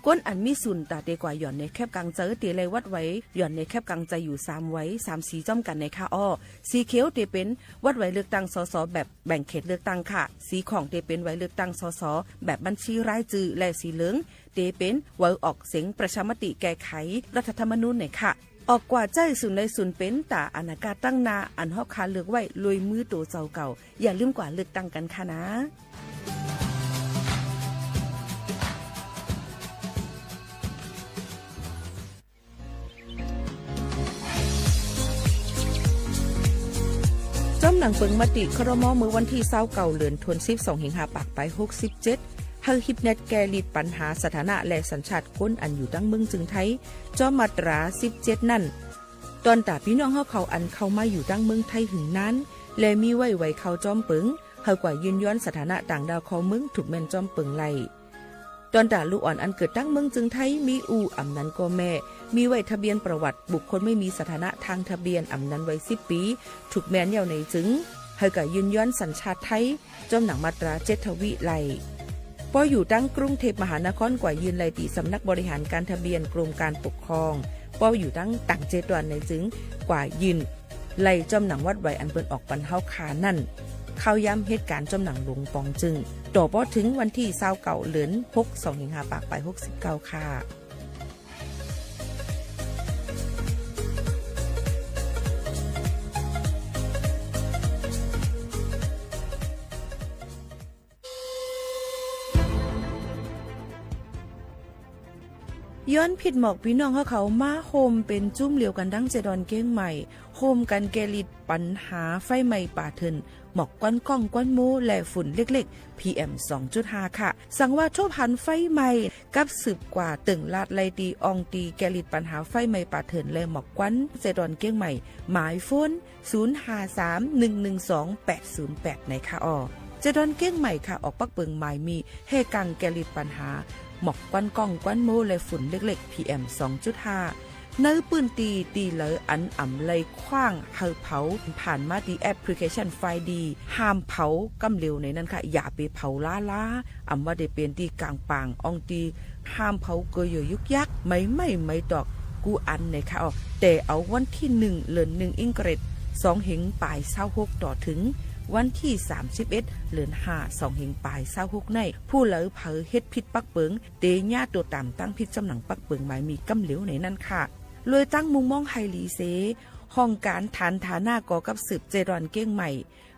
S10: ก้นอันมีสุนตาเตกว่าหย่อนในแคบกลางเจอเตเลยวัดไว้หย่อนในแคบกลางใจอยู่3ไว้3สีจ้อมกันในค่ะอ้อสีเขียวเตเป็นวัดไว้เลือกตั้งสสแบบแบ่งเขตเลือกตั้งค่ะสีของเตเป็นไว้เลือกตั้งสสแบบบัญชีรายชื่อและสีเหลืองเตเป็นไว้ออกเสียงประชามติแก้ไขรัฐธรรมนูญในค่ะออกกว่าใจสุนในสุนเป็นตาอนาคตตั้งนาอันฮอกคาเลือกไว้ลุยมือตัวเจ้าเก่าอย่าลืมกว่าเลือกตั้งกันค่ะนะจอมหนังเปิงมติครม.มือวันที่29เดือนธันวาคม25ปากไป67เฮาฮิปเน็ตแกลิดปัญหาสถานะและสัญชาติคนอันอยู่ตั้งเมืองจึงไทยจอมมาตรา17นั่นตอนตาพี่น้องเฮาเขาอันเข้ามาอยู่ตั้งเมืองไทยหึงนั้นและมีไว้เข้าจอมเปิงเฮากว่ายืนย้อนสถานะต่างดาวเข้าเมืองถูกแม่นจอมเปิงไล่ตอนตาลูกอ่อนอันเกิดตั้งเมืองจึงไทยมีอำนั้นก็แม่มีไว้ทะเบียนประวัติบุคคลไม่มีสถานะทางทะเบียนอำนั้นไว้10 ปีถูกแม่นเยาในจึงเฮาก็ยืนย้อนสัญชาติไทยจอมหนังมาตรา7ทวิไลพออยู่ตั้งกรุงเทพมหานครกว่ายืนไลตีสำนักบริหารการทะเบียนกรมการปกครองพออยู่ตั้งต่างเจตวันในจึงกว่ายืนไลจอมหนังวัดไว้อันเปิ้นออกปันเฮาขานั่นเข้าย้ำเหตุการณ์จอมหนังหลวงปองจึงต่อพอถึงวันที่29เดือน6 25ปากไป69ค่ะย้อนผิดหมอกพี่น้องเขามาโฮมเป็นจุ้มเหลียวกันดังเจดอนเก้งใหม่โฮมกันแกลิดปัญหาไฟไหม้ป่าเถินหมอกก้อนก้องก้อนมูและฝุ่นเล็กๆ PM 2.5 ค่ะสั่งว่าโชพันไฟไหม้กับสืบกว่าตึงลาดไลตีอองตีแกลิดปัญหาไฟไหม้ป่าเถินและหมอกก้อนเจดอนเก้งใหม่หมายโฟน 053-112-808 ในค่ะอ้อเจดอนเก้งใหม่ค่ะออกปักเปิงหมายมีเฮกังแกลิดปัญหาหมอกควันก้องควันโมและฝุ่นเล็กๆ PM 2.5 เนื้อปืนตีเหลออันอ่ำเลยคว้างเฮาเผาผ่านมาดีแอปพลิเคชันไฟดีห้ามเผากำเร็วในนั้นค่ะอย่าไปเผาล้าอ่ำว่าได้เป็นตีกลางปางอองตีห้ามเผาเกยยุกยักไม่ดอกกูอันในค่ะแต่เอาวันที่1เดือน1อิงเกรด2เหงปลาย26ต่อถึงวันที่31เดือน5 2เหงปลาย26ในผู้เหลอเผอเฮ็ดผิดปักเปิงเตญาตัวตามตั้งผิดจำหนังปักเปิงหมายมีกำเหลวในนั้นค่ะเลยตั้งมุมมองไฮลีเซห้องการฐานฐานะก่อกับสืบเจดอนเก้งใหม่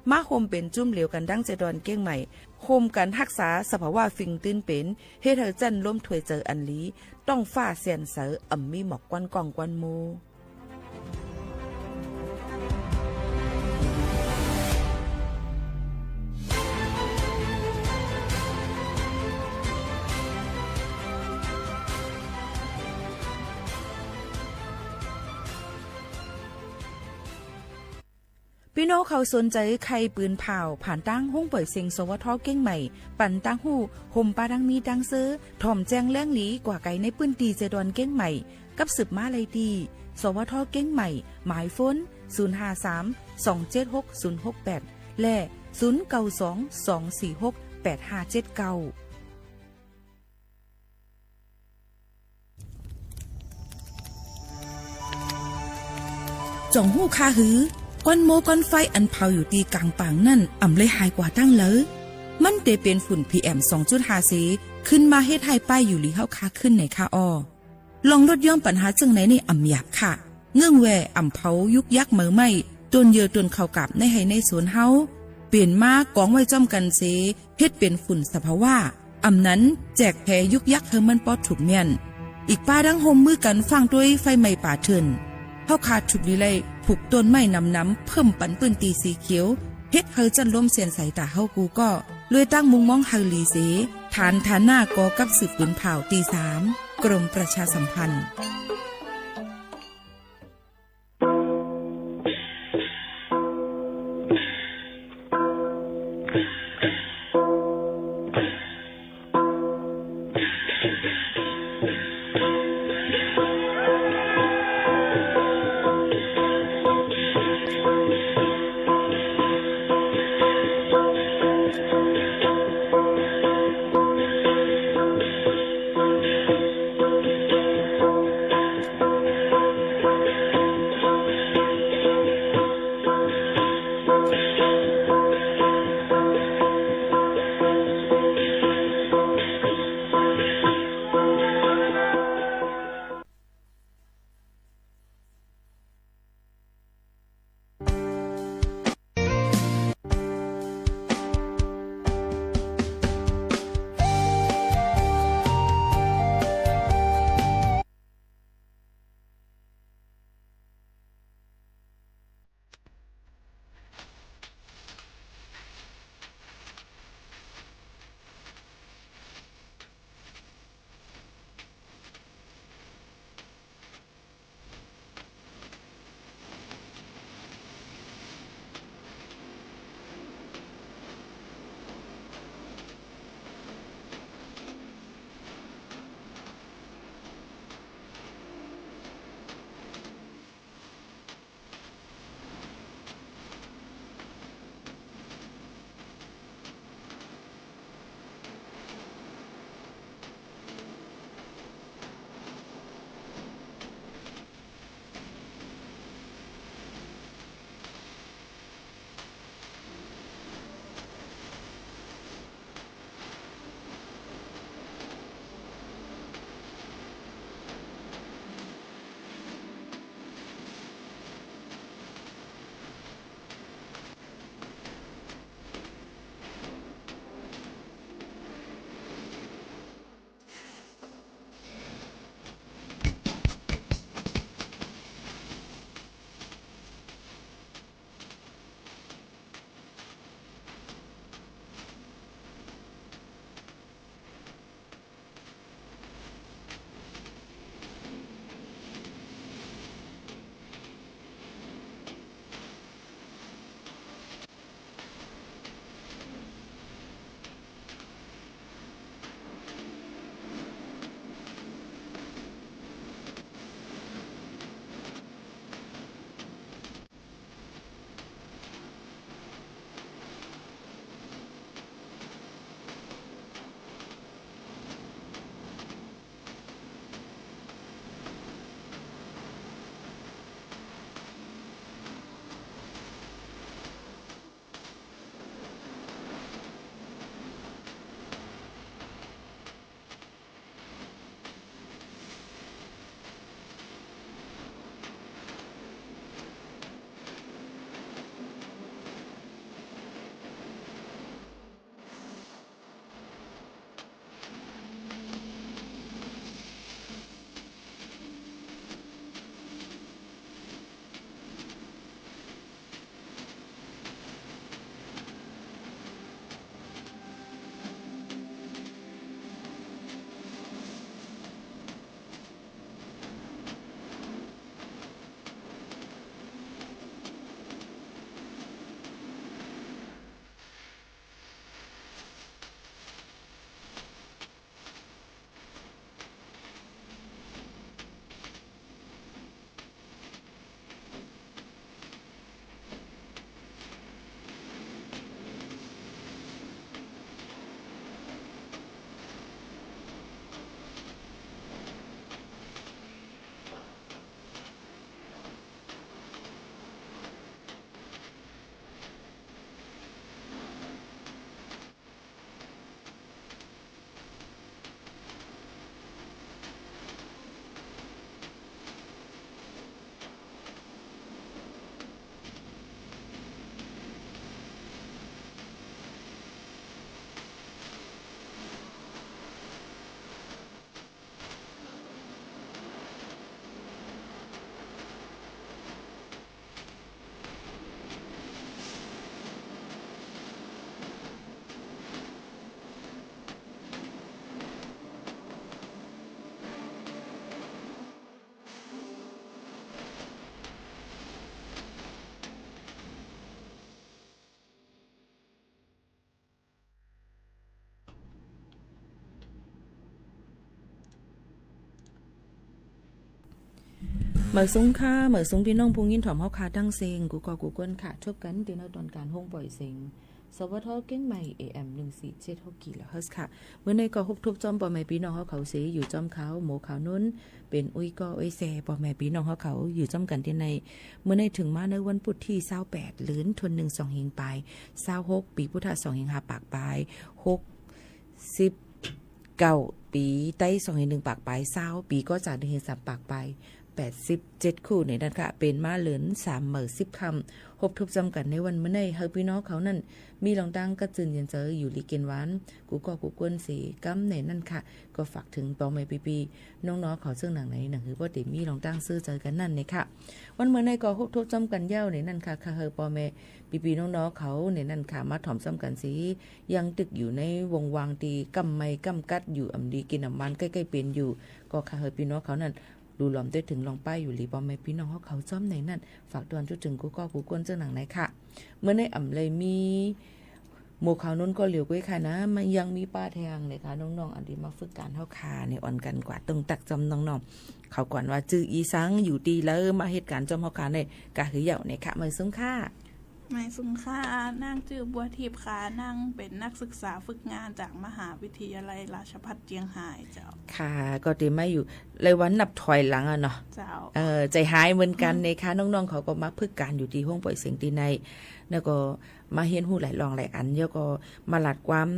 S10: มาโฮมเป็นจุ่มเหลวกันดังเจดอนเก้งใหม่โฮมกันรักษาสภาวะฟิงตื้นเป็นเฮ็ดให้จันล้มถวยเจออันลีต้องฟ้าเสียนเสออ่ำมีหมอกกวนกองกวนโมพี่น้องเขาสนใจใครปืนเผาผ่านตั้งห้องปล่อยเสียงสวทเก้งใหม่ปั่นตั้งหูห่มปลาดังมีดังเซอถ่อมแจงแล้งหลีกว่าไก่ในปืนตีเจดอนเก้งใหม่กับสืบมาเลยดีสวทเก้งใหม่หมายฝน 053-276-068 และ 092-246-8579จ่องหู้คาหือ ก้อนโมก้อนไฟอันเผาอยู่ตีกลางป่างนั่นอ่ำเลยหายกว่าตั้งเลยมันเตเป็นฝุ่น PM 2.5 สีขึ้นมาเฮ็ดให้ป้ายอยู่ลีเฮาคาขึ้นในคาออลองลดย่อมปัญหาจังไหนในอ่ำหยาบค่ะเงื่องแวอ่ำเผายุกยักเหมือไม่ต้นเยือต้นเข้ากับในให้ในสวนเฮาเปลี่ยนมากองไว้จ้อมกันเสเฮ็ดเป็นฝุ่นสภาวะอ่ำนั้นแจกแพยุกยักเฮอมันปอดถูกเมียนอีกป้าดังโฮมมือกันฟังด้วยไฟไหม้ป่าเถินเฮาขาดฉุกลีไลผูกต้นไม้น้ำเพิ่มปันปืนตีสีเขียวเฮ็ดเฮอจันล้มเสียนสายตาเฮากูก็เลยตั้งมุงมองเฮาลีเสฐานหน้ากอกับสืบปืนเผาตี 3กรมประชาสัมพันธ์ เหมือซุ้งค่ะเหมือซุ้งพี่น้องพุงยินถ่อมเฮาคาตั้งเซงกูกอกูกวนค่ะชบกันตีนเอาตอนการห้องปล่อยเซงสวทเก้งใหม่ AM 147กิโลเฮิรตซ์ค่ะเมื่อในก็ฮุบทุบจอมปอแม่พี่น้องเฮาเขาเสอยู่จอมเขาหมู่เขานู้นเป็นอุ้ยก็อุ้ยแซปอแม่พี่น้องเฮาเขาอยู่จอมกันที่ในเมื่อในถึงมาในวันพุธที่28เดือนธันวาคม2หิงปลาย26ปีพุทธศักราช2หิง5ปากปลาย69ปีใต้2หิง1ปากปลาย20ปีก็จาก1หิง3ปากปลาย87คู่ในนั้นค่ะเป็นมาเหลือน3มื้อ10คำฮบทุบจำกันในวันมื้อในเฮาพี่น้องเขานั่นมีลองตั้งกระจืนเย็นเจออยู่ลีเกนหวานกูก็กูกวนสีกำในนั่นค่ะก็ฝากถึงปอแม่ปีๆน้องๆเขาซึ่งหนังไหนหนังคือบ่ได้มีลองตั้งซื้อเจอกันนั่นนี่ค่ะวันมื้อในก็ฮบทุบจำกันยาวในนั่นค่ะค่ะเฮาปอแม่ปีๆน้องๆเขาในนั่นค่ะมาถ่อมซ้ำกันสิยังตึกอยู่ในวงวางตีกำไม้กำกัดอยู่อำดีกินน้ำมันใกล้ๆเป็นอยู่ก็ค่ะเฮาพี่น้องเขานั่นดูหลอมได้ถึงลองป้ายอยู่หลีปอมแม่พี่น้องเขาจ้อมในนั่นฝากตอนจุดถึงกูก็กูกวนเจ้าหนังไหนค่ะเมื่อในอ่ำเลยมีหมู่เขานู้นก็เหลียวก้วยค่ะนะมันยังมีป้าแทงเลยค่ะน้องๆอันนี้มาฝึกการเท่าคาในอ่อนกันกว่าต้องตักจำน้องๆเขาก่อนว่าจื้ออีสังอยู่ดีแล้วมาเหตุการณ์จอมเฮาคาในกะหือเหย่าในค่ะมาซุ้มค่ะ
S8: ไม่สุงค่านั่งจื่อบัวทิพย์ค่ะนั่งเป็นนักศึกษาฝึกงานจากมหาวิทยาลัยราชภัฏเจียงไฮ้เจ้า
S10: ค่ะก็ตีไม่อยู่เลยวันนับถอยหลังอ่ะเนาะ
S8: เจ้า
S10: ใจหายเหมือนกันในค่ะน้องๆเขาก็มาฝึกการอยู่ที่ห้องปล่อยเสียงตีในแล้วก็มาเฮียนหูหลายรองหลายอันแล้วก็มาหลัดความ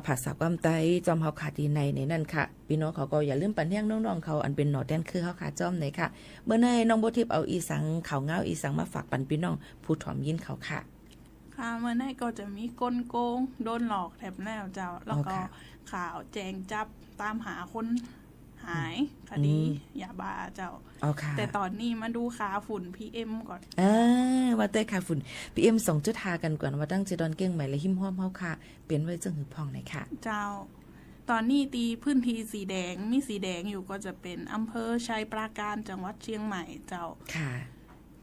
S10: ภาษาความไต้จอมเฮาขาดีในนั่นค่ะพี่น้องเขาก็อย่าลืมปันแห้งน้องๆเขาอันเป็นหนอแดนคือเฮาขาจอมในค่ะเมื่อในน้องโบทิพย์เอาอีสังเขาเงาอีสังมาฝากปันพี่น้องผู้ถ่อมยินเขาค่ะ
S8: ค่ะเมื่อในก็จะมีกลโกงโดนหลอกแถบแล้วเจ้าแล้วก็ข่าวแจงจับตามหาคนหายคดียาบ้าเจ้าแต่ตอนนี้มาดูข่าวฝุ่น PM ก่อน
S10: ว่าเต้ข่าวฝุ่น PM 2.5กันก่อนว่าตั้งเจดอนเก้งใหม่และหิมห้อมเฮาค่ะเปลี่ยนไว้จังหือพองหน่อยค่ะ
S8: เจ้าตอนนี้ตีพื้นที่สีแดงมีสีแดงอยู่ก็จะเป็นอำเภอชัยปราการจังหวัดเชียงใหม่เจ้า
S10: ค่ะ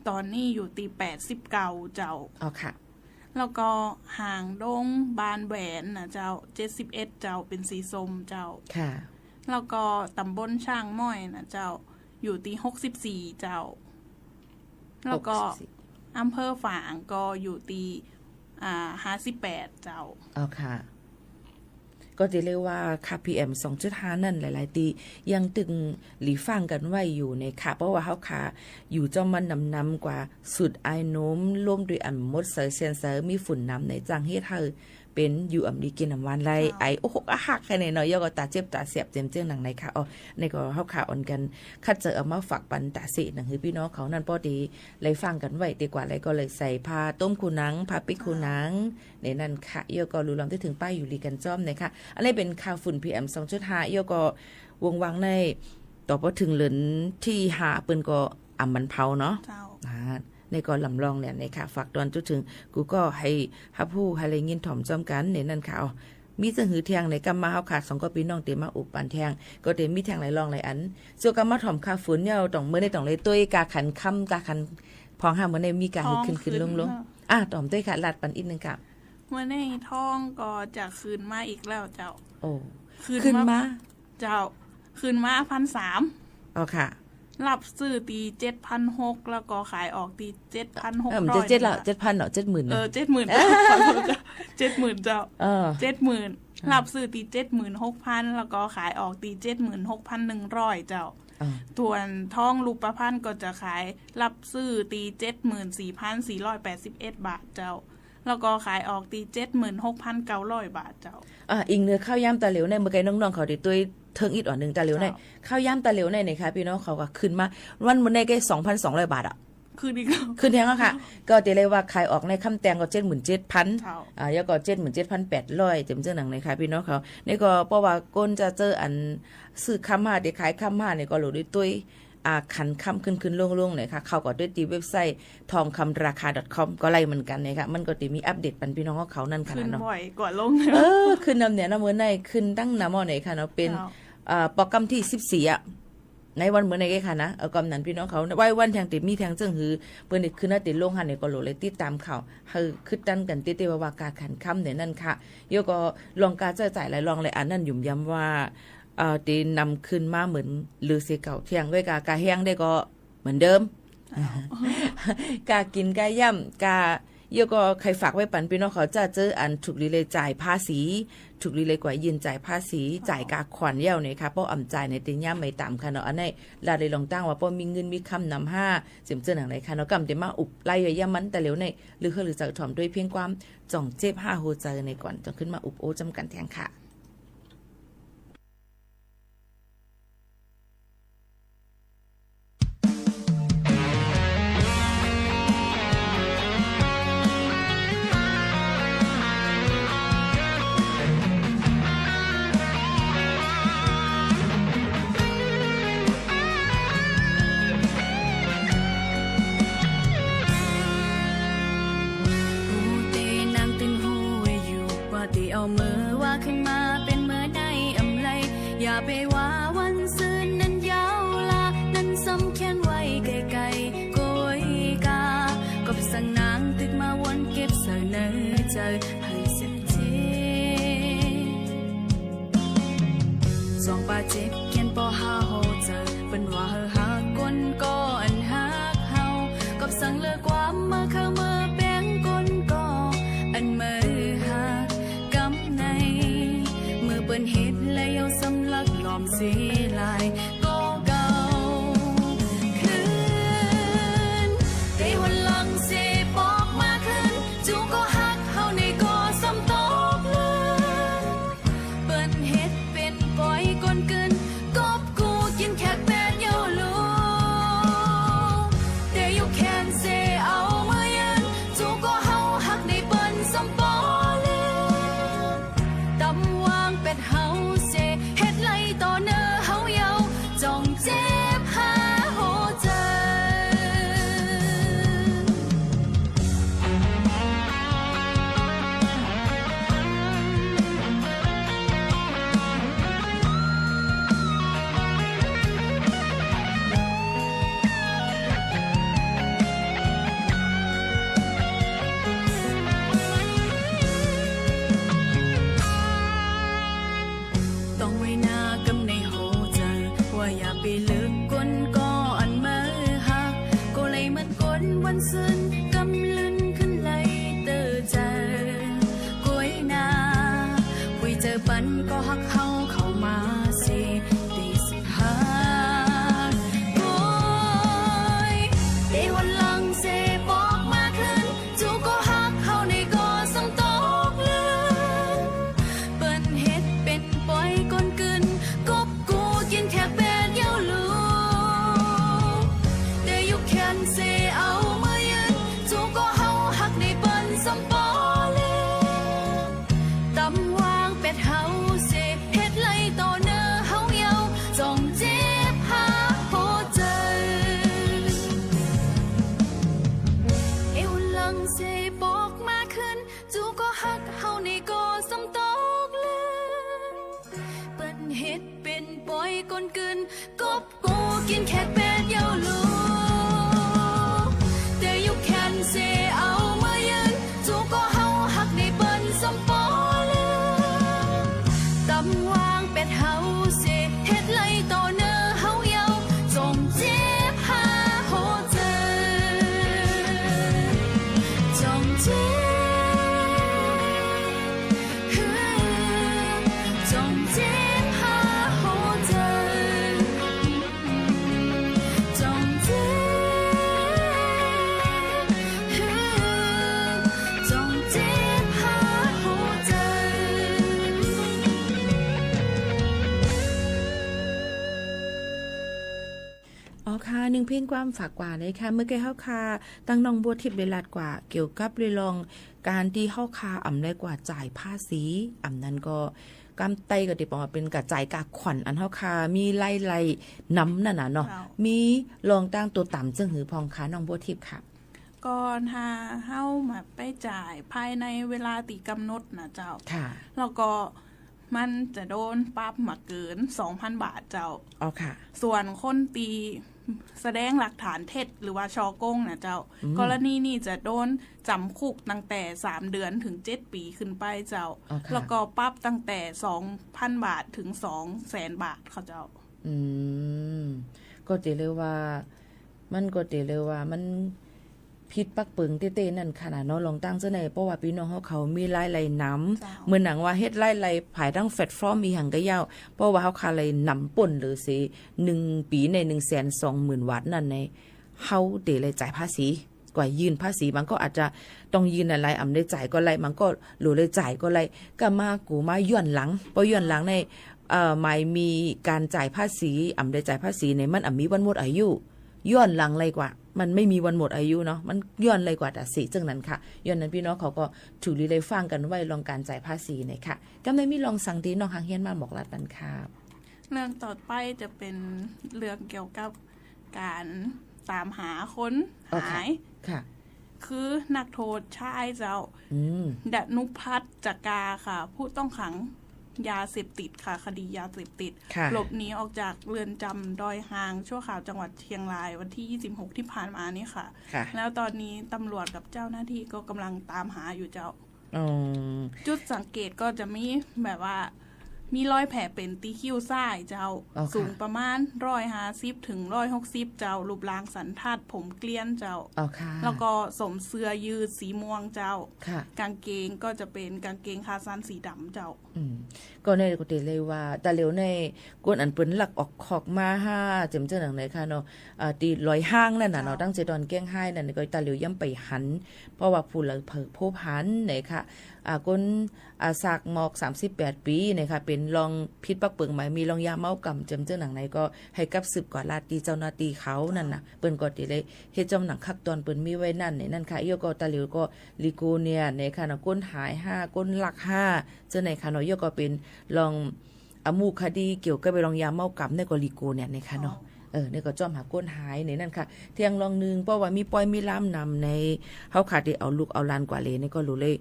S8: ตอนนี้อยู่ตี89เจ้า
S10: ค่ะ
S8: แล้วก็ห่างดงบานแหวนนะเจ้า71เจ้าเป็นสีส้มเจ้า
S10: ค่ะ
S8: แล้วก็ตำบลช่างม้อยนะเจ้าอยู่ตี64เจ้าแล้วก็อำเภอฝางก็อยู่ตี58เจ้า
S10: ค่ะก็จะเรียกว่าค่า PM 2.5 นั่นหลายๆตียังตึงหลีฟังกันไว้อยู่ในค่ะเพราะว่าเฮาค่ะอยู่จอมมันนำกว่าสุดไอโน้มร่วมด้วยอันมดเซอร์เซนเซอร์มีฝุ่นน้ำในจังเฮ็ดให้เป็นอยู่อำดีกินน้ำวันไรไอโอ้โหอะหักแค่ไหนเนาะยก็ตาเจ็บตาเสียบเจ็บหนังในค่ะในก็เฮาค่ะอ่อนกันคัดเจอเอามาฝากปันตาสิหนังคือพี่น้องเขานั่นพอดีเลยฟังกันไว้ดีกว่าเลยก็เลยใส่ผ้าต้มคูหนังผ้าปิกคูหนังในนั้นค่ะยก็รู้ลำได้ถึงป้ายอยู่ลีกันจ้อมในค่ะอันนี้เป็นข่าวฝุ่น PM 2.5 ยก็วงวังในต่อพอถึงเหลือนที่หาเปิ้นก็อ่ำมันเผาเนาะในก่อนลำลองเนี่ยในค่ะฝากตอนจุดถึงกูก็ให้ฮับผู้ให้เลยยินถ่อมจอมกันในนั่นค่ะมีจังหือเทียงในกำมาเฮาขาด2ก็พี่น้องเตมาอุปปันแทงก็เตมีแทงหลายรองหลายอันส่วนกำมาถ่อมค่าฝนเนี่ยต้องมื้อในต้องเลยตุ้ยกาขันค่ำกาขันพองห้ามื้อในมีกาขึ้นลงต่อมตุ้ยค่ะลาดปันอีกนึงค่ะ
S8: มื้อในท้องก็จะคืนมาอีกแล้วเจ้า
S10: คืนมา
S8: เจ้าคืนมา 1,300
S10: ค่ะ
S8: รับซื้อตี 7,600 แล้วก็ขายออกตี 7,600
S10: มันจะ7ละ7,000เนาะ 70,000
S8: 70,000 70,000เจ้า70,000รับซื้อตี 76,000 แล้วก็ขายออกตี 76,100 เจ้าส่วนทองรูปพรรณก็จะขายรับซื้อตี 74,481 บาทเจ้าแล้วก็ขายออกตี 76,900 บาทเจ้า
S10: อิงเนื้อข้าวย่ำตาเหลวในเมื่อกี้น้องๆเขาได้ตุ้ยเทิงอีกอ่อนนึงตาเหลวในข้าวย่ำตาเหลวในค่ะพี่น้องเขาก็ขึ้นมาวันมื้อในก็ 2,200 บาท
S8: คือดี
S10: ขึ้นแทงค่ะก็จะเรียกว่าขายออกในคำแตงก็ 77,000แล้วก็ 77,800 เต็มเจ้าหนังในค่ะพี่น้องเขานี่ก็เพราะว่าก้นจะเจออันซื้อคำ5ได้ขายคำ5นี่ก็หลุดด้วยตุ้ยขันคำขึ้นลงๆหน่อยค่ะเข้าก็ด้วยตีเว็บไซต์ทองคำราคา .com ก็ไล่เหมือนกันเนี่ยค่ะมันก็จะมีอัปเดตปันพี่น้องเขานั่นค่ะ
S8: เนาะขึ้นบ่อยกว่าลง
S10: ขึ้นนำเนี่ยนะมื้อในขึ้นตั้งน้ำมอไหนค่ะเนาะเป็นโปรแกรมที่14ในวันมื้อในค่ะนะกำนั้นพี่น้องเขาไว้วันแทงติมีแทงจึงหือเปิ้นนี่ขึ้นน่ะติลงหันนี่ก็โหลเลยติดตามข่าวคือขึ้นดันกันติว่ากาขันคำเนี่ยนั่นค่ะโยก็ลองการจ่ายหลายลองเลยอันนั้นยุ่มย้ำว่าตีนำขึ้นมาเหมือนลือเสเก่าเที่ยงด้วยกาแห้งได้ก็ เหมือนเดิม กากินกาย่ำกาเยอะก็ใครฝากไว้ปันพี่น้องเขาจะเจออันถูกรีเลยจ่ายภาษีถูกรีเลยกว่ายืนจ่ายภาษีจ่ายกาขวัญเย้าเนี่ยค่ะเพราะอ่ำจ่ายในตีย่ำไม่ต่ำค่ะเนาะอันนี้ลาเลยลองตั้งว่าเพราะมีเงินมีคำนำห้าเสียมเจอหนังไรค่ะเนาะกำเดมาอุบไล่ย่ำมันแต่เหลวในหรือหรือจะถ่อมด้วยเพียงความจ่องเจ็บ5โฮเจอในก่อนจะขึ้นมาอุบโอจำกันแทงค่ะ
S21: เอามือว่าขึ้นมาเป็นเมื่อใดอำไลอย่าไปว่าวันซื่นนั้นยาวลานั้นสำแค้นไว้ไกลๆโกยกากับสั่งนางตึกมาวนเก็บเสนอใจให้เสียทีสองปาเจ็บเขียนปอหาโฮเจอเป็นว่าหาก้นก่อนหักเฮากับสั่งเลิกความมาเข้ามาแป้งก้นก่ออันมือหักเปิ้นเฮ็ดและยังสำลักหลอมสีลายก็เก่าคืนได้วันหลังเสปอกมาคืนจูก็ฮักเฮาในก็ซ้ำตกลืนเปิ้นเฮ็ดเป็นปล่อยก้นกึนกบกูกินแค่แปดเยาลูได้อยู่แคนเสเอามายืนจูก็เฮาฮักในเปิ้นซ้ำปอเฮาเสเฮ็ดไล่ต่อเนื้อเฮาเยาจ้องเจ็บหาโหใจไปเลิกก้นก็อันมาหักก็เลยเหมือนก้นวันซึ้นกำลึนขึ้นไหลเตอเจอกล้วยนาคุยเจอปันก็หักเข้ามาสิตีสิหาโอ้ยได้วันหลังเสบอกมาขึ้นจูก็หักเข้าในก็สังตกลืนเปิ้นเฮ็ดเป็นปล่อยก้นกึนกบกูกินแค่เสเอามายืนจูก็เฮาหักในเปิ้นซ้ำปอเลยตำวางเป็ดเฮาเสเฮ็ดไล่ต่อเนื้อเฮาเยาจ้องเจ็บหาโหใจเอวลังเสบอกมาขึ้นจูก็หักเฮาในก็ซ้ำตกเลยเปิ้นเฮ็ดเป็นปล่อยก้นกึนกบกูกินแค่เป็ดเยาลูแคนเสเอามายืนจูก็เฮาหักในเปิ้นซ้ำปอเลยตำวางเป็ดเฮาเสเฮ็ดไล่ต่อเนื้อเฮาเยาจงเจ็บหาโหใจจงเจ็บจงเจ็บหาโหใจจงเจ็บ
S10: ค่ะหนึ่งเพลงความฝากกว่าเลยค่ะเมื่อกี้เฮาคาตั้งน้องบัวทิพย์เลยลาดกว่าเกี่ยวกับเรื่องลองการที่เฮาคาอ่ำได้กว่าจ่ายภาษีอ่ำนั้นก็กำไตก็ติบอกว่าเป็นกระจ่ายกาขวัญอันเฮาคามีไล่น้ำนั่นน่ะเนาะมีลองตั้งตัวต่ำจึงหือพองค่ะน้องบัวทิพย์ค่ะ
S8: ก่อนถ้าเฮามาไปจ่ายภายในเวลาตีกำหนดนะเจ้า
S10: ค่ะ
S8: แล้วก็มันจะโดนปรับมาเกิน 2,000 บาทเจ้า
S10: อ๋อค่ะ
S8: ส่วนคนตีแสดงหลักฐานเท็จหรือว่าชอโกงนะเจ้ากรณีนี้จะโดนจำคุกตั้งแต่3เดือนถึง7ปีขึ้นไปเจ้าแล้วก็ปรับตั้งแต่ 2,000 บาทถึง 200,000 บาทเขาเจ้า
S10: ก็จะเรียกว่า มันก็เตเลยว่ามันพิษปักปึงเต้ๆนั่นขนาดเนาะลองตั้งซะในเพราะว่าพี่น้องเขามีหลายๆน้ำเหมือนหนังว่าเฮ็ดหลายๆภายทั้งแฟตฟอร์มมีหังก็ยาวเพราะว่าเขาคาเลยนำป่นหรือสิ1ปีใน 120,000 วัตต์นั่นในเฮาเตเลยจ่ายภาษีกว่ายื่นภาษีมันก็อาจจะต้องยื่นอะไรได้จ่ายก็ไรมันก็หรือเลยจ่ายก็ไรก็มากูมาย้อนหลังพอย้อนหลังในหมายมีการจ่ายภาษีได้จ่ายภาษีในมันมีวันหมดอายุย้อนหลังเลยกว่ามันไม่มีวันหมดอายุเนาะมันย้อนเลยกว่าแต่สิจังนั้นค่ะย้อนนั้นพี่น้องเขาก็ถูกรีเลยฟังกันไว้ลองการจ่ายภาษีเนี่ยค่ะก็ไม่มีลองสั่งตีน้องหางเฮียนมาบอกรัดปันค่ะ
S8: เรื่องต่อไปจะเป็นเรื่องเกี่ยวกับการตามหาคนหาย
S10: ค่ะ
S8: คือนักโทษชายเจ้าดนุพัฒน์จักราค่ะผู้ต้องขังยาเสพติดค่ะคดียาเสพติดหลบหนีออกจากเรือนจำดอยหางชั่วคราวจังหวัดเชียงรายวันที่26ที่ผ่านมานี้ค่ะแล้วตอนนี้ตำรวจกับเจ้าหน้าที่ก็กำลังตามหาอยู่เจ้าจุดสังเกตก็จะมีแบบว่ามีรอยแผลเป็นตีคิ้วซ้ายเจ้าสูงประมาณ150 ถึง 160เจ้ารูปร่างสันทัดผมเกลี้ยนเจ้าแล้วก็สวมเสื้อยืดสีม่วงเจ้ากางเกงก็จะเป็นกางเกงขาสั้นสีดำเจ้า
S10: ก็ในกุฏิเลยว่าแต่เหลียวในกวนอันเปิ้นหลักออกขอกมา5เจมเจ้าหนังไหนค่ะเนาะตีลอยห้างนั่นน่ะเนาะตั้งใจตอนแก้งให้นั่นก็ตาเหลียวย่ำไปหันเพราะว่าผู้ละเผอโพหันไหนค่ะคนสากหมอก38ปีนะคะเป็นรองพิษปักเปิงหมายมีรองยาเมากำเจิมเจ้าหนังไหนก็ให้กับสืบกว่าลาตีเจ้าหน้าที่เขานั่นน่ะเปิ้นก็ติเลยเฮ็ดจำหนังคักตอนเปิ้นมีไว้นั่นนั่นค่ะอีก็ตาเหลียวก็ลิโกเนี่ยในค่ะเนาะก้นหาย5ก้นหลัก5เจ้าไหนค่ะเนาะอีก็เป็นรองอมูคดีเกี่ยวกับไปรองยาเมากำในก็ลิโกเนี่ยในค่ะเนาะนี่ก็จอมหาก้นหายในนั่นค่ะเที่ยงรองนึงเพราะว่ามีปอยมีล่ำนำในเฮาขาดที่เอาลูกเอาหลานกว่าเลยนี่ก็รู้เลย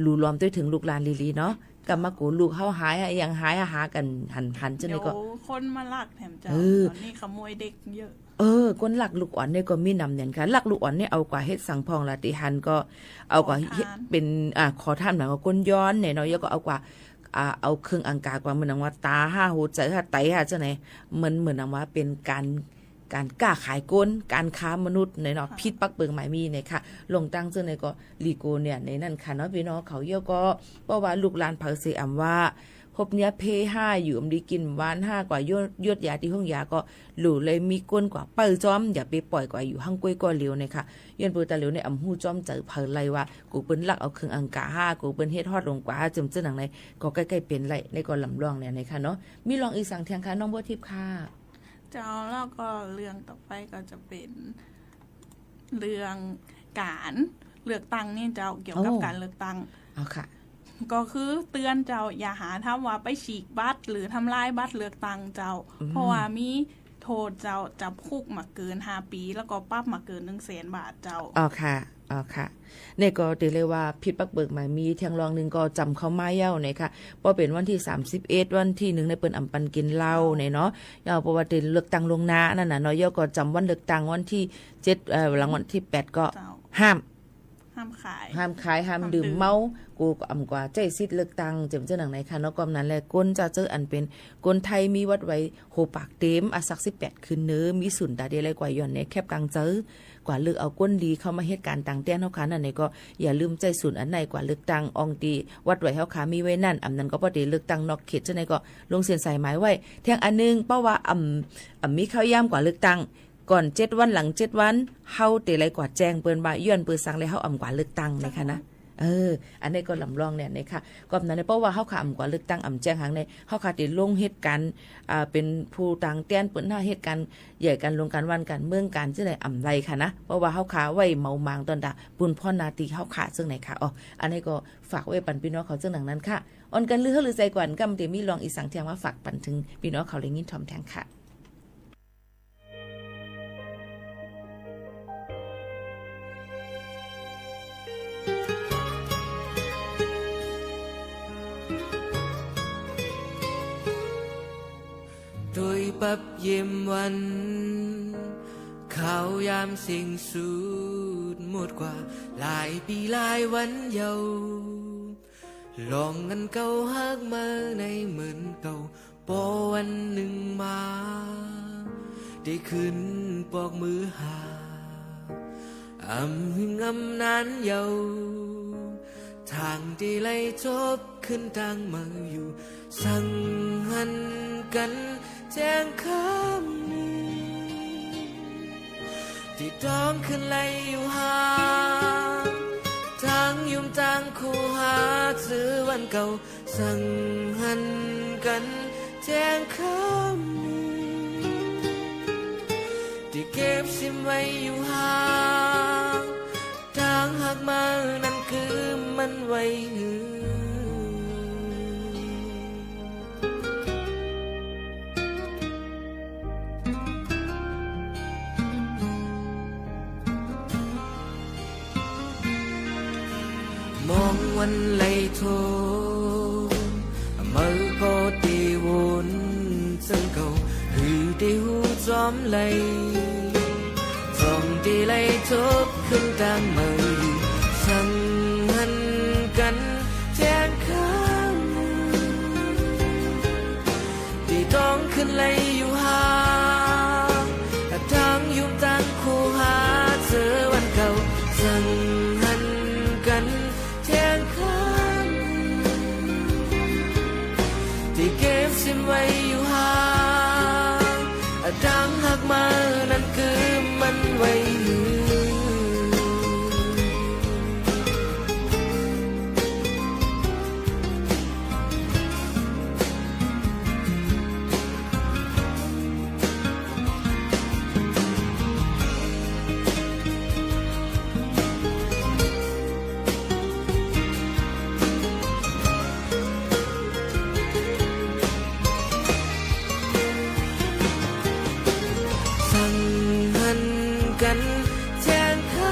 S10: รู้ล้อมด้วยถึงลูกหลานลีๆเนาะกับมากูลูกเฮาหายอย่างหายหากันหันจังได๋ก็
S8: คนมาลักแถมจ้าตอนนี้ขโมยเด็กเยอะ
S10: คนหลักลูกอ่อนเนี่ยก็มีนำเนี่ยค่ะหลักลูกอ่อนเนี่ยเอากว่าเฮ็ดสังพองละติหันก็เอากว่าเป็นขอท่านหมายว่าก้นย้อนเนี่ยเนาะแล้วก็เอากว่าเอาเครื่องอังกากว่าเหมือนว่าตา5หูใจไตจังไหนเหมือนว่าเป็นการกล้าขายก้นการค้ามนุษย์ในเนาะพิษปักเปิงหมายมีเนี่ยค่ะลงตั้งเจ้าในก็ลีโกเนี่ยในนั่นค่ะเนาะพี่น้องเขาเยอะก็เพราะว่าลูกหลานเผาเสียว่าพบเนี้ยเพ5อยู่ดีกินวาน5กว่ายดยาที่ห้องยาก็หลู่เลยมีก้นกว่าเปิลจอมอย่าไปปล่อยกว่าอยู่ห้างกล้วยก็เหลียวเนี่ยค่ะย้อนเปิดตาเหลียวในหู้จอมเจอเผาไล่ว่ากูเปิ้นลักเอาเครื่องอังกา5กูเปิ้นเฮ็ดฮอดลงกว่าจมเจ้าหนังในก็ใกล้ๆเป็นไล่ในก็ลำลองเนี่ยในค่ะเนาะมีลองอีสังเทียงค่ะน้องบัวทิพย์ค่ะ
S8: เจ้าแล้วก็เรื่องต่อไปก็จะเป็นเรื่องการเลือกตั้งนี่เจ้าเกี่ยวกับการเลือกตั้ง
S10: ค่ะ
S8: ก็คือเตือนเจ้าอย่าหาทำว่าไปฉีกบัตรหรือทำลายบัตรเลือกตั้งเจ้าเพราะว่ามีโทษเจ้าจับคุกมาเกิน5ปีแล้วก็ปรับมาเกิน 100,000 บาทเจ้า
S10: ค่ะเนี่ยก็เตเลยว่าผิดปักเบิกหมายมีเทียงรองนึงก็จำเขามาเย้าเนี่ยค่ะเพราะเป็นวันที่31วันที่1ในเปิ้นอำปันกินเหล้าเนี่ยเนาะยาวเพราะว่าเลือกตั้งลงหน้านั่นน่ะเนาะย่อก็จำวันเลือกตั้งวันที่7หลังวันที่8ก็ห้ามขายห้ามดื่มเมากูก็อำกว่าใจซิดเลือกตั้งเจิมเจ้าหนังไหนค่ะเนาะกอมนั้นแหละก้นจะเจออันเป็นก้นไทยมีวัดไว้โหปากเต็มสัก18คืนเนื้อมีสุนตาเดลัยกว่าย่อนในแคบกลางเจอกว่าเลือกเอาก้นดีเข้ามาเหตุการณ์ต่างแต้นเฮาค่ะนั่นนี่ก็อย่าลืมใจสุนอันไหนกว่าเลือกตั้งอองตีวัดไว้เฮาค่ะมีไว้นั่นอำนั้นก็บ่ได้เลือกตั้งนอกเขตจังได๋ก็ลงเส้นสายหมายไว้เที่ยงอันนึงเพราะว่ามีข้าวยามกว่าเลือกตั้งก่อน7วันหลัง7วันเฮาเตไรกว่าแจ้งเปิ้นว่าย้อนเปิ้นสั่งเลยเฮาอำกว่าเลือกตั้งนะคะนะอันนี้ก็ลำลองเนี่ยนะคะก็นั้นเพราะว่าเฮาค่ะอำกว่าเลือกตั้งอำแจ้งหังในเฮาค่ะได้ลงเหตุการณ์เป็นผู้ต่างแดนเปิ้นหน้าเหตุการณ์ใหญ่กันลงการวันกันเมืองกันจังได๋อำไรค่ะนะเพราะว่าเฮาค่ะไว้เมามางตอนดาปุ้นพ่อนาตีเฮาค่ะซึ่งไหนค่ะอันนี้ก็ฝากไว้ปันพี่น้องเขาจังหนังนั้นค่ะอ่อนกันลือใจกว่ากำที่มีลองอีสังเทียงว่าฝากปันถึงพี่น้องเขาเลยยินทอมแทงค่ะ
S13: โดยปับเยี่ยมวันข่าวยามสิ่งสูดหมดกว่าหลายปีหลายวันเยาลองกันเก่าฮักมาในเหมือนเก่าพอวันหนึ่งมา ได้ขึ้นปอกมือหาหึงนานเยาทางที่ไล่จบขึ้นทางมาอยู่สั่งหันกันแจ้งคำนี้ที่ต้องขึ้นไล่อยู่ห่างทางยุ่มทางคู่หาซื้อวันเก่าสั่งหันกันแจ้งคำนี้ที่เก็บซิมไว้อยู่ห่างทางหักมานั่นคือมันไว้หือมองวันไหลโทมือก็ตีวนซึ่งเก่าหือได้หูจอมไหลจอมที่ไหลทบขึ้นทางมืออยู่สั่งหันกันแจ้งคำที่ต้องขึ้นไหลอยู่ห่างทางยุ่งทางคู่หาเจอวันเก่าสั่งหันกันแจ้งคำที่เก็บซิมไว้อยู่ห่างทางหักมานั่นคือมันไว้หือกันแจ้งคำ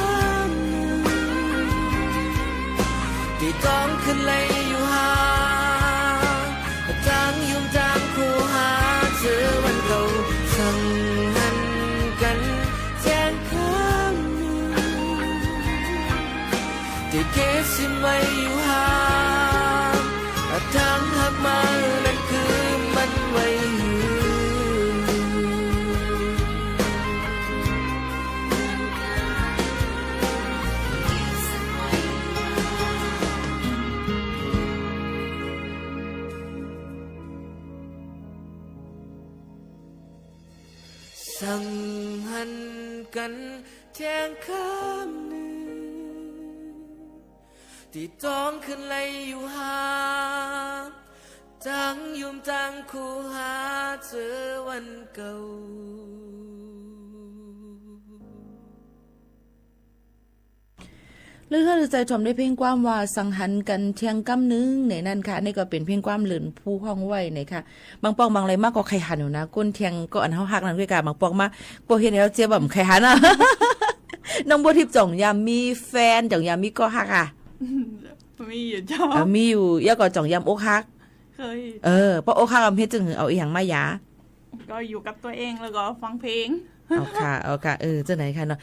S13: ที่ต้องขึ้นไล่อยู่ห่างทางยุ่งทางคู่หาเจอวันเก่าสั่งหันกันแจ้งคำที่เก็บซิมไว้อยู่ห่างทางหักมานั่นคือมันไว้สั่งหันกันแจ้งคำหนึ่งที่ต้องขึ้นไล่อยู่ห่างจังยุ่มจังคู่หาเจอวันเก่า
S10: หรือถ้าใจชมได้เพลงความว่าสังหันกันเที่ยงกำนึงในนั่นค่ะนี่ก็เป็นเพลงความหลื่นผู้ห้องไว้เนี่ยค่ะบางปองบางอะไรมากก็ใครหันอยู่นะก้นเที่ยงก็อันเฮาฮักนั่นด้วยกันบางปองมาบ่เฮ็ดให้เราเจ็บแบบใครหันอ่ะ น้องบัวทิพย์จ่องยามมีแฟนจ่องยามมีก็ฮักอ่ะ
S8: มีอยู่จ้า
S10: มีอยู่ย่าก็จ่องยามอกฮัก
S8: เคย
S10: เพราะอกฮักอำเฮ็ดจึงเอาอีหยังมาหยา
S8: ก็อยู่กับตัวเองแล้วก็ฟังเพลง
S10: เอาค่ะจังไหนค่ะเนาะ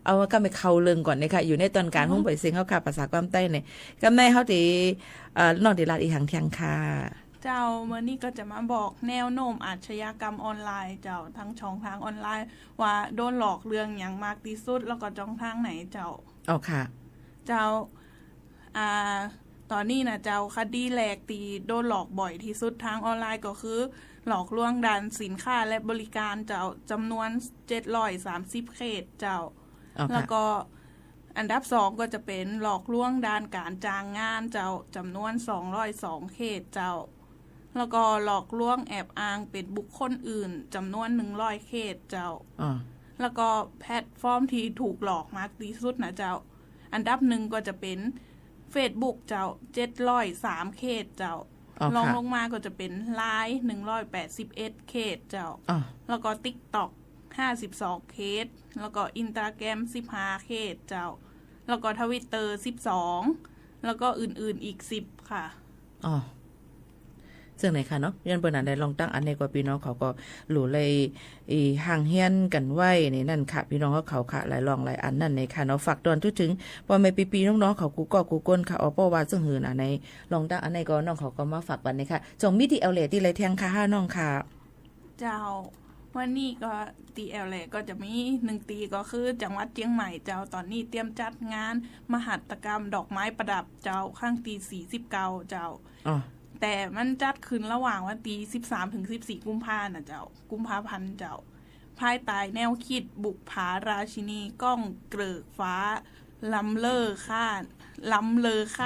S10: เอาก็ไปเข้าเรื่องก่อนเลยค่ะอยู่ในตอนการห้องปล่อยเสียงเฮาค่ะภาษาความใต้เนี่ยกำในเฮาที่น้องที่ลาดอีหังเที่ยงค่ะ
S8: เจ้าเมื่อนี้ก็จะมาบอกแนวโน้มอาชญากรรมออนไลน์เจ้าทั้งช่องทางออนไลน์ว่าโดนหลอกเรื่องอย่างมากที่สุดแล้วก็ช่องทางไหนเจ้า
S10: เอาค่ะ
S8: เจ้าตอนนี้นะเจ้าคดีแหลกตีโดนหลอกบ่อยที่สุดทางออนไลน์ก็คือหลอกลวงด้านสินค้าและบริการเจ้าจำนวน730เขตเจ้าแล้วก็อันดับ2ก็จะเป็นหลอกลวงด้านการจ้างงานเจ้าจำนวน202เขตเจ้าแล้วก็หลอกลวงแอบอ้างเป็นบุคคลอื่นจำนวน100เขตเจ้าแล้วก็แพลตฟอร์มที่ถูกหลอกมากที่สุดนะเจ้าอันดับ1ก็จะเป็น Facebook เจ้า703เขตเจ้าลองลงมาก็จะเป็น LINE 181เขตเจ้าแล้วก็ TikTok 52เขตแล้วก็ Instagram 15เขตเจ้าแล้วก็ Twitter 12แล้วก็อื่นๆอีก10ค่ะ
S10: ซึ่งไหนค่ะเนาะยันเปิ้นอันใดลองตั้งอันในกว่าพี่น้องเขาก็หลู่เลยห่างเฮียนกันไว้ในนั่นค่ะพี่น้องเขาค่ะหลายลองหลายอันนั่นในค่ะเนาะฝากตอนถึงว่าไม่ปีๆน้องๆเขากูก้นค่ะเพราะว่าซึ่งหืออันในลองตั้งอันในก็น้องเขาก็มาฝากบันนี้ค่ะจงมีที่เอาเลที่ไรแทงค่ะน้องค่ะ
S8: เจ้า วันนี้ก็ตีแอลแหละก็จะมี1ตีก็คือจังหวัดเชียงใหม่เจ้าตอนนี้เตรียมจัดงานมหัตถกรรมดอกไม้ประดับเจ้าข้างตี49เจ้าแต่มันจัดขึ้นระหว่างวันตี13ถึง14กุมภาพันธ์นะเจ้ากุมภาพันธ์เจ้าภายใต้แนวคิดบุกผาราชินีก้องเกลือกฟ้าล้ำเลอค่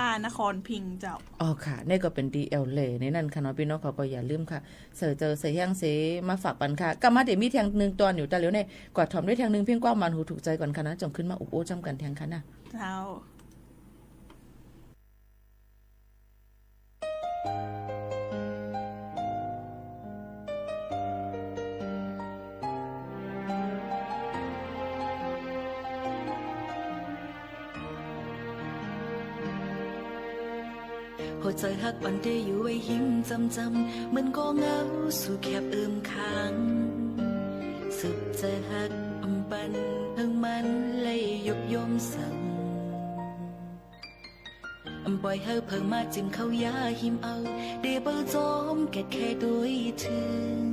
S8: านครพิงค์เจ้า
S10: ค่ะนี่ก็เป็นดีเอลเลในนั่นค่ะเนาะพี่น้องเขาก็อย่าลืมค่ะเสิร์ชเจอเสียงเสมาฝากปันค่ะกลับมาเดี๋ยวมีแทงนึงตอนอยู่แต่เดี๋ยวเนี่ยกว่าถอมด้วยแทงนึงเพียงกว้างมันหูถูกใจก่อนค่ะนะจงขึ้นมาอุบโอ้จำกันแทงค่ะนะ
S8: เจ้า
S21: หัวใจหักปันได้อยู่ไว้หิมจำมันก็เหงาสู่แคบค้างสุดใจหักปันเพิ่งมันเลยยกยมสั่งปล่อยให้เพิ่งมาจิ้มเข้ายาหิมเอาได้เปิดจอมแค่ด้วยถึง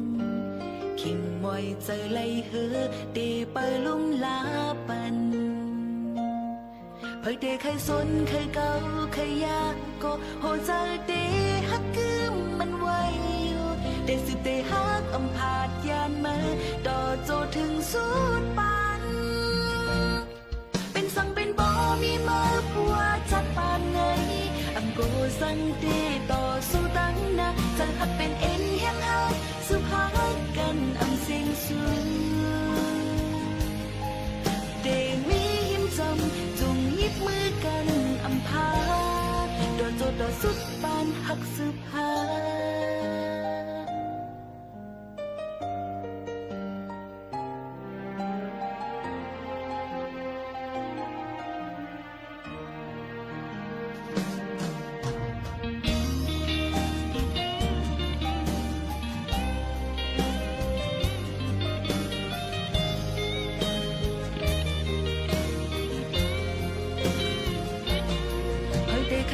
S21: ขิมมอยใจไล่เฮอได้ไปลุ่มลาปันเพื่อได้ใครสนใครเก่าใครยากก็หัวใจได้ฮักคืมมันไว้อยู่ได้สิบได้ฮักพาดยานมาต่อโจถึงสุดปันเป็นสังเป็นบ่มีมาผัวจัดปานไงก็สังเดต่อสู้ตั้งนะจะหักเป็นเอ็นแห้งหักสุภาพกันเสียงสูงได้มีหิมจำจุงยิบมือกันพาโดนโจดสุดปานหักสุภา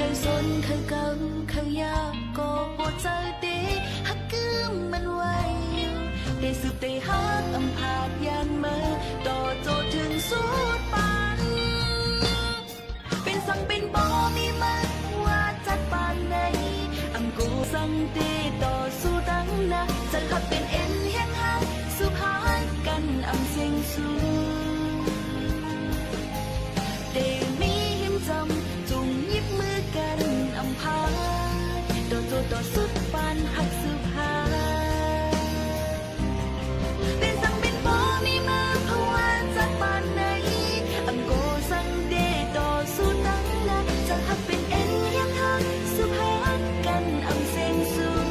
S21: เคยสนเคยเก่าเคยยากก็ปวดใจดีฮักกืมมันไว้ได้สืบได้ฮักพาดยานมาต่อโจถึงสุดปันเป็นสังเป็นบ่มีมันว่าจัดปานไหนกูสังเดต่อสู้ตั้งนะจะหักเป็นเอ็นแห้งหักสุภาพกันเสียงสูงได้มีหิมจำจุงยิบมือกันพาโดนโจต่อสุดปานหักสุภาเป็นสังเป็นบ่มีมาเพราะว่าจัดปานไหนโกสังเดต่อสู้ตั้งนะจะหักเป็นเอ็นยังหักสุภากันเสียงสูง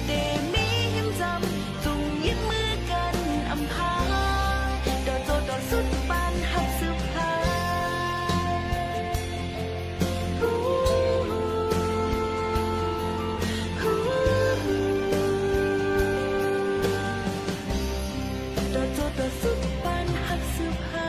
S21: แต่มีหิมจำจุงยิบมือกันพาโดนโจต่อสุดปานหักสุภาสุดปันหักสุภา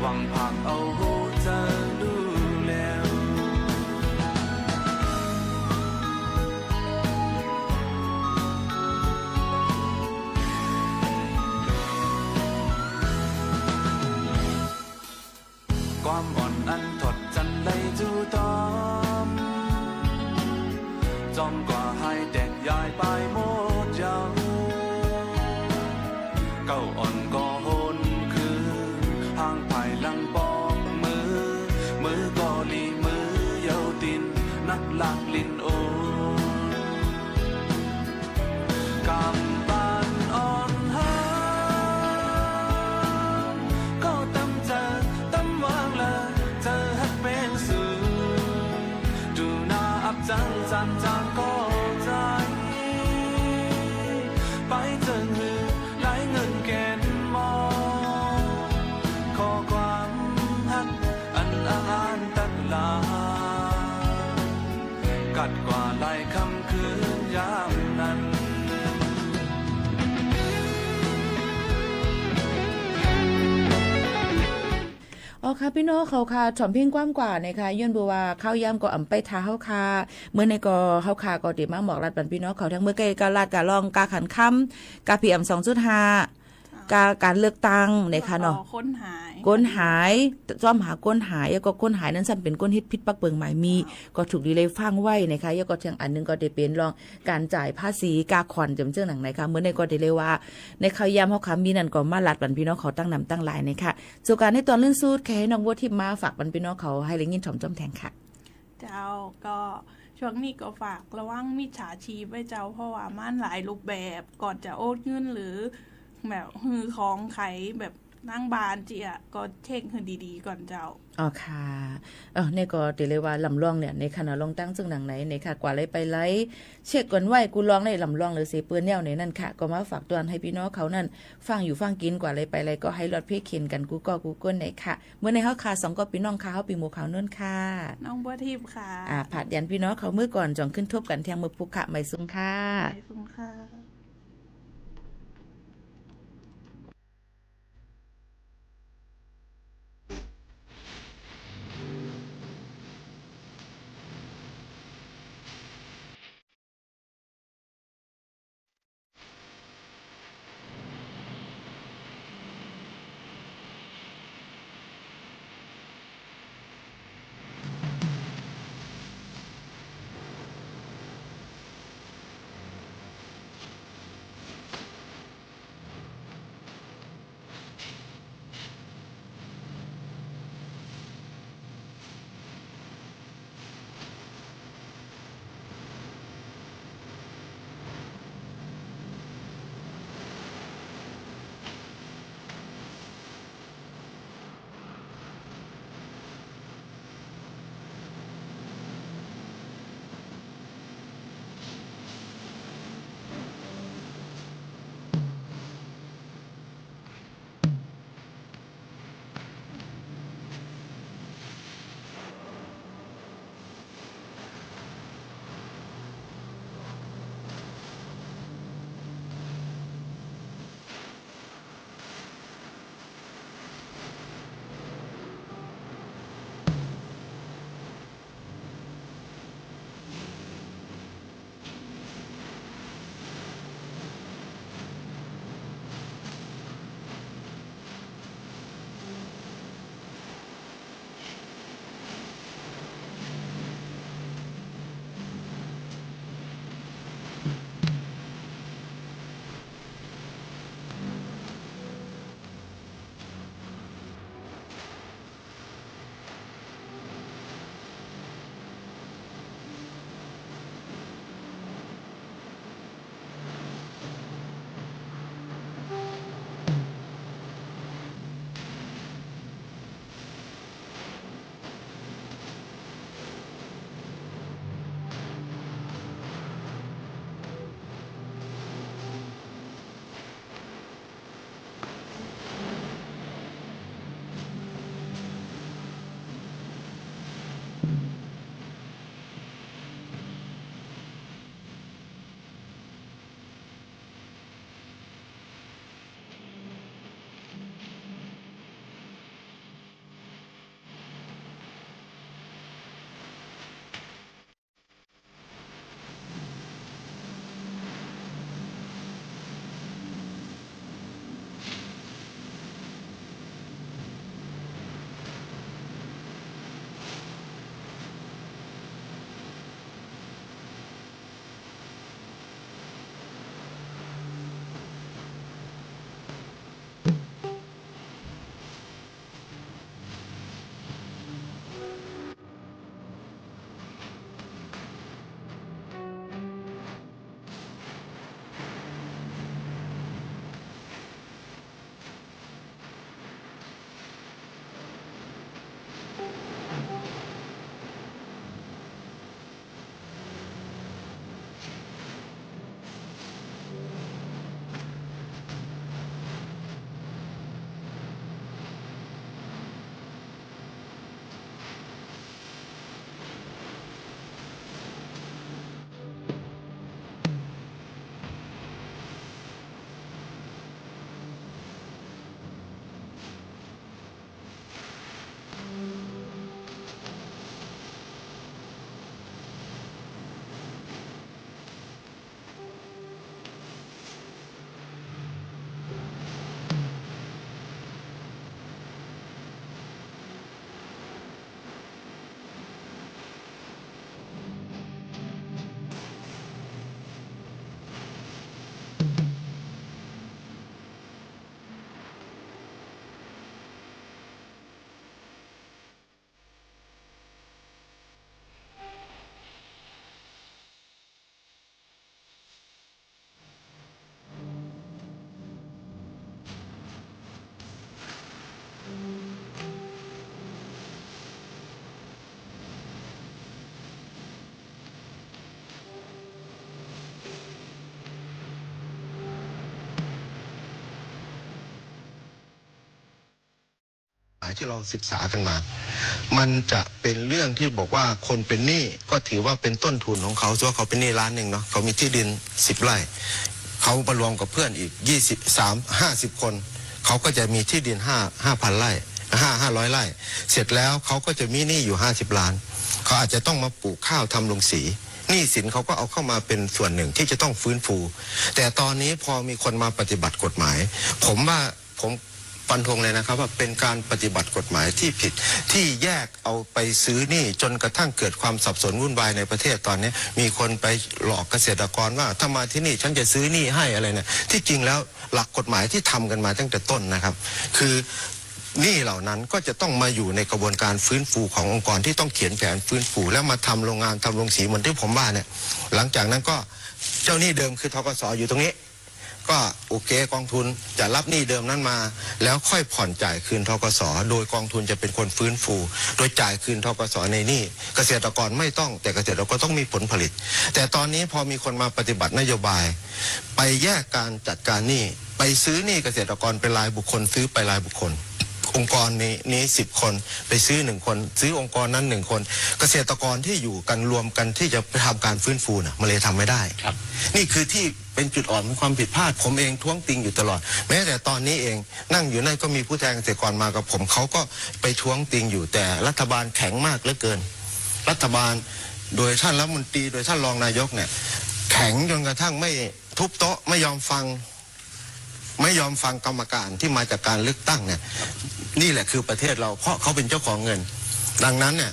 S14: หวังพักเอาหูจะดูแล ความอ่อนอันถดจันได้จูตอมจอมกว่าให้เด็กยายไปหมดเย้าเก้าอ่อนก็โหนคือห่างภายหลังปองมือก็ลีมือเยาตินนักลักลินโอกำปานอ่อนหาก็ตำเจอตำวางเลยเจอฮักเป็นสื่อดูหน้าอับจังจันจางก็ใจไปเจิงหือไหลเงินเกณฑ์มอขอความฮักอันอ่านตักลากัดกว่าไหลคำคืนยามนั้น
S10: อ๋อค่ะพี่น้องเขาค่ะฉ่อมเพ่งกว้างกว่านะคะย้อนบัวว่าข้าวยำก็อ่ำไปทาเฮาค่ะเมื่อในก็เฮาค่ะก็ติมาบอกรัดปันพี่น้องเขาทั้งเมื่อไกลกาลาดกาลองกาขันค่ำกา PM 2.5 การเลือกตั้งนะคะเนาะก้นหายซ่อมหาก้นหายแล้วก็ก้นหายนั้นสั่นเป็นก้นฮิตพิษปักเปิงหมายมีก็ถูกดีเลยฟังไว้นะคะแล้วก็เทียงอันนึงก็ได้เป็นรองการจ่ายภาษีกาคอนจำเจ้าหนังไหนคะเมื่อในก็ได้เลยว่าในข่าวยามเฮาค่ะมีนั่นก็มาลัดปันพี่น้องเขาตั้งนำตั้งหลายนะคะโจการให้ตอนลื่นสูดแค่ให้น้องวัวทิพมาฝากปันพี่น้องเขาให้เลยยินถ่อมจ้อมแทงค่ะ
S8: เจ้าก็ช่วงนี้ก็ฝากระวังมิจฉาชีพไว้เจ้าเพราะว่ามันหลายรูปแบบก่อนจะโอนเงินหรือแบบฮือของไขแบบนั่งบานเจียก็เช็คให้ดีๆก่อนเจ้า
S10: อ๋อค่ะเนี่ยก็ติเลยว่าลำลองเนี่ยในขณะลองตั้งซึ่งหนังไหนในค่ะกว่าเลยไปไลเช็คก่อนไว้กูลองในลำลองหรือเสเปื้อนแนวในนั่นค่ะก็มาฝากตัวให้พี่น้องเขานั่นฟังอยู่ฟังกินกว่าเลยไปเลยก็ให้รถเพ่เข็นกันกูก็กูก้นไหนค่ะเมื่อในเฮาค่ะ2ก็พี่น้องค่ะเฮาปีหมู่เขาเนิ่นค่ะ
S8: น้องบัวทิพย์ค่ะ
S10: ผัดยันพี่น้องเขาเมื่อก่อนจ่องขึ้นทบกันเที่ยงมือปุกค่ะไม่ซุงค่ะ
S8: ไม่ซุงค่ะ
S5: ที่เราศึกษากันมา มันจะเป็นเรื่องที่บอกว่าคนเป็นหนี้ก็ถือว่าเป็นต้นทุนของเขาว่าเขาเป็นหนี้ล้านหนึ่งเนาะเขามีที่ดิน10 ไร่เขามารวมกับเพื่อนอีก50 คนเขาก็จะมีที่ดิน5,000 ไร่500 ไร่เสร็จแล้วเขาก็จะมีหนี้อยู่50 ล้านเขาอาจจะต้องมาปลูกข้าวทำโรงสีหนี้สินเขาก็เอาเข้ามาเป็นส่วนหนึ่งที่จะต้องฟื้นฟูแต่ตอนนี้พอมีคนมาปฏิบัติกฎหมายผมฟันธงเลยนะครับว่าเป็นการปฏิบัติกฎหมายที่ผิดที่แยกเอาไปซื้อหนี้จนกระทั่งเกิดความสับสนวุ่นวายในประเทศตอนนี้มีคนไปหลอกเกษตรกรว่าถ้ามาที่นี่ฉันจะซื้อหนี้ให้อะไรเนี่ยที่จริงแล้วหลักกฎหมายที่ทำกันมาตั้งแต่ต้นนะครับคือหนี้เหล่านั้นก็จะต้องมาอยู่ในกระบวนการฟื้นฟูขององค์กรที่ต้องเขียนแผนฟื้นฟูแล้วมาทำโรงงานทำโรงสีเหมือนที่ผมว่าเนี่ยหลังจากนั้นก็เจ้าหนี้เดิมคือธกส.อยู่ตรงนี้ก็โอเคกองทุนจะรับหนี้เดิมนั้นมาแล้วค่อยผ่อนจ่ายคืนธกส.โดยกองทุนจะเป็นคนฟื้นฟูโดยจ่ายคืนธกส.ในหนี้เกษตรกรไม่ต้องแต่เกษตรกรต้องมีผลผลิตแต่ตอนนี้พอมีคนมาปฏิบัตินโยบายไปแยกการจัดการหนี้ไปซื้อหนี้เกษตรกรเป็นรายบุคคลซื้อไปรายบุคคลองค์กรนี้10 คนไปซื้อ1 คนซื้อองค์กรนั้น1 คนเกษตรกรที่อยู่กันรวมกันที่จะไปทำการฟื้นฟูน่ะมันเลยทำไม่ได้ครับนี่คือที่เป็นจุดอ่อนของความผิดพลาดผมเองท้วงติงอยู่ตลอดแม้แต่ตอนนี้เองนั่งอยู่นั่นก็มีผู้แทนเกษตรกรมากับผมเขาก็ไปท้วงติงอยู่แต่รัฐบาลแข็งมากเหลือเกินรัฐบาลโดยท่านรัฐมนตรีโดยท่านรองนายกเนี่ยแข็งจนกระทั่งไม่ทุบโต๊ะไม่ยอมฟังกรรมการที่มาจากการเลือกตั้งเนี่ยนี่แหละคือประเทศเราเพราะเขาเป็นเจ้าของเงินดังนั้นเนี่ย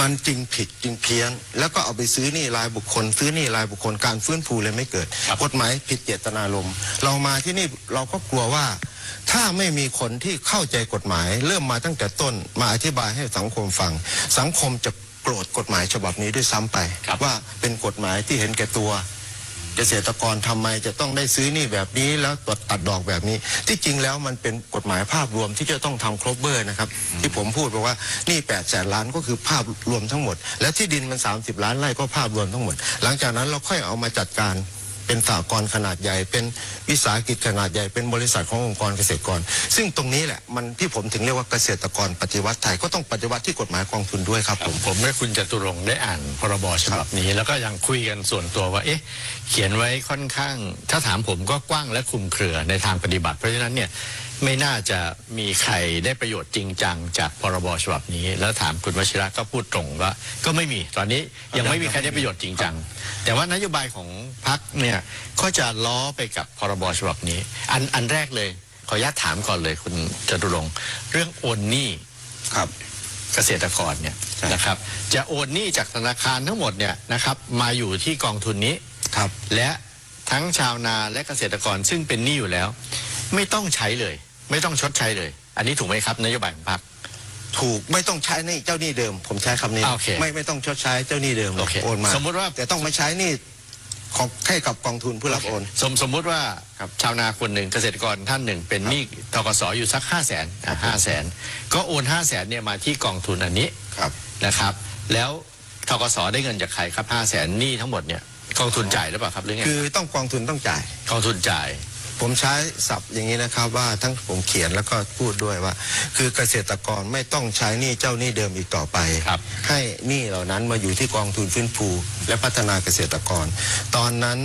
S5: มันจริงผิดจริงเพี้ยนแล้วก็เอาไปซื้อหนี้รายบุคคลซื้อหนี้รายบุคคลการฟื้นฟูเลยไม่เกิดกฎหมายผิดเจตนารมณ์เรามาที่นี่เราก็กลัวว่าถ้าไม่มีคนที่เข้าใจกฎหมายเริ่มมาตั้งแต่ต้นมาอธิบายให้สังคมฟังสังคมจะโกรธกฎหมายฉบับนี้ด้วยซ้ำไปว่าเป็นกฎหมายที่เห็นแก่ตัวเกษตรกรทำไมจะต้องได้ซื้อหนี้แบบนี้แล้วตัดดอกแบบนี้ที่จริงแล้วมันเป็นกฎหมายภาพรวมที่จะต้องทำครบเบอร์นะครับที่ผมพูดบอกว่านี่800,000 ล้านก็คือภาพรวมทั้งหมดและที่ดินมัน30 ล้านไร่ก็ภาพรวมทั้งหมดหลังจากนั้นเราค่อยเอามาจัดการเป็นสหกรณ์ขนาดใหญ่เป็นวิสาหกิจขนาดใหญ่เป็นบริษัทขององค์กรเกษตรกรซึ่งตรงนี้แหละมันที่ผมถึงเรียกว่าเกษตรกรปฏิวัติไทยก็ต้องปฏิวัติที่กฎหมายกองทุนด้วยครับ
S4: ผมและคุณจตุรงค์ได้อ่านพรบฉบับนี้แล้วก็ยังคุยกันส่วนตัวว่าเอ๊ะเขียนไว้ค่อนข้างถ้าถามผมก็กว้างและคลุมเครือในทางปฏิบัติเพราะฉะนั้นเนี่ยไม่น่าจะมีใครได้ประโยชน์จริงจังจากพรบฉบับนี้แล้วถามคุณวชิระก็พูดตรงว่าก็ไม่มีตอนนี้ยังไม่มีใครได้ประโยชน์จริงจังแต่ว่านโยบายของพรรคเนี่ยก็จะล้อไปกับพรบฉบับนี้อันแรกเลยขออนุญาตถามก่อนเลยคุณจตุรงค์เรื่องโอนหนี้ครับเกษตรกรเนี่ยนะครับจะโอนหนี้จากธนาคารทั้งหมดเนี่ยนะครับมาอยู่ที่กองทุนนี้ครับและทั้งชาวนาและเกษตรกรซึ่งเป็นหนี้อยู่แล้วไม่ต้องใช้เลยไม่ต้องชดใช้เลยอันนี้ถูกไหมครับนโยบายของพรรค
S5: ถูกไม่ต้องใช้หนี้เจ้าหนี้เดิมผมใช้คำนี้ไม่ต้องชดใช้เจ้าหนี้เดิมโอนมา
S4: สมมติว่า
S5: แต่ต้องมาใช้หนี้ของให้กับกองทุนผู้รับโอน
S4: สมมติว่าชาวนาคนหนึ่งเกษตรกรท่านหนึ่งเป็นหนี้ธกส.อยู่สัก500,000ก็โอน500,000เนี่ยมาที่กองทุนอันนี้นะครับแล้วธกส.ได้เงินจากใครครับ500,000หนี้ทั้งหมดเนี่ยกองทุนจ่ายหรือเปล่าครับหรือไง
S5: คือต้องกองทุนต้องจ่าย
S4: กองทุนจ่าย
S5: ผมใช้ศัพท์อย่างนี้นะครับว่าทั้งผมเขียนแล้วก็พูดด้วยว่าคือเกษตรกรไม่ต้องใช้หนี้เจ้าหนี้เดิมอีกต่อไปให้หนี้เหล่านั้นมาอยู่ที่กองทุนฟื้นฟูและพัฒนาเกษตรกรตอนนั้น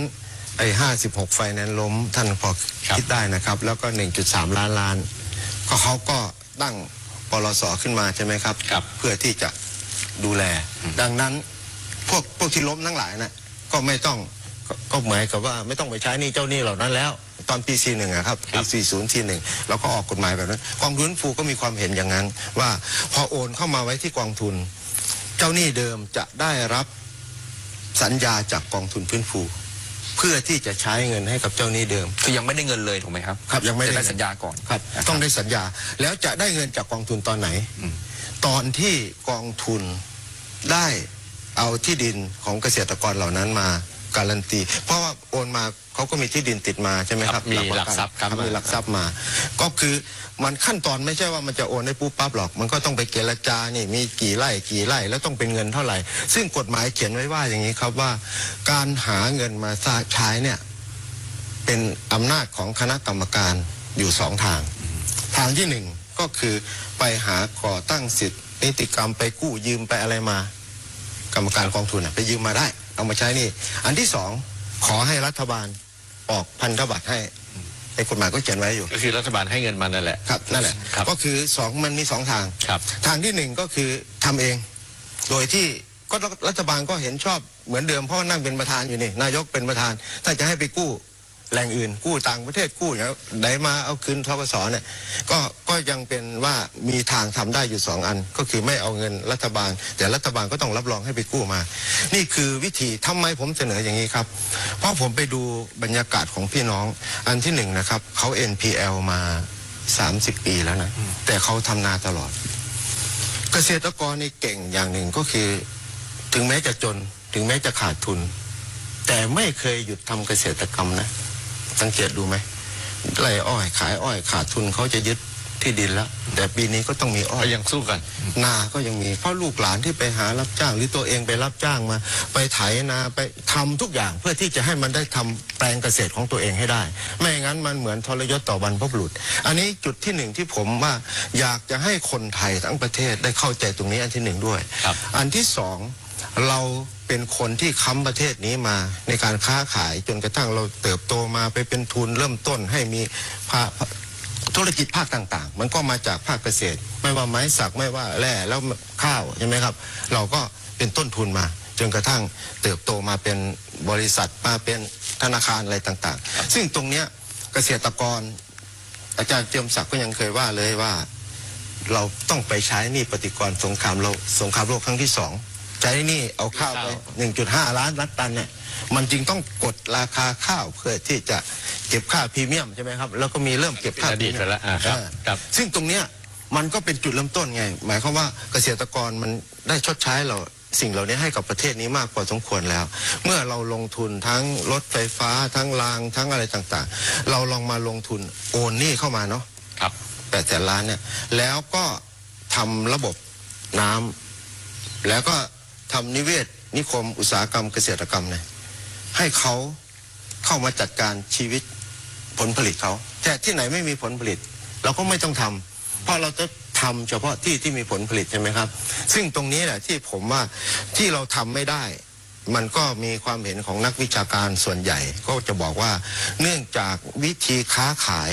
S5: 56ไฟแนนซ์ล้มท่านพอคิดได้นะครับแล้วก็ 1.3 ล้านก็เขาก็ตั้งปลส.ขึ้นมาใช่ไหมครับเพื่อที่จะดูแลดังนั้นพวกที่ล้มทั้งหลายนะก็ไม่ต้องก็หมายกับว่าไม่ต้องไปใช้หนี้เจ้าหนี้เหล่านั้นแล้วตอนปี 41ครับปี 40 41เราก็ออกกฎหมายแบบนั้นกองทุนฟื้นฟูก็มีความเห็นอย่างนั้นว่าพอโอนเข้ามาไว้ที่กองทุนเจ้าหนี้เดิมจะได้รับสัญญาจากกองทุนฟื้นฟูเพื่อที่จะใช้เงินให้กับเจ้าหนี้เดิม
S7: คือยังไม่ได้เงินเลยถูกไหมครับ
S5: ครับยังไม่
S7: ได้สัญญาก่อน
S5: ครับต้องได้สัญญาแล้วจะได้เงินจากกองทุนตอนไหนตอนที่กองทุนได้เอาที่ดินของเกษตรกรเหล่านั้นมาการันตีเพราะว่าโอนมาเขาก็มีที่ดินติดมาใช่ไหมครับ
S4: มีหลักทรัพย์
S5: มีหลักทรัพย์มาก็คือมันขั้นตอนไม่ใช่ว่ามันจะโอนได้ปุ๊บปั๊บหรอกมันก็ต้องไปเจรจานี่มีกี่ไร่แล้วต้องเป็นเงินเท่าไหร่ซึ่งกฎหมายเขียนไว้ว่าอย่างนี้ครับว่าการหาเงินมาใช้เนี่ยเป็นอำนาจของคณะกรรมการอยู่2 ทางที่1 ก็คือไปหาก่อตั้งสิทธินิติกรรมไปกู้ยืมไปอะไรมา กรรมการกองทุนไปยืมมาได้เอามาใช้นี่อันที่สองขอให้รัฐบาลออกพันธบัตรให้ในกฎหมายก็เขียนไว้อยู่
S4: ก็คือรัฐบาลให้เงินมานั่นแหละ
S5: ครับนั่นแหละก็คือมันมี2 ทางทางที่1ก็คือทำเองโดยที่ก็รัฐบาลก็เห็นชอบเหมือนเดิมเพราะนั่งเป็นประธานอยู่นี่นายกเป็นประธานถ้าจะให้ไปกู้แหล่งอื่นกู้ต่างประเทศกู้อย่างไหนมาเอาคืนธกสเนี่ยก็ยังเป็นว่ามีทางทำได้อยู่2 อันก็คือไม่เอาเงินรัฐบาลแต่รัฐบาลก็ต้องรับรองให้ไปกู้มานี่คือวิธีทำไมผมเสนออย่างนี้ครับเพราะผมไปดูบรรยากาศของพี่น้องอันที่1นะครับเขา NPL มา30 ปีแล้วนะแต่เขาทำนาตลอดเกษตรกรนี่เก่งอย่างหนึ่งก็คือถึงแม้จะจนถึงแม้จะขาดทุนแต่ไม่เคยหยุดทำเกษตรกรรมนะสังเกตดูไหมไร่อ้อยขายอ้อยขาดทุนเขาจะยึดที่ดินแล้วแต่ปีนี้ก็ต้องมีอ้อย
S4: ยังสู้กัน
S5: นาก็ยังมีเพราะลูกหลานที่ไปหารับจ้างหรือตัวเองไปรับจ้างมาไปไถนาไปทำทุกอย่างเพื่อที่จะให้มันได้ทำแปลงเกษตรของตัวเองให้ได้ไม่งั้นมันเหมือนทรยศต่อบรรพบุรุษอันนี้จุดที่1ที่ผมว่าอยากจะให้คนไทยทั้งประเทศได้เข้าใจตรงนี้อันที่1ด้วยอันที่2เราเป็นคนที่ค้ำประเทศนี้มาในการค้าขายจนกระทั่งเราเติบโตมาไปเป็นทุนเริ่มต้นให้มีธุรกิจภาคต่างๆมันก็มาจากภาคเกษตรไม่ว่าไม้สักไม่ว่าแร่แล้วข้าวใช่ไหมครับเราก็เป็นต้นทุนมาจนกระทั่งเติบโตมาเป็นบริษัทมาเป็นธนาคารอะไรต่างๆซึ่งตรงเนี้ยเกษตรกรอาจารย์เจียมศักดิ์ก็ยังเคยว่าเลยว่าเราต้องไปใช้หนี้ปฏิกรณ์สงครามโลกครั้งที่2ใช้นี่เอาข้าวไป 1.5 ล้านตันเนี่ยมันจึงต้องกดราคาข้าวเพื่อที่จะเก็บค่าพรีเมียมใช่ไหมครับแล้วก็มีเริ่มเก็บค่าพรีเมียม
S4: ครับ
S5: ซึ่งตรงเนี้ยมันก็เป็นจุดเริ่มต้นไงหมายความว่าเกษตรกรมันได้ชดใช้เราสิ่งเหล่านี้ให้กับประเทศนี้มากกว่าสมควรแล้วเมื่อเราลงทุนทั้งรถไฟฟ้าทั้งรางทั้งอะไรต่างๆเราลองมาลงทุนโอนหนี้เข้ามาเนาะ
S4: ครับ
S5: 800,000 ล้านเนี่ยแล้วก็ทำระบบน้ำแล้วก็ทำนิเวศนิคมอุตสาหกรรมเกษตรกรรมเนี่ยให้เขาเข้ามาจัดการชีวิตผลผลิตเขาแต่ที่ไหนไม่มีผลผลิตเราก็ไม่ต้องทำเพราะเราจะทำเฉพาะที่มีผลผลิตใช่ไหมครับซึ่งตรงนี้แหละที่ผมว่าที่เราทำไม่ได้มันก็มีความเห็นของนักวิชาการส่วนใหญ่ก็จะบอกว่าเนื่องจากวิธีค้าขาย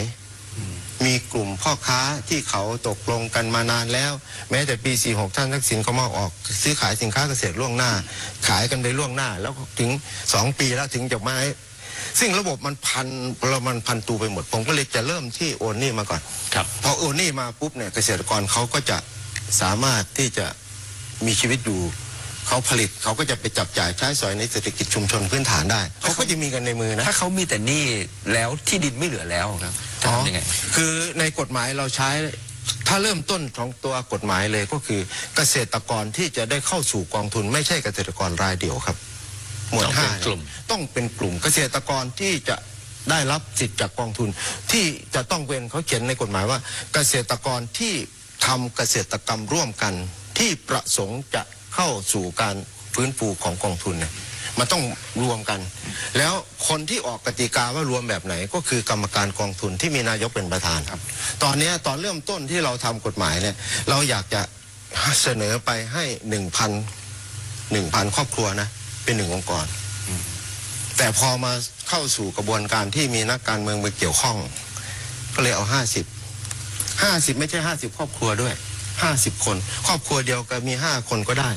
S5: มีกลุ่มพ่อค้าที่เขาตกลงกันมานานแล้วแม้แต่ปี 46 ท่านทักษิณก็มาออกซื้อขายสินค้าเกษตรล่วงหน้าขายกันไปล่วงหน้าแล้วถึง2 ปีแล้วถึงจะมาซึ่งระบบมันพันตูไปหมดผมก็เลยจะเริ่มที่โอนหนี้มาก่อน
S4: ครับ
S5: พอโอนหนี้มาปุ๊บเนี่ยเกษตรกรเขาก็จะสามารถที่จะมีชีวิตอยู่เขาผลิตเขาก็จะไปจับจ่ายใช้สอยในเศรษฐกิจชุมชนพื้นฐานได้เขาก็จะมีกันในมือนะ
S7: ถ้าเขามีแต่หนี้แล้วที่ดินไม่เหลือแล้วครับจะทำยังไง
S5: คือในกฎหมายเราใช้ถ้าเริ่มต้นของตัวกฎหมายเลยก็คือเกษตรกรที่จะได้เข้าสู่กองทุนไม่ใช่เกษตรกรรายเดียวครับหมวด5ต้องเป็นกลุ่มเกษตรกรที่จะได้รับสิทธิ์จากกองทุนที่จะต้องเป็นเขาเขียนในกฎหมายว่าเกษตรกรที่ทำเกษตรกรรมร่วมกันที่ประสงค์จะเข้าสู่การฟื้นฟูของกองทุนเนี่ยมันต้องรวมกันแล้วคนที่ออกกติกาว่ารวมแบบไหนก็คือกรรมการกองทุนที่มีนายกเป็นประธานครับตอนนี้ตอนเริ่มต้นที่เราทำกฎหมายเนี่ยเราอยากจะเสนอไปให้ 1,000 ครอบครัวนะเป็น1 องค์กรแต่พอมาเข้าสู่กระบวนการที่มีนักการเมืองมาเกี่ยวข้องก็เลยเอา50ไม่ใช่50ครอบครัวด้วย50 คนครอบครัวเดียวก็มี5 คนก็ได้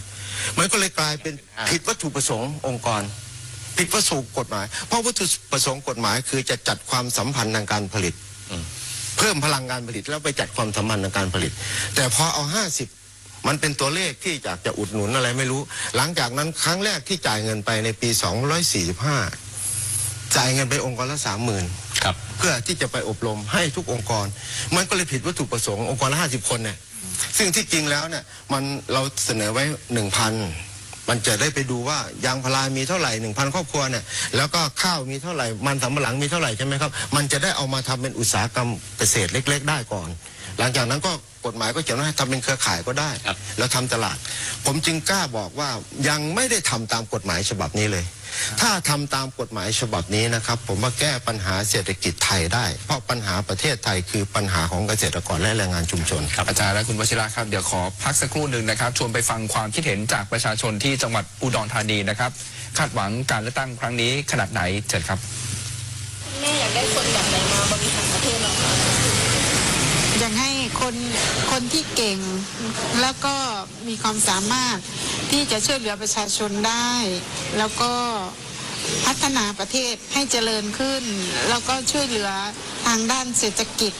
S5: มันก็เลยกลายเป็นผิดวัตถุประสงค์องค์กรผิดวัตถุกฎหมายเพราะวัตถุประสงค์กฎหมายคือจะจัดความสัมพันธ์ทางการผลิตเพิ่มพลังงานผลิตแล้วไปจัดความสัมพันธ์ทางการผลิตแต่พอเอา50มันเป็นตัวเลขที่จะอุดหนุนอะไรไม่รู้หลังจากนั้นครั้งแรกที่จ่ายเงินไปในปี245จ่ายเงินไปองค์กรละ 30,000
S4: ครับ
S5: เพื่อที่จะไปอบรมให้ทุกองค์กรมันก็เลยผิดวัตถุประสงค์องค์กรละ50 คนเนี่ยซึ่งที่จริงแล้วเนี่ยเราเสนอไว้ 1,000 มันจะได้ไปดูว่ายางพารามีเท่าไหร่ 1,000 ครอบครัวเนี่ยแล้วก็ข้าวมีเท่าไหร่มันสำปะหลังมีเท่าไหร่ใช่ไหมครับมันจะได้เอามาทำเป็นอุตสาหกรรมเกษตรเล็กๆได้ก่อน หลังจากนั้นก็กฎหมายก็เขียนว่าให้ทำเป็นเครือข่ายก็ได้แล้วทำตลาดผมจึงกล้าบอกว่ายังไม่ได้ทำตามกฎหมายฉบับนี้เลยถ้าทำตามกฎหมายฉบับนี้นะครับผมว่าแก้ปัญหาเศรษฐกิจไทยได้เพราะปัญหาประเทศไทยคือปัญหาของเกษตรกรและแรงงานชุมชนครับ
S7: อาจารย์และคุณวชิระครับเดี๋ยวขอพักสักครู่หนึ่งนะครับชวนไปฟังความคิดเห็นจากประชาชนที่จังหวัดอุดรธานีนะครับคาดหวังการเลือกตั้งครั้งนี้ขนาดไหนเชิญครับ
S15: แม่อยากได้คนแบบไหนมาบริหารประเทศเราคะอยากให้คนที่เก่งแล้วก็มีความสามารถที่จะช่วยเหลือประชาชนได้แล้วก็พัฒนาประเทศให้เจริญขึ้นแล้วก็ช่วยเหลือทางด้านเศรษฐกิจ